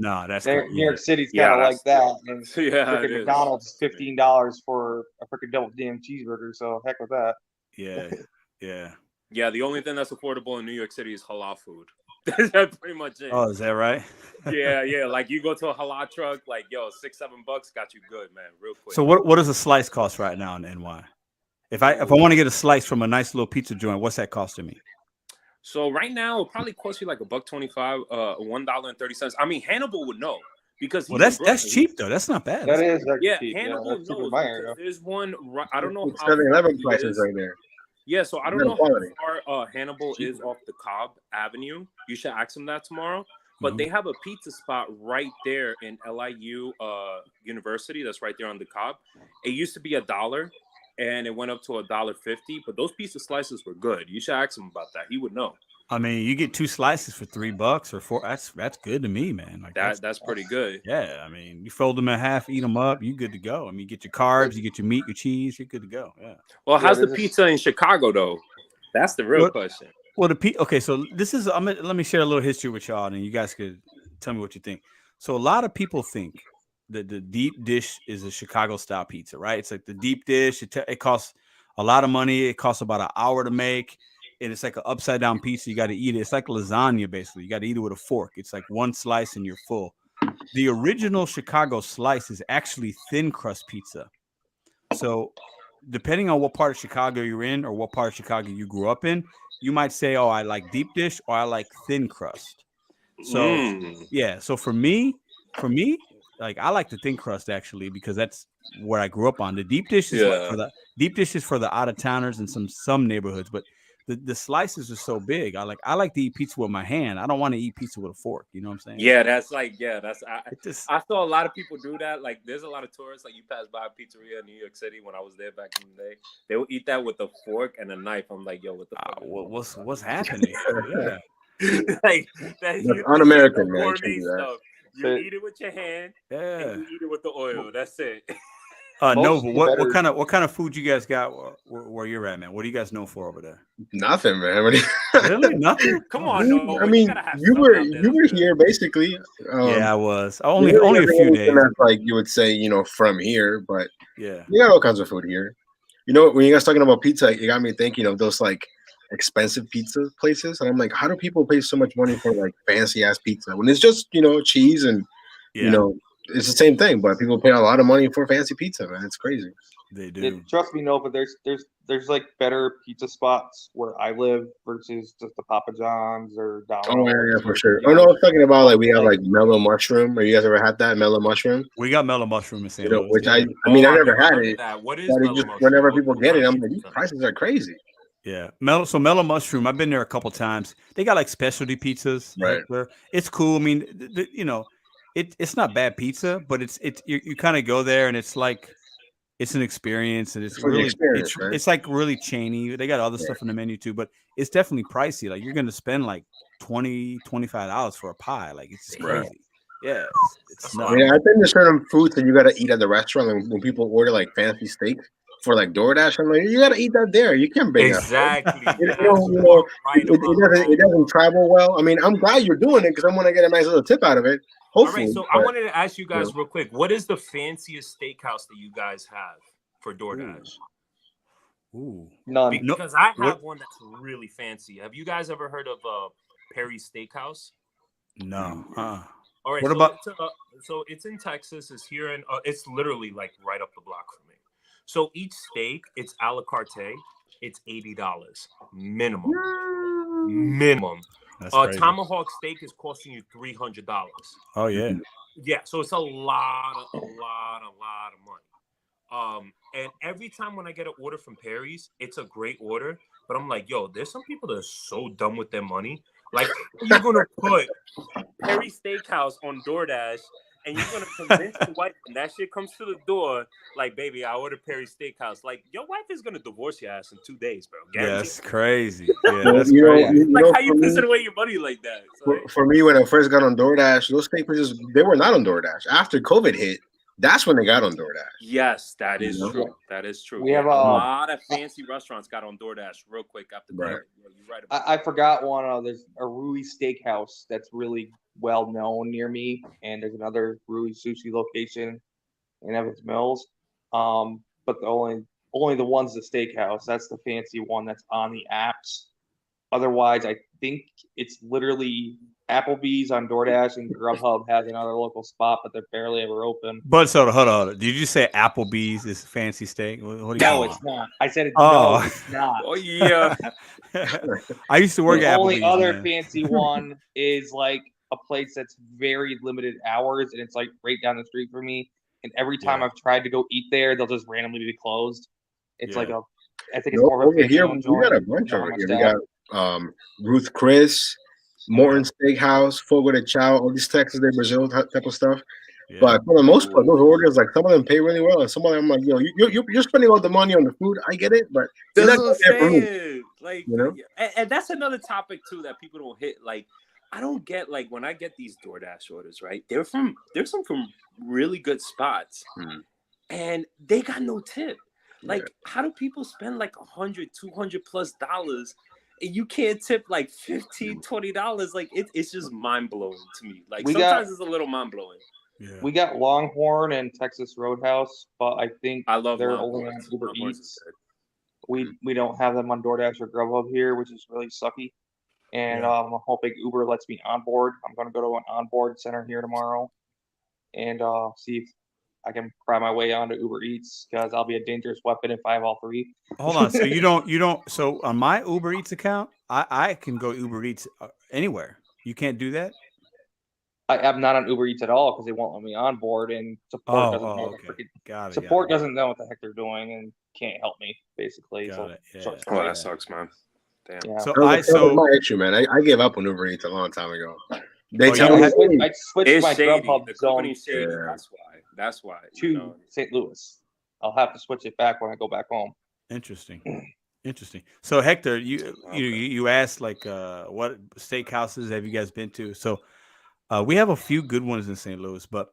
No, that's New York City's kind of like that. And it McDonald's is $15 for a freaking double damn cheeseburger. So heck with that. Yeah. The only thing that's affordable in New York City is halal food. That's pretty much it. Oh, is that right? Yeah. Like you go to a halal truck, like $6-7 got you good, man, real quick. So what does a slice cost right now in NY? If I want to get a slice from a nice little pizza joint, what's that costing me? So right now, it probably costs you like $1.25, $1.30. I mean, Hannibal would know because that's cheap though. That's not bad. That is cheap. Hannibal knows because there's one. I don't know how 7-Eleven prices right there. Yeah, so I don't know how far Hannibal is off the Cobb Avenue. You should ask them that tomorrow. But they have a pizza spot right there in LIU University. That's right there on the Cobb. It used to be $1. And it went up to $1.50, but those pizza slices were good. You should ask him about that. He would know. I mean, you get 2 slices for $3 or $4. That's good to me, man. Like that's pretty good. Yeah, I mean, you fold them in half, eat them up, you good to go. I mean, you get your carbs, you get your meat, your cheese, you're good to go. Yeah. Well, how's the pizza in Chicago though? That's the real question. Well, okay, so this is let me share a little history with y'all, and you guys could tell me what you think. So a lot of people think that the deep dish is a Chicago style pizza, right? It's like the deep dish. It costs a lot of money. It costs about an hour to make, and it's like an upside down pizza. You got to eat it. It's like lasagna, basically. You got to eat it with a fork. It's like one slice and you're full. The original Chicago slice is actually thin crust pizza. So depending on what part of Chicago you're in or what part of Chicago you grew up in, you might say, oh, I like deep dish or I like thin crust. So yeah. So for me, like I like the thin crust actually because that's where I grew up on. The deep dish is for the out of towners in some neighborhoods, but the slices are so big. I like to eat pizza with my hand. I don't want to eat pizza with a fork. You know what I'm saying? Yeah, I saw a lot of people do that. Like there's a lot of tourists. Like you pass by a pizzeria in New York City when I was there back in the day. They will eat that with a fork and a knife. I'm like, yo, what the fuck? What's happening? Yeah. Like that's un-American, man. You eat it with your hand, and you eat it with the oil. That's it. No, but what kind of food you guys got where you're at, man? What are you guys known for over there? Nothing, man. Really, nothing. Come on, no. I mean, you were here basically. Yeah, I was. Only a few days. Like you would say, from here, but yeah, you got all kinds of food here. When you guys talking about pizza, you got me thinking of those like expensive pizza places, and I'm like, how do people pay so much money for like fancy ass pizza when it's just cheese and it's the same thing, but people pay a lot of money for fancy pizza, man. It's crazy. They do. Trust me, no, but there's like better pizza spots where I live versus just the Papa John's or Domino's. Oh yeah, for sure. Oh no, I was talking about like we have like mellow mushroom. Or you guys ever had that mellow mushroom? We got mellow mushroom in St. Louis. Which I never had it. What is just whenever people get it, I'm like, these prices are crazy. Yeah, mellow mushroom. I've been there a couple times. They got like specialty pizzas. Right. It's cool. I mean, it's not bad pizza, but it's you kind of go there and it's like it's an experience, and it's For the really experience, right? it's like really chainy. They got other stuff on the menu too, but it's definitely pricey. Like you're gonna spend like $20-$25 for a pie. Like it's just Right. crazy. Yeah, it's That's a I lot nuts. mean, of I think there's certain foods that you gotta eat at the restaurant. And when people order like fancy steak for like DoorDash, I'm like, you gotta eat that there. You can't bring that. Exactly. You Yes, know, you are right about it doesn't travel well. I mean, I'm glad you're doing it because I'm gonna get a nice little tip out of it. All Hopefully. right, so I wanted to ask you guys real quick. What is the fanciest steakhouse that you guys have for DoorDash? Ooh. None. Because I have What- one that's really fancy. Have you guys ever heard of Perry's Steakhouse? No. All right. What so about- so it's in Texas. It's here in. It's literally like right up the block from me. So each steak, it's a la carte. It's $80 minimum. Minimum. That's crazy. Tomahawk steak is costing you $300. Oh yeah. Yeah, so it's a lot of money. And every time when I get an order from Perry's, it's a great order. But I'm like, yo, there's some people that are so dumb with their money. Like, you're gonna put Perry's Steakhouse on DoorDash, and you're gonna convince your wife when that shit comes to the door, like, baby, I ordered Perry's Steakhouse. Like, your wife is gonna divorce your ass in 2 days, bro. Yeah, Guaranteed. that's crazy. Yeah, Well, that's you know, crazy. you Like, know, how you for me- pissing away your money like that? It's like- For me, when I first got on DoorDash, those steak places, they were not on DoorDash. After COVID hit, that's when they got on DoorDash. Yes, that is You know? true. That is true. We have a a- lot of fancy restaurants got on DoorDash real quick after COVID. Right. Yeah, you're right about I forgot one. There's a Rui Steakhouse that's really well known near me, and there's another Rui Sushi location in Evans Mills. But the only the one's the steakhouse. That's the fancy one that's on the apps. Otherwise, I think it's literally Applebee's on DoorDash, and Grubhub has another local spot, but they're barely ever open. But hold on. Did you say Applebee's is fancy steak? What are you No, talking it's not. I said Oh. no, it's not. Oh yeah. about? I used to work The at only Applebee's. other man. fancy one is like a place that's very limited hours, and it's like right down the street from me. And every time Yeah. I've tried to go eat there, they'll just randomly be closed. It's Yeah. like I think it's No, more of a over here, family-owned we got a joint, bunch not over much here. We staff. got Ruth Chris, Morton Steakhouse, Fogo de Chao, all these Texas de Brazil type of stuff. Yeah. But for the most part, those orders, like some of them pay really well, and some of them, I'm like, yo, you're spending all the money on the food. I get it, but you're That's not what I'm there for me. saying. Like, You know? and that's another topic too that people don't hit. Like, I don't get like when I get these DoorDash orders, right? There's some from really good spots, and they got no tip. Like, how do people spend like $100, $200+ and you can't tip like $15, $20? Like, it's just mind blowing to me. Like, sometimes it's a little mind blowing. Yeah. We got Longhorn and Texas Roadhouse, but I think I love they're Longhorns. only on Uber Longhorns is Eats. good. We don't have them on DoorDash or Grubhub here, which is really sucky. And Yeah. I'm hoping Uber lets me on board. I'm going to go to an onboard center here tomorrow and see if I can pry my way onto Uber Eats, because I'll be a dangerous weapon if I have all three. Hold on. So you don't. So on my Uber Eats account, I can go Uber Eats anywhere. You can't do that. I'm not on Uber Eats at all because they won't let me on board, and support doesn't know what the okay. freaking Got it. support doesn't know what the heck they're doing and can't help me basically. Got So it. Yeah. short Oh, story. that sucks, man. Damn. Yeah. So That was my issue, man. I gave up on Uber Eats a long time ago. They Oh, tell you me, had- I switched It's my shady. Grubhub The zone company's shady. Yeah. That's why. to You know. St. Louis. I'll have to switch it back when I go back home. Interesting. So Hector, you asked like what steakhouses have you guys been to? So we have a few good ones in St. Louis, but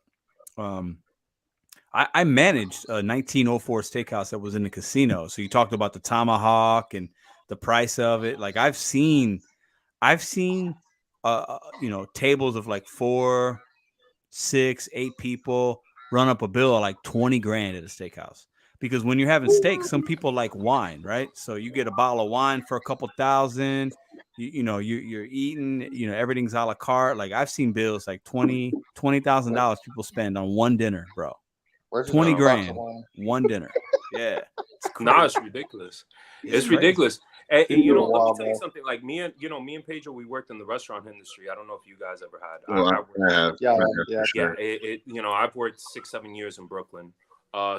I managed a 1904 steakhouse that was in the casino. So you talked about the tomahawk and the price of it. Like I've seen tables of like 4, 6, 8 people run up a bill of like 20 grand at a steakhouse. Because when you're having steak, some people like wine, right? So you get a bottle of wine for a couple thousand. You're eating. Everything's a la carte. Like I've seen bills like $20,000 people spend on one dinner, bro. Where's 20 your box of grand, wine? one dinner. Yeah, Nah, it's ridiculous. It's crazy. ridiculous. And It's let me wild, tell you man. something. Like me and Pedro, we worked in the restaurant industry. I don't know if you guys ever had. well, I worked- I have, Yeah, for yeah. sure. I've worked 6-7 years in Brooklyn.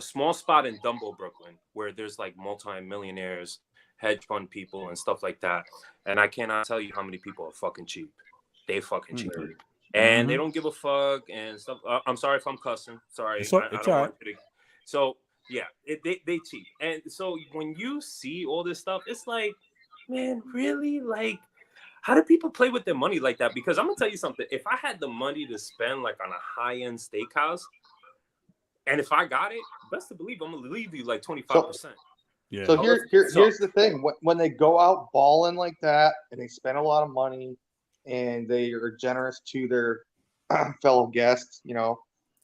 Small spot in Dumbo, Brooklyn, where there's like multi-millionaires, hedge fund people, and stuff like that. And I cannot tell you how many people are fucking cheap. They fucking cheap, and they don't give a fuck and stuff. I'm sorry if I'm cussing. Sorry, It's all right. So Yeah, they cheat. And so when you see all this stuff, it's like, man, really? Like, how do people play with their money like that? Because I'm gonna tell you something. If I had the money to spend like on a high-end steakhouse, and if I got it, best to believe I'm gonna leave you like 25%. Yeah. So here's the thing: when they go out balling like that, and they spend a lot of money, and they are generous to their fellow guests,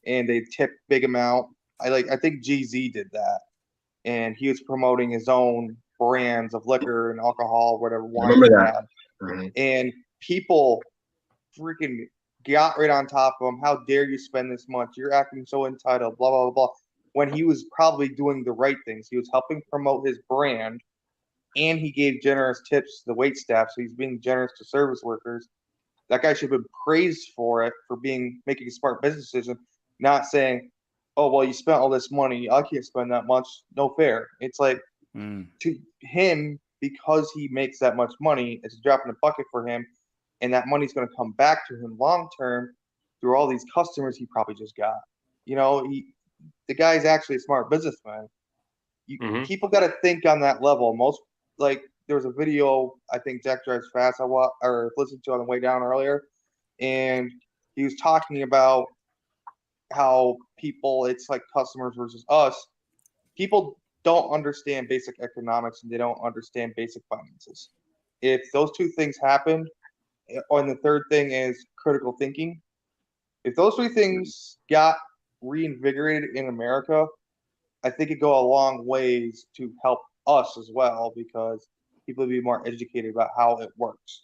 and they tip big amount. I think GZ did that, and he was promoting his own brands of liquor and alcohol, whatever I wine remember he that. had, Mhm. and people freaking got right on top of him. How dare you spend this much? You're acting so entitled. Blah blah blah blah. When he was probably doing the right things, he was helping promote his brand, and he gave generous tips to the wait staff. So he's being generous to service workers. That guy should have been praised for it, for making a smart business decision, not saying, "Oh well, you spent all this money. I can't spend that much. No fair." It's like to him, because he makes that much money, it's a drop in the bucket for him, and that money's going to come back to him long term through all these customers he probably just got. The guy's actually a smart businessman. People got to think on that level. There was a video I think Jack Drives Fast or listened to on the way down earlier, and he was talking about how it's like customers versus us. People don't understand basic economics, and they don't understand basic finances. If those two things happen, and the third thing is critical thinking, if those three things got reinvigorated in America, I think it go a long ways to help us as well, because people would be more educated about how it works.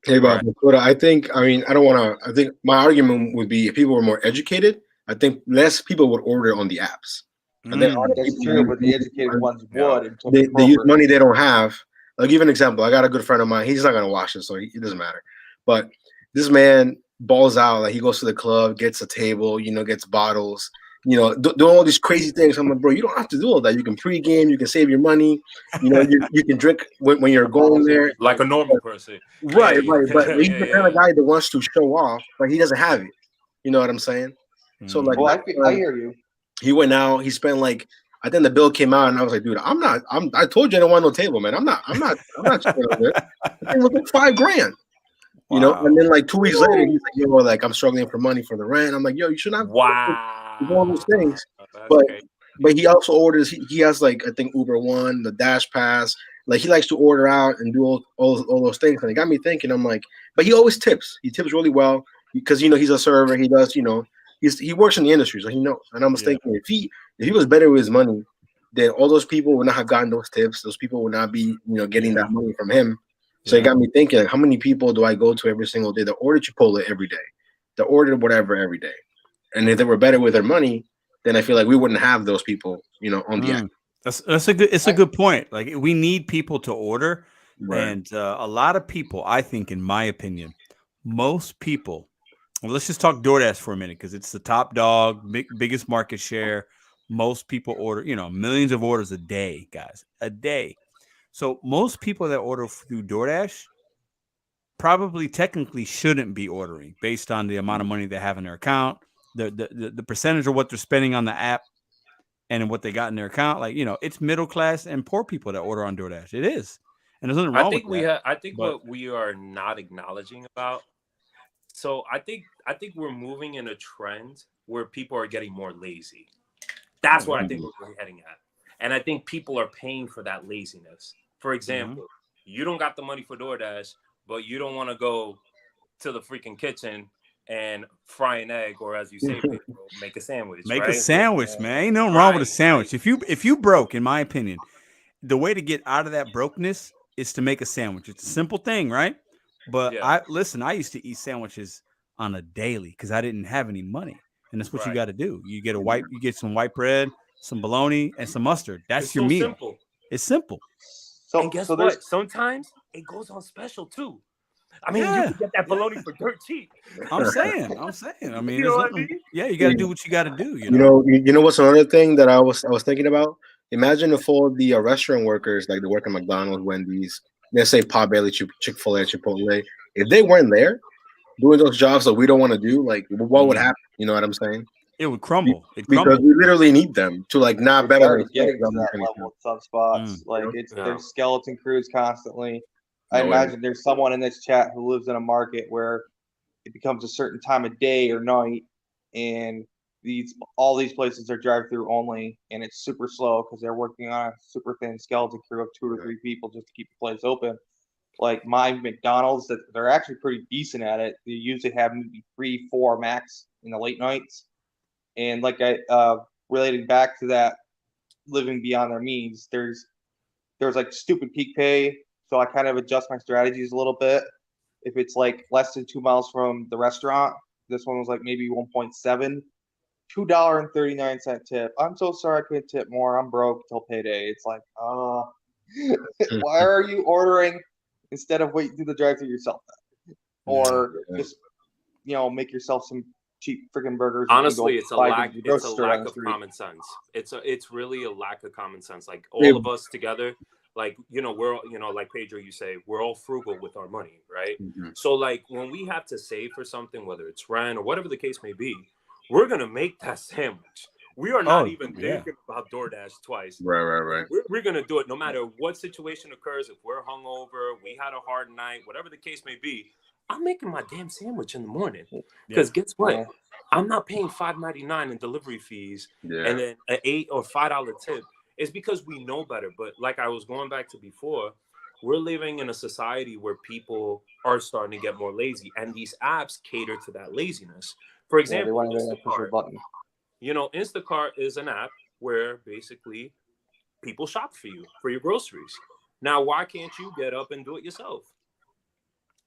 Hey, Bob, I think, I don't want to, I think my argument would be if people were more educated, I think less people would order on the apps. I think That's true, but the educated ones would. Until they use money they don't have. I'll give an example. I got a good friend of mine. He's not going to watch it, so it doesn't matter. But this man balls out. Like, he goes to the club, gets a table, gets bottles, do all these crazy things. I'm like, bro, you don't have to do all that. You can pregame, you can save your money. You can drink when you're going there. Like a normal person. Right. But he's the kind of guy that wants to show off, but he doesn't have it. You know what I'm saying? So, like, I hear you. He went out, he spent I think the bill came out, and I was like, dude, I told you I don't want no table, man. I'm not spending on this. It was like $5,000. And then like 2 weeks later, he's like, yo, like, I'm struggling for money for the rent. I'm like, yo, you should not do all those things. But he also orders, he has like, I think Uber One, the Dash Pass. Like, he likes to order out and do all those things. And it got me thinking, I'm like, but he always tips. He tips really well because he's a server. He does, he works in the industry, so he knows. And I was thinking, if he was better with his money, then all those people would not have gotten those tips. Those people would not be, getting that money from him. So it got me thinking, like, how many people do I go to every single day that order Chipotle every day, that order whatever every day? And if they were better with their money, then I feel like we wouldn't have those people, on the app. It's a good point. Like, we need people to order, Right. and a lot of people, I think, in my opinion, most people. Well, let's just talk DoorDash for a minute, because it's the top dog, biggest market share. Most people order, millions of orders a day, guys, a day. So most people that order through DoorDash probably technically shouldn't be ordering based on the amount of money they have in their account, the percentage of what they're spending on the app, and what they got in their account. Like, it's middle class and poor people that order on DoorDash. It is, and there's nothing wrong with that. I think what we are not acknowledging about. So I think we're moving in a trend where people are getting more lazy. That's what I think we're heading at. And I think people are paying for that laziness. For example, you don't got the money for DoorDash, but you don't want to go to the freaking kitchen and fry an egg, or as you say, make a sandwich. Make a sandwich, man. Ain't nothing wrong with a sandwich. If you broke, in my opinion, the way to get out of that brokenness is to make a sandwich. It's a simple thing, right? But I used to eat sandwiches on a daily because I didn't have any money. And that's what you got to do. You get some white bread, some bologna, and some mustard. That's your meal. Simple. It's simple. So, and guess what? Sometimes it goes on special too. I mean, you can get that bologna for dirt cheap. I'm saying. I mean, you got to do what you got to do. You know what's another thing that I was thinking about? Imagine if all the restaurant workers, like, they work at McDonald's, Wendy's, let's say Potbelly, Chick-fil-A, Chipotle, if they weren't there doing those jobs that we don't want to do, like, what would happen? You know what I'm saying? It would crumble. It because crumbled. we literally need them to like not It's better already than getting to them that anything. level at some spots. Like it's Yeah. there's skeleton crews constantly. I No way. imagine there's someone in this chat who lives in a market where it becomes a certain time of day or night, and all these places are drive-through only, and it's super slow because they're working on a super thin skeleton crew of 2 or 3 people just to keep the place open. Like my McDonald's, that they're actually pretty decent at it. They usually have maybe 3, 4 max in the late nights. And like relating back to that, living beyond their means, there's like stupid peak pay, so I kind of adjust my strategies a little bit. If it's like less than 2 miles from the restaurant, this one was like maybe 1.7, $2.39 tip. I'm so sorry I couldn't tip more. I'm broke till payday. It's like, why are you ordering instead of waiting through the drive-thru yourself? Or just make yourself some cheap freaking burgers. Honestly, it's a lack of street. common sense. It's really a lack of common sense. Like all of us together, like we're like Pedro, you say we're all frugal with our money, right? So like when we have to save for something, whether it's rent or whatever the case may be, we're gonna make that sandwich. We are not even thinking about DoorDash twice. Right. We're gonna do it no matter what situation occurs. If we're hungover, we had a hard night, whatever the case may be, I'm making my damn sandwich in the morning. Because guess what? Yeah. I'm not paying $5.99 in delivery fees and then an $8 or $5 tip. It's because we know better. But like I was going back to before, we're living in a society where people are starting to get more lazy, and these apps cater to that laziness. For example, Instacart. Instacart is an app where basically people shop for you for your groceries. Now, why can't you get up and do it yourself?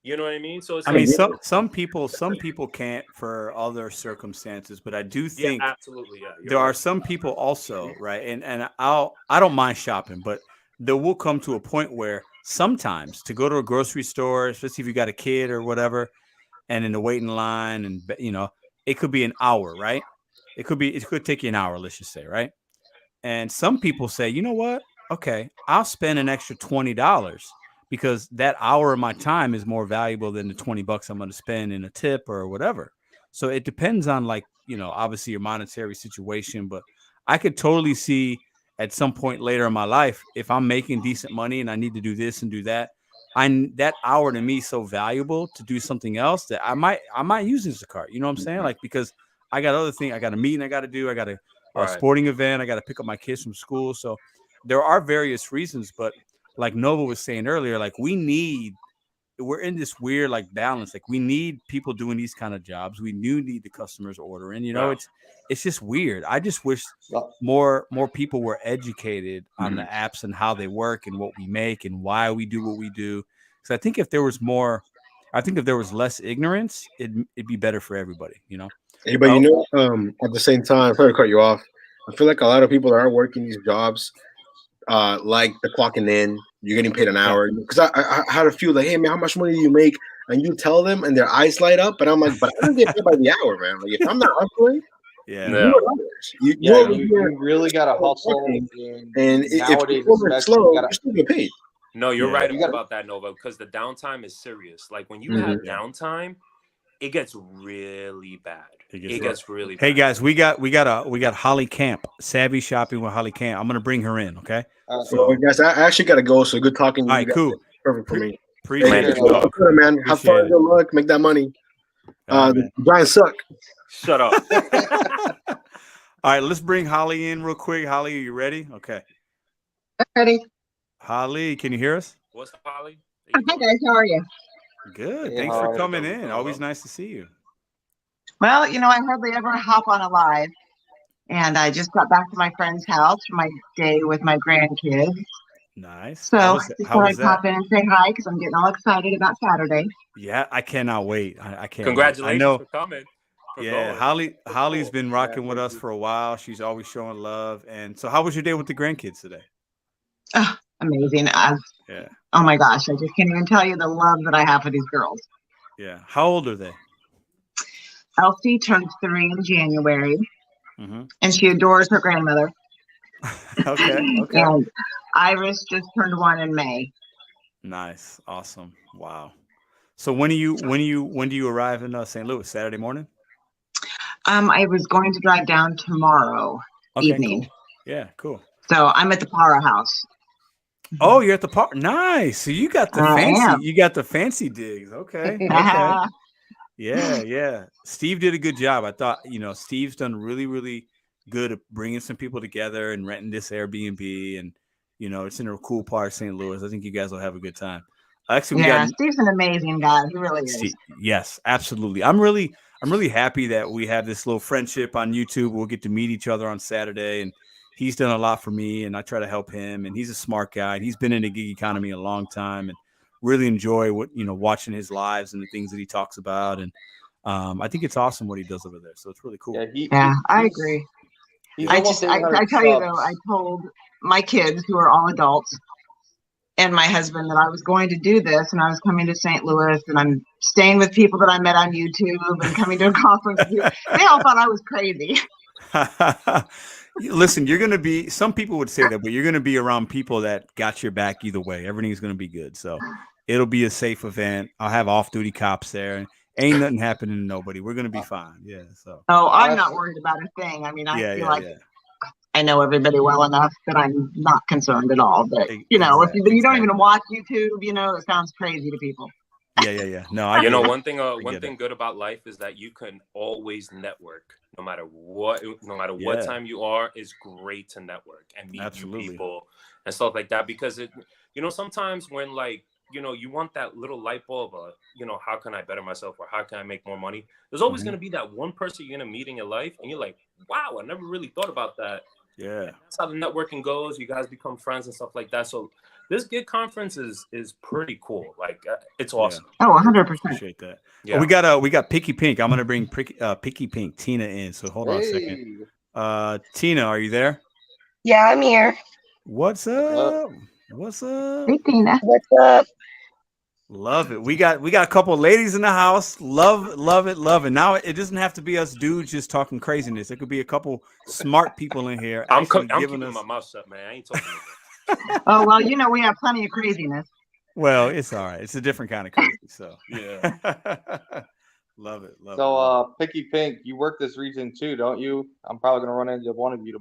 You know what I mean? So it's some people can't for other circumstances, but I do think absolutely, there are some people also, right? And I don't mind shopping, but there will come to a point where sometimes to go to a grocery store, especially if you got a kid or whatever, and in the waiting line, and it could be an hour, right? It could take you an hour, let's just say, right? And some people say, you know what? Okay, I'll spend an extra $20 because that hour of my time is more valuable than the $20 I'm going to spend in a tip or whatever. So it depends on obviously your monetary situation, but I could totally see at some point later in my life, if I'm making decent money and I need to do this and do that, that hour to me is so valuable to do something else that I might use Instacart. You know what I'm saying? Like, because I got other things, I got a meeting I got to do, I got a sporting event, I got to pick up my kids from school. So there are various reasons, but like Nova was saying earlier, like we're in this weird balance. Like we need people doing these kind of jobs. We do need the customers ordering. It's just weird. I just wish more people were educated on the apps and how they work and what we make and why we do what we do. Because I think if there was less ignorance, it'd be better for everybody. Hey, but at the same time, sorry to cut you off. I feel like a lot of people that are working these jobs, like the clocking in, you're getting paid an hour. Because I had a few like, hey man, how much money do you make? And you tell them, and their eyes light up. And I'm like, but I don't get paid by the hour, man. Like if I'm not hustling, you really gotta hustle. And if you're slow, you still get paid. No, you're right about that, Nova. Because the downtime is serious. Like when you have downtime, it gets really bad. It gets really bad. Hey guys, we got Holly Camp, Savvy Shopping with Holly Camp. I'm gonna bring her in, okay? So guys, I actually gotta go. So good talking to you. All right, cool. Perfect for me. Appreciate it, man. Have fun. Good luck. Make that money. The Giants suck. Shut up. All right, let's bring Holly in real quick. Holly, are you ready? Okay. Ready. Holly, can you hear us? What's up, Holly? Hi guys, how are you? Good. Thanks for coming in. Always nice to see you. Well, I hardly ever hop on a live, and I just got back to my friend's house for my day with my grandkids. Nice. So I just thought I'd pop in and say hi because I'm getting all excited about Saturday. Yeah, I cannot wait. I can't. Congratulations for coming. Holly's been rocking with us for a while. She's always showing love. And so, how was your day with the grandkids today? Oh, amazing. Oh my gosh, I just can't even tell you the love that I have for these girls. Yeah. How old are they? Elsie turned 3 in January, and she adores her grandmother. Okay. And Iris just turned 1 in May. Nice. Awesome. Wow. So when do you arrive in St. Louis? Saturday morning? I was going to drive down tomorrow evening. Cool. Yeah, cool. So I'm at the Para House. Oh, you're at the park. Nice. So you got the am. you got the fancy digs. Okay. Okay. Yeah. Steve did a good job. I thought, Steve's done really, really good at bringing some people together and renting this Airbnb. And, it's in a cool part of St. Louis. I think you guys will have a good time. Actually, Steve's an amazing guy. He really is. Yes, absolutely. I'm really happy that we have this little friendship on YouTube. We'll get to meet each other on Saturday, and he's done a lot for me, and I try to help him. And he's a smart guy, and he's been in the gig economy a long time, and really enjoy watching his lives and the things that he talks about. And I think it's awesome what he does over there. So it's really cool. I agree. I tell you though, I told my kids, who are all adults, and my husband, that I was going to do this, and I was coming to St. Louis, and I'm staying with people that I met on YouTube and coming to a conference. They all thought I was crazy. Listen, you're going to be, some people would say that, but you're going to be around people that got your back either way. Everything's going to be good. So it'll be a safe event. I'll have off-duty cops there, and ain't nothing happening to nobody. We're going to be fine. Yeah. So. Oh, I'm not worried about a thing. I mean, I feel like I know everybody well enough that I'm not concerned at all. But if you don't even watch YouTube, it sounds crazy to people. Yeah. No, one thing good about life is that you can always network, no matter what time you are. It's great to network and meet new people and stuff like that, because sometimes when you want that little light bulb of, how can I better myself, or how can I make more money? There's always going to be that one person you're going to meet in your life, and you're like, wow, I never really thought about that. Yeah, and that's how the networking goes. You guys become friends and stuff like that. So this gig conference is pretty cool. It's awesome. Yeah. Oh, 100%. Appreciate that. Yeah. Oh, we got Picky Pink. I'm gonna bring Picky Pink Tina in. So hold on a second. Tina, are you there? Yeah, I'm here. What's up? What's up? Hey, Tina. What's up? Love it. We got a couple of ladies in the house. Love it. Now it doesn't have to be us dudes just talking craziness. It could be a couple smart people in here. I'm keeping my mouth shut, man. I ain't talking about Oh, well, we have plenty of craziness. Well, it's all right. It's a different kind of crazy. So yeah. Love it. So Picky Pink, you work this region too, don't you? I'm probably gonna run into one of you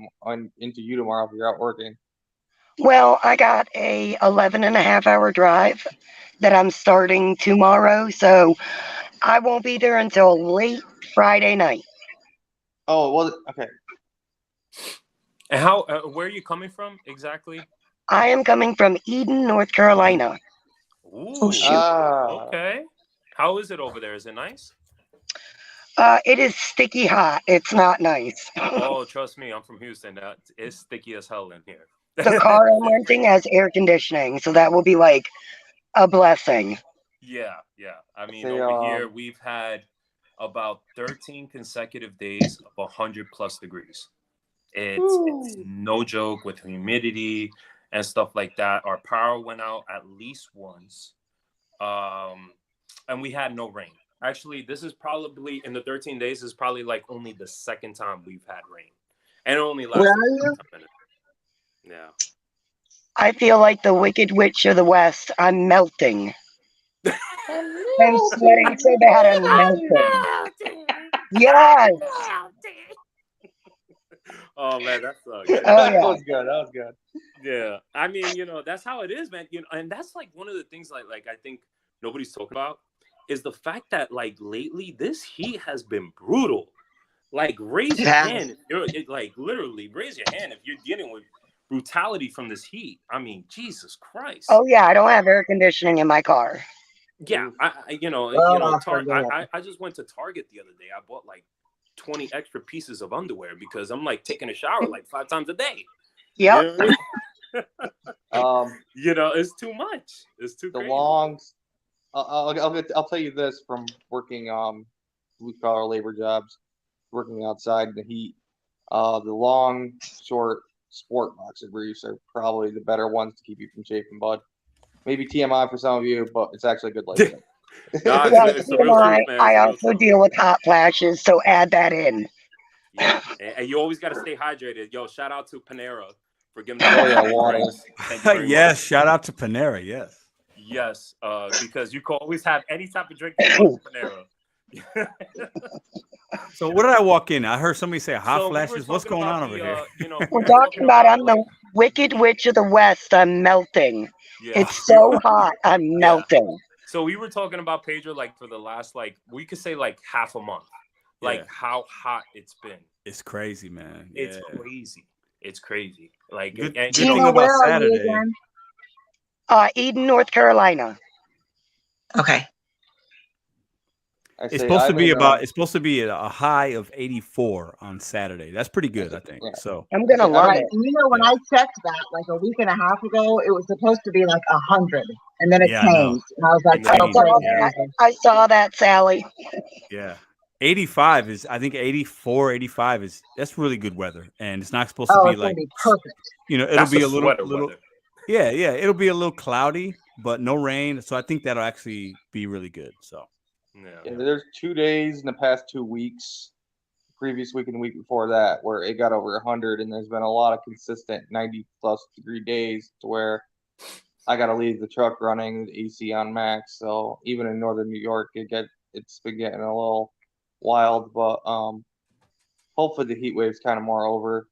tomorrow if you're out working. Well, I got a 11.5-hour drive that I'm starting tomorrow, so I won't be there until late Friday night. Oh, well, okay. And where are you coming from exactly? I am coming from Eden, North Carolina. Ooh, oh, shoot. Okay. How is it over there? Is it nice? It is sticky hot. It's not nice. Oh, trust me, I'm from Houston. It's sticky as hell in here. The car I'm renting has air conditioning, so that will be like a blessing. Yeah. I mean, over here we've had about 13 consecutive days of 100+ degrees. It's no joke with humidity and stuff like that. Our power went out at least once, and we had no rain. Actually, this is probably, in the 13 days, this is probably like only the second time we've had rain, and it only lasted 10 minutes. Yeah. I feel like the Wicked Witch of the West. I'm melting. I'm sweating so bad I'm melting. Yes. Oh man, that's so good. That was good. Yeah. I mean, that's how it is, man. And that's like one of the things like I think nobody's talking about is the fact that lately this heat has been brutal. Raise your hand if you're literally raise your hand if you're dealing with brutality from this heat. I mean, Jesus Christ. Oh yeah, I don't have air conditioning in my car. Yeah, I just went to Target the other day. I bought 20 extra pieces of underwear because I'm taking a shower 5 times a day. Yep. It's too much. It's too crazy. I'll tell you this from working blue collar labor jobs, working outside in the heat. The long, short sport boxer briefs are probably the better ones to keep you from chafing, bud. Maybe TMI for some of you, but it's actually a good lifestyle. I also deal with hot flashes, so add that in. Yeah, and you always got to stay hydrated. Yo, shout out to Panera for giving us water. Yes, shout out to Panera. Yes, because you can always have any type of drink from Panera. So what did I walk in? I heard somebody say hot So we were flashes. What's talking going about on over the, here? you know, we We're were talking about I'm like, the Wicked Witch of the West. I'm melting. yeah. It's so hot. I'm Yeah. melting. So we were talking about Pedro like for the last like we could say like half a month, like Yeah. how hot it's been. It's crazy, man. It's Yeah. crazy. It's crazy. Like Good, and, good thing about where are you Saturday. again? Eden, North Carolina. Okay. It's supposed to be about. It's supposed to be a high of 84 on Saturday. That's pretty good, I think. Yeah. So I'm gonna love Right. it. And you know, when I checked that like a week and a half ago, it was supposed to be like 100, and then it Yeah, I know. changed. And I was like, It oh, changed, great. yeah. I saw that, Sally. yeah, 85 is. I think 84, 85 is. That's really good weather, and it's not supposed to Oh, be it's gonna like. be perfect. You know, it'll that's be the a little. sweater weather. Yeah, it'll be a little cloudy, but no rain. So I think that'll actually be really good. So. Yeah, there's 2 days in the past 2 weeks, previous week and the week before that, where it got over 100, and there's been a lot of consistent 90+ degree days to where I got to leave the truck running, the AC on max. So even in northern New York, it's been getting a little wild, but hopefully the heat wave's kind of more over.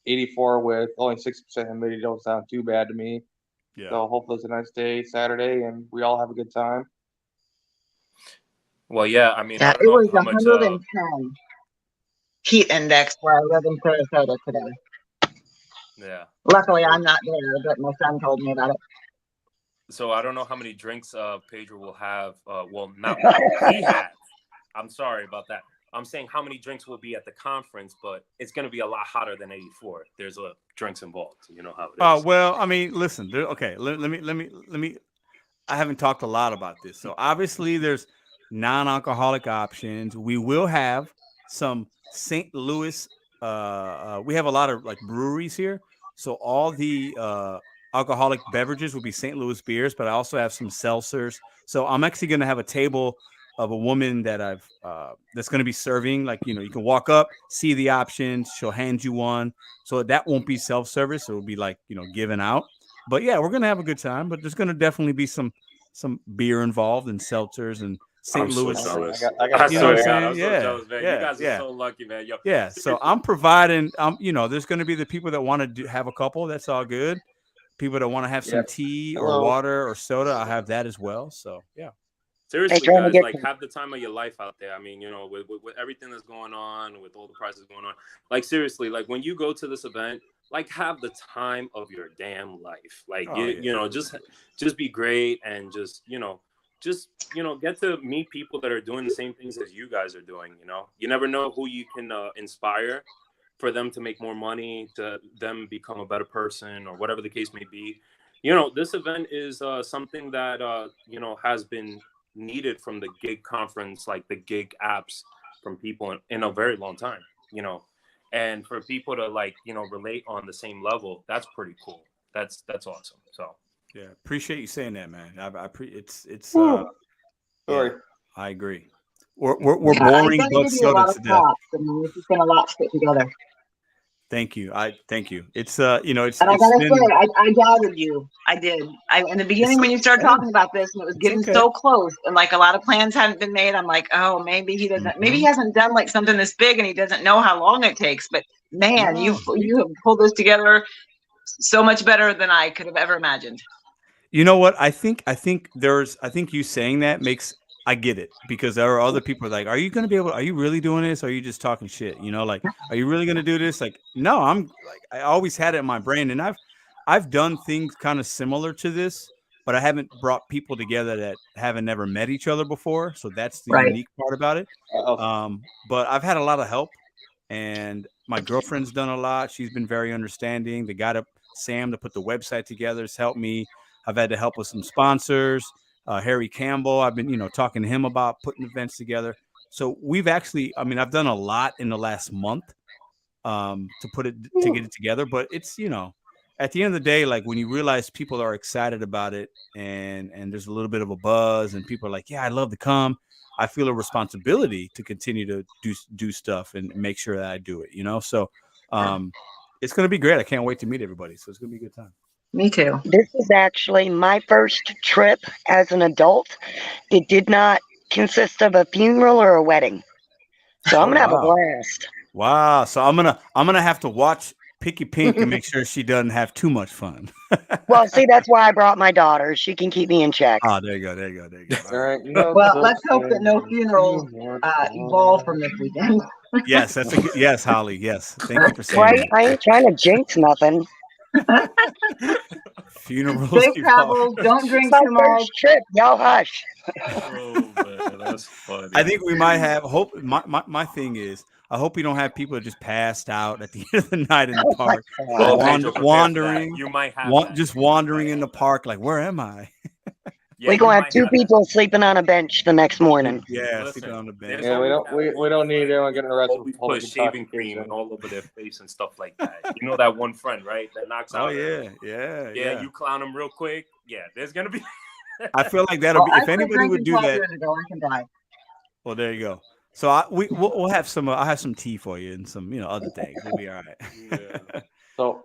84 with only 6% humidity don't sound too bad to me. Yeah. So hopefully it's a nice day Saturday, and we all have a good time. Well, yeah, I mean, Yeah, I don't it know was how much. 110 heat index where I live in Sarasota today. Yeah. Luckily, I'm not there, but my son told me about it. So I don't know how many drinks Pedro will have. Well, not he has. I'm sorry about that. I'm saying how many drinks will be at the conference, but it's going to be a lot hotter than 84. There's drinks involved. You know how it is. Oh well, I mean, listen. Okay, let me. I haven't talked a lot about this. So obviously, there's non-alcoholic options. We will have some St. Louis. We have a lot of like breweries here, so all the alcoholic beverages will be St. Louis beers. But I also have some seltzers. So I'm actually going to have a table of a woman that I've that's going to be serving. Like, you know, you can walk up, see the options. She'll hand you one. So that won't be self-service. It will be like, you know, given out. But yeah, we're gonna have a good time. But there's gonna definitely be some beer involved and seltzers and St. Louis. So jealous. I You know what I'm saying? I'm so jealous, man. You guys are so lucky, man. Yo, yeah. So I'm providing. You know, there's gonna be the people that want to have a couple. That's all good. People that want to have some tea or water or soda, I have that as well. So yeah. Seriously, guys, like have the time of your life out there. I mean, you know, with everything that's going on, with all the prices going on, like seriously, like when you go to this event, like have the time of your damn life. Like you know, just be great and just get to meet people that are doing the same things as you guys are doing. You know, you never know who you can inspire for them to make more money, to them become a better person, or whatever the case may be. You know, this event is something that has been needed from the gig conference, like the gig apps, from people in a very long time, you know, and for people to like, you know, relate on the same level, that's pretty cool. That's awesome. So yeah, appreciate you saying that, man. I agree. We're boring but soda to death. I mean, this has been a lot to put together. Thank you. Thank you. It's you know, it's. And I gotta say, I doubted you. I did. In the beginning when you started talking about this, and it was getting so close, and like a lot of plans hadn't been made. I'm like, oh, maybe he doesn't. Maybe he hasn't done like something this big, and he doesn't know how long it takes. But man, you have pulled this together so much better than I could have ever imagined. You know what? I think you saying that makes. I get it, because there are other people like, are you really doing this? Or are you just talking shit? You know, like, are you really going to do this? Like, no, I always had it in my brain, and I've done things kind of similar to this, but I haven't brought people together that haven't never met each other before. So that's the unique part about it. But I've had a lot of help, and my girlfriend's done a lot. She's been very understanding. The guy Sam to put the website together has helped me. I've had to help with some sponsors. Harry Campbell, I've been, talking to him about putting events together. So we've actually, I've done a lot in the last month to get it together. But it's, at the end of the day, like when you realize people are excited about it and there's a little bit of a buzz and people are like, yeah, I'd love to come. I feel a responsibility to continue to do stuff and make sure that I do it, So it's going to be great. I can't wait to meet everybody. So it's going to be a good time. Me too. This is actually my first trip as an adult. It did not consist of a funeral or a wedding. So I'm gonna have a blast. Wow. So I'm gonna have to watch Picky Pink and make sure she doesn't have too much fun. Well, see, that's why I brought my daughter. She can keep me in check. Oh, there you go. There you go. There you go. All right. Well, let's hope that no funerals evolve from this weekend. Yes, that's a good, yes, Holly. Yes, thank you for saying Right? that. I ain't trying to jinx nothing. Funerals. Safe travels. Don't drink It's my too much. first trip. Y'all hush. Oh man, that's funny. I think we might have hope. My thing is, I hope we don't have people that just passed out at the end of the night in the park, Well, Pedro, prepare for that. wandering. You might have Just wandering in the park, like, where am I? Yeah, We're you gonna have might two people sleeping on a bench the next morning. Yeah, Listen, sleeping on the bench. there's Yeah, we always don't we don't need anyone getting arrested always for put public shaving cream intoxication. all over their face and stuff like that. You know that one friend, right? That knocks Oh out. yeah. You clown them real quick. Yeah, there's gonna be. I feel like that'll be I if quit anybody would drinking do 12 that. years ago. I can die. Well, there you go. So we'll have some. I'll have some tea for you and some other things. We'll be all right. Yeah. So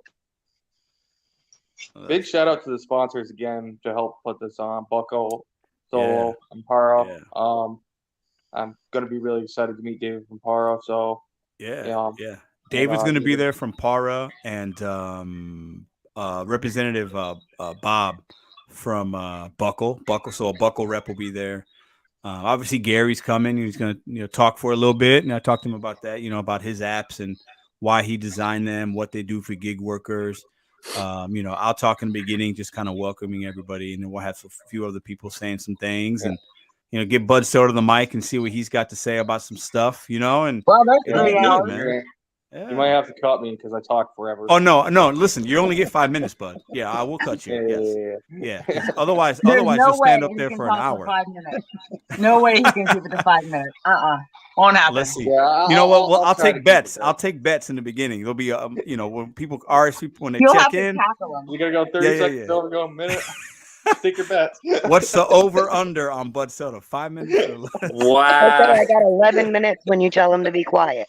big shout out to the sponsors again to help put this on. Bucko, Solo, and Paro. Yeah. I'm gonna be really excited to meet David from Paro. So Yeah. David's going to be there from Para, and Representative Bob from Buckle. So a Buckle rep will be there. Obviously, Gary's coming. He's going to talk for a little bit, and I talked to him about that. About his apps and why he designed them, what they do for gig workers. I'll talk in the beginning, just kind of welcoming everybody, and then we'll have a few other people saying some things, and get Bud Soda the mic and see what he's got to say about some stuff, and well, that's it'll be good, man. Yeah. You might have to cut me because I talk forever. Oh no! Listen, you only get 5 minutes, Bud. Yeah, I will cut you. Yeah. Otherwise, There's no you'll stand way up he there can for an talk hour. 5 minutes. No way he can keep it to 5 minutes. Won't happen. Let's see. Yeah, You know what? Well, I'll try to take keep bets. it I'll take bets in the beginning. There'll be when people RSVP when they You'll have check to in. tackle him. You gotta go 30 seconds over, go a minute. Take your bets. What's the over under on Bud Soda? 5 minutes or less? Wow. I got 11 minutes when you tell him to be quiet.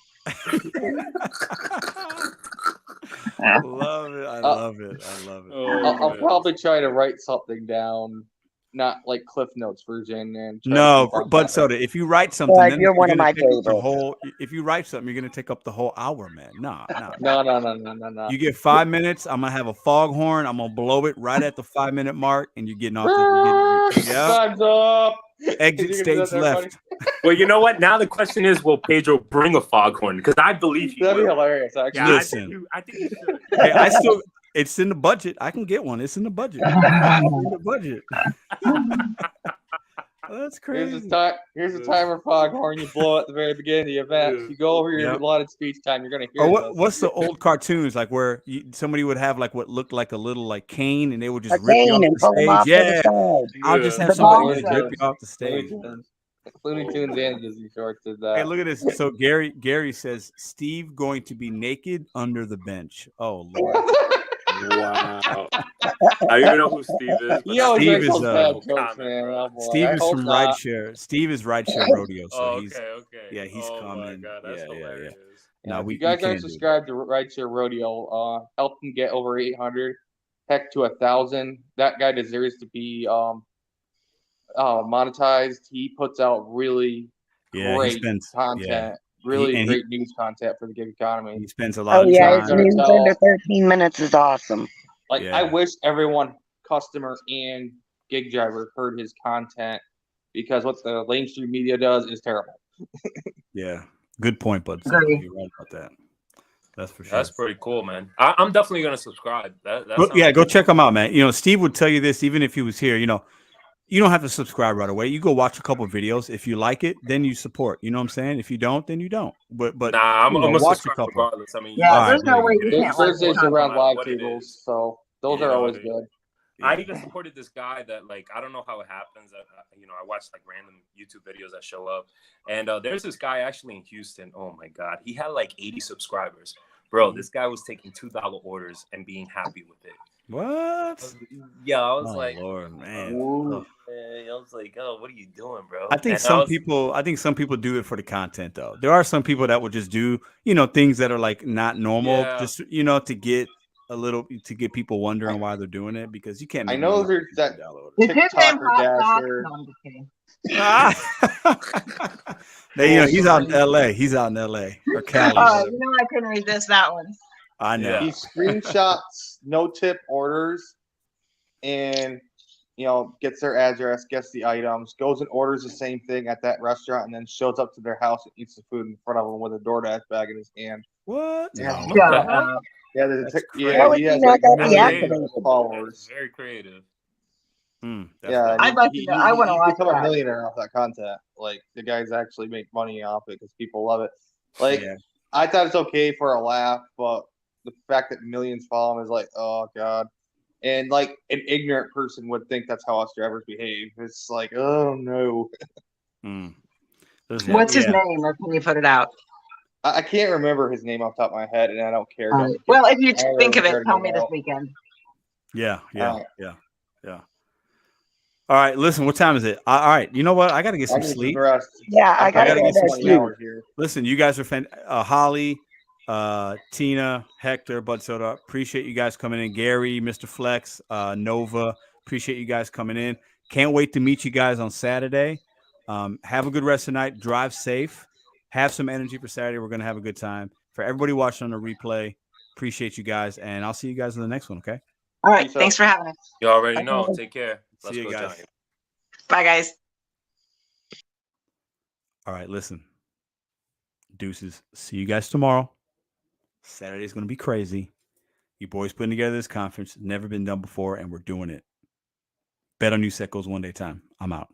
I love it. I'll probably try to write something down, not like Cliff Notes version. And no, Bud Soda. If you write something, then you're one of my favorites. favorites. If you write something, you're gonna take up the whole hour, man. No. No. You get 5 minutes. I'm gonna have a foghorn. I'm gonna blow it right at the 5 minute mark, and you're getting off. Time's up. Exit stage left. Well, you know what? Now the question is, will Pedro bring a foghorn? Because I believe he That'd be will. hilarious, actually. Yeah, Listen. I think you should. Hey, it's in the budget. I can get one. It's in the budget. That's crazy. Here's a timer foghorn. You blow at the very beginning of the event. If you go over your allotted speech time, you're gonna hear. What's the old cartoons like where somebody would have like what looked like a little like cane, and they would just A rip you cane off and the pull him off stage. to the side. I'll just have The somebody ball rip you off the stage. Looney Tunes and Disney Shorts did that. Hey, look at this. So Gary says Steve going to be naked under the bench. Oh Lord. Wow. I don't even know who Steve is. But Steve is Steve is from Rideshare. Steve is Rideshare Rodeo. So okay, he's okay. yeah, he's coming. My God, that's hilarious. No, if you guys aren't subscribed to Rideshare Rodeo, help him get over 800, heck to 1,000. That guy deserves to be monetized. He puts out really great content. Really great news content for the gig economy. He spends a lot of time. His news under 13 minutes is awesome. I wish everyone, customer and gig driver, heard his content, because what the mainstream media does is terrible. Yeah, good point, bud. You're right about that. That's for sure. That's pretty cool, man. I'm definitely gonna subscribe. Go check him out, man. Steve would tell you this even if he was here. You don't have to subscribe right away. You go watch a couple of videos. If you like it, then you support. You know what I'm saying? If you don't, then you don't. But I'm gonna watch subscribe a couple. regardless. I mean, there's no way you can't. Thursdays around live tables, so those are always good. I even supported this guy that I don't know how it happens. I watch random YouTube videos that show up, and there's this guy actually in Houston. Oh my God, he had 80 subscribers, bro. This guy was taking $2 orders and being happy with it. What? Yeah, I was like, Lord, man. I was like, oh, what are you doing, bro? I think some people do it for the content, though. There are some people that will just do, things that are not normal, just to get a little to get people wondering why they're doing it because you can't. I Make know money there's that Is his name TikToker Hot Sauce? Dasher. No, I'm just kidding. Now, you know, he's out in LA. He's out in LA or Cali. Oh, you know I couldn't resist that one. I know. He screenshots no tip orders and gets their address, gets the items, goes and orders the same thing at that restaurant, and then shows up to their house and eats the food in front of them with a DoorDash bag in his hand. What? Yeah, No. yeah, How he would has you not got millions deactivated? of followers. Very creative. Yeah, I'd like to know. I want to he's watch become a that. millionaire off that content. Like the guys actually make money off it because people love it. Like I thought it's okay for a laugh, but the fact that millions follow him is like, oh god. And like an ignorant person would think that's how us drivers behave. It's like, oh no. What's his name, or can you put it out? I can't remember his name off the top of my head, and I don't care. Well, if you think of it, tell me this weekend. Yeah. All right, listen. What time is it? All right, you know what? I got to get some sleep. Yeah, I got to get some sleep. Here. Listen, you guys are Holly, Tina, Hector, Bud Soda. Appreciate you guys coming in. Gary, Mr. Flex, Nova. Appreciate you guys coming in. Can't wait to meet you guys on Saturday. Have a good rest of the night. Drive safe. Have some energy for Saturday. We're gonna have a good time. For everybody watching on the replay, appreciate you guys, and I'll see you guys in the next one. Okay. All right. Thanks for having us. You already know. Take care. See you guys. Giants. Bye, guys. All right, listen. Deuces. See you guys tomorrow. Saturday's going to be crazy. You boys putting together this conference. Never been done before, and we're doing it. Bet on you set goes one day time. I'm out.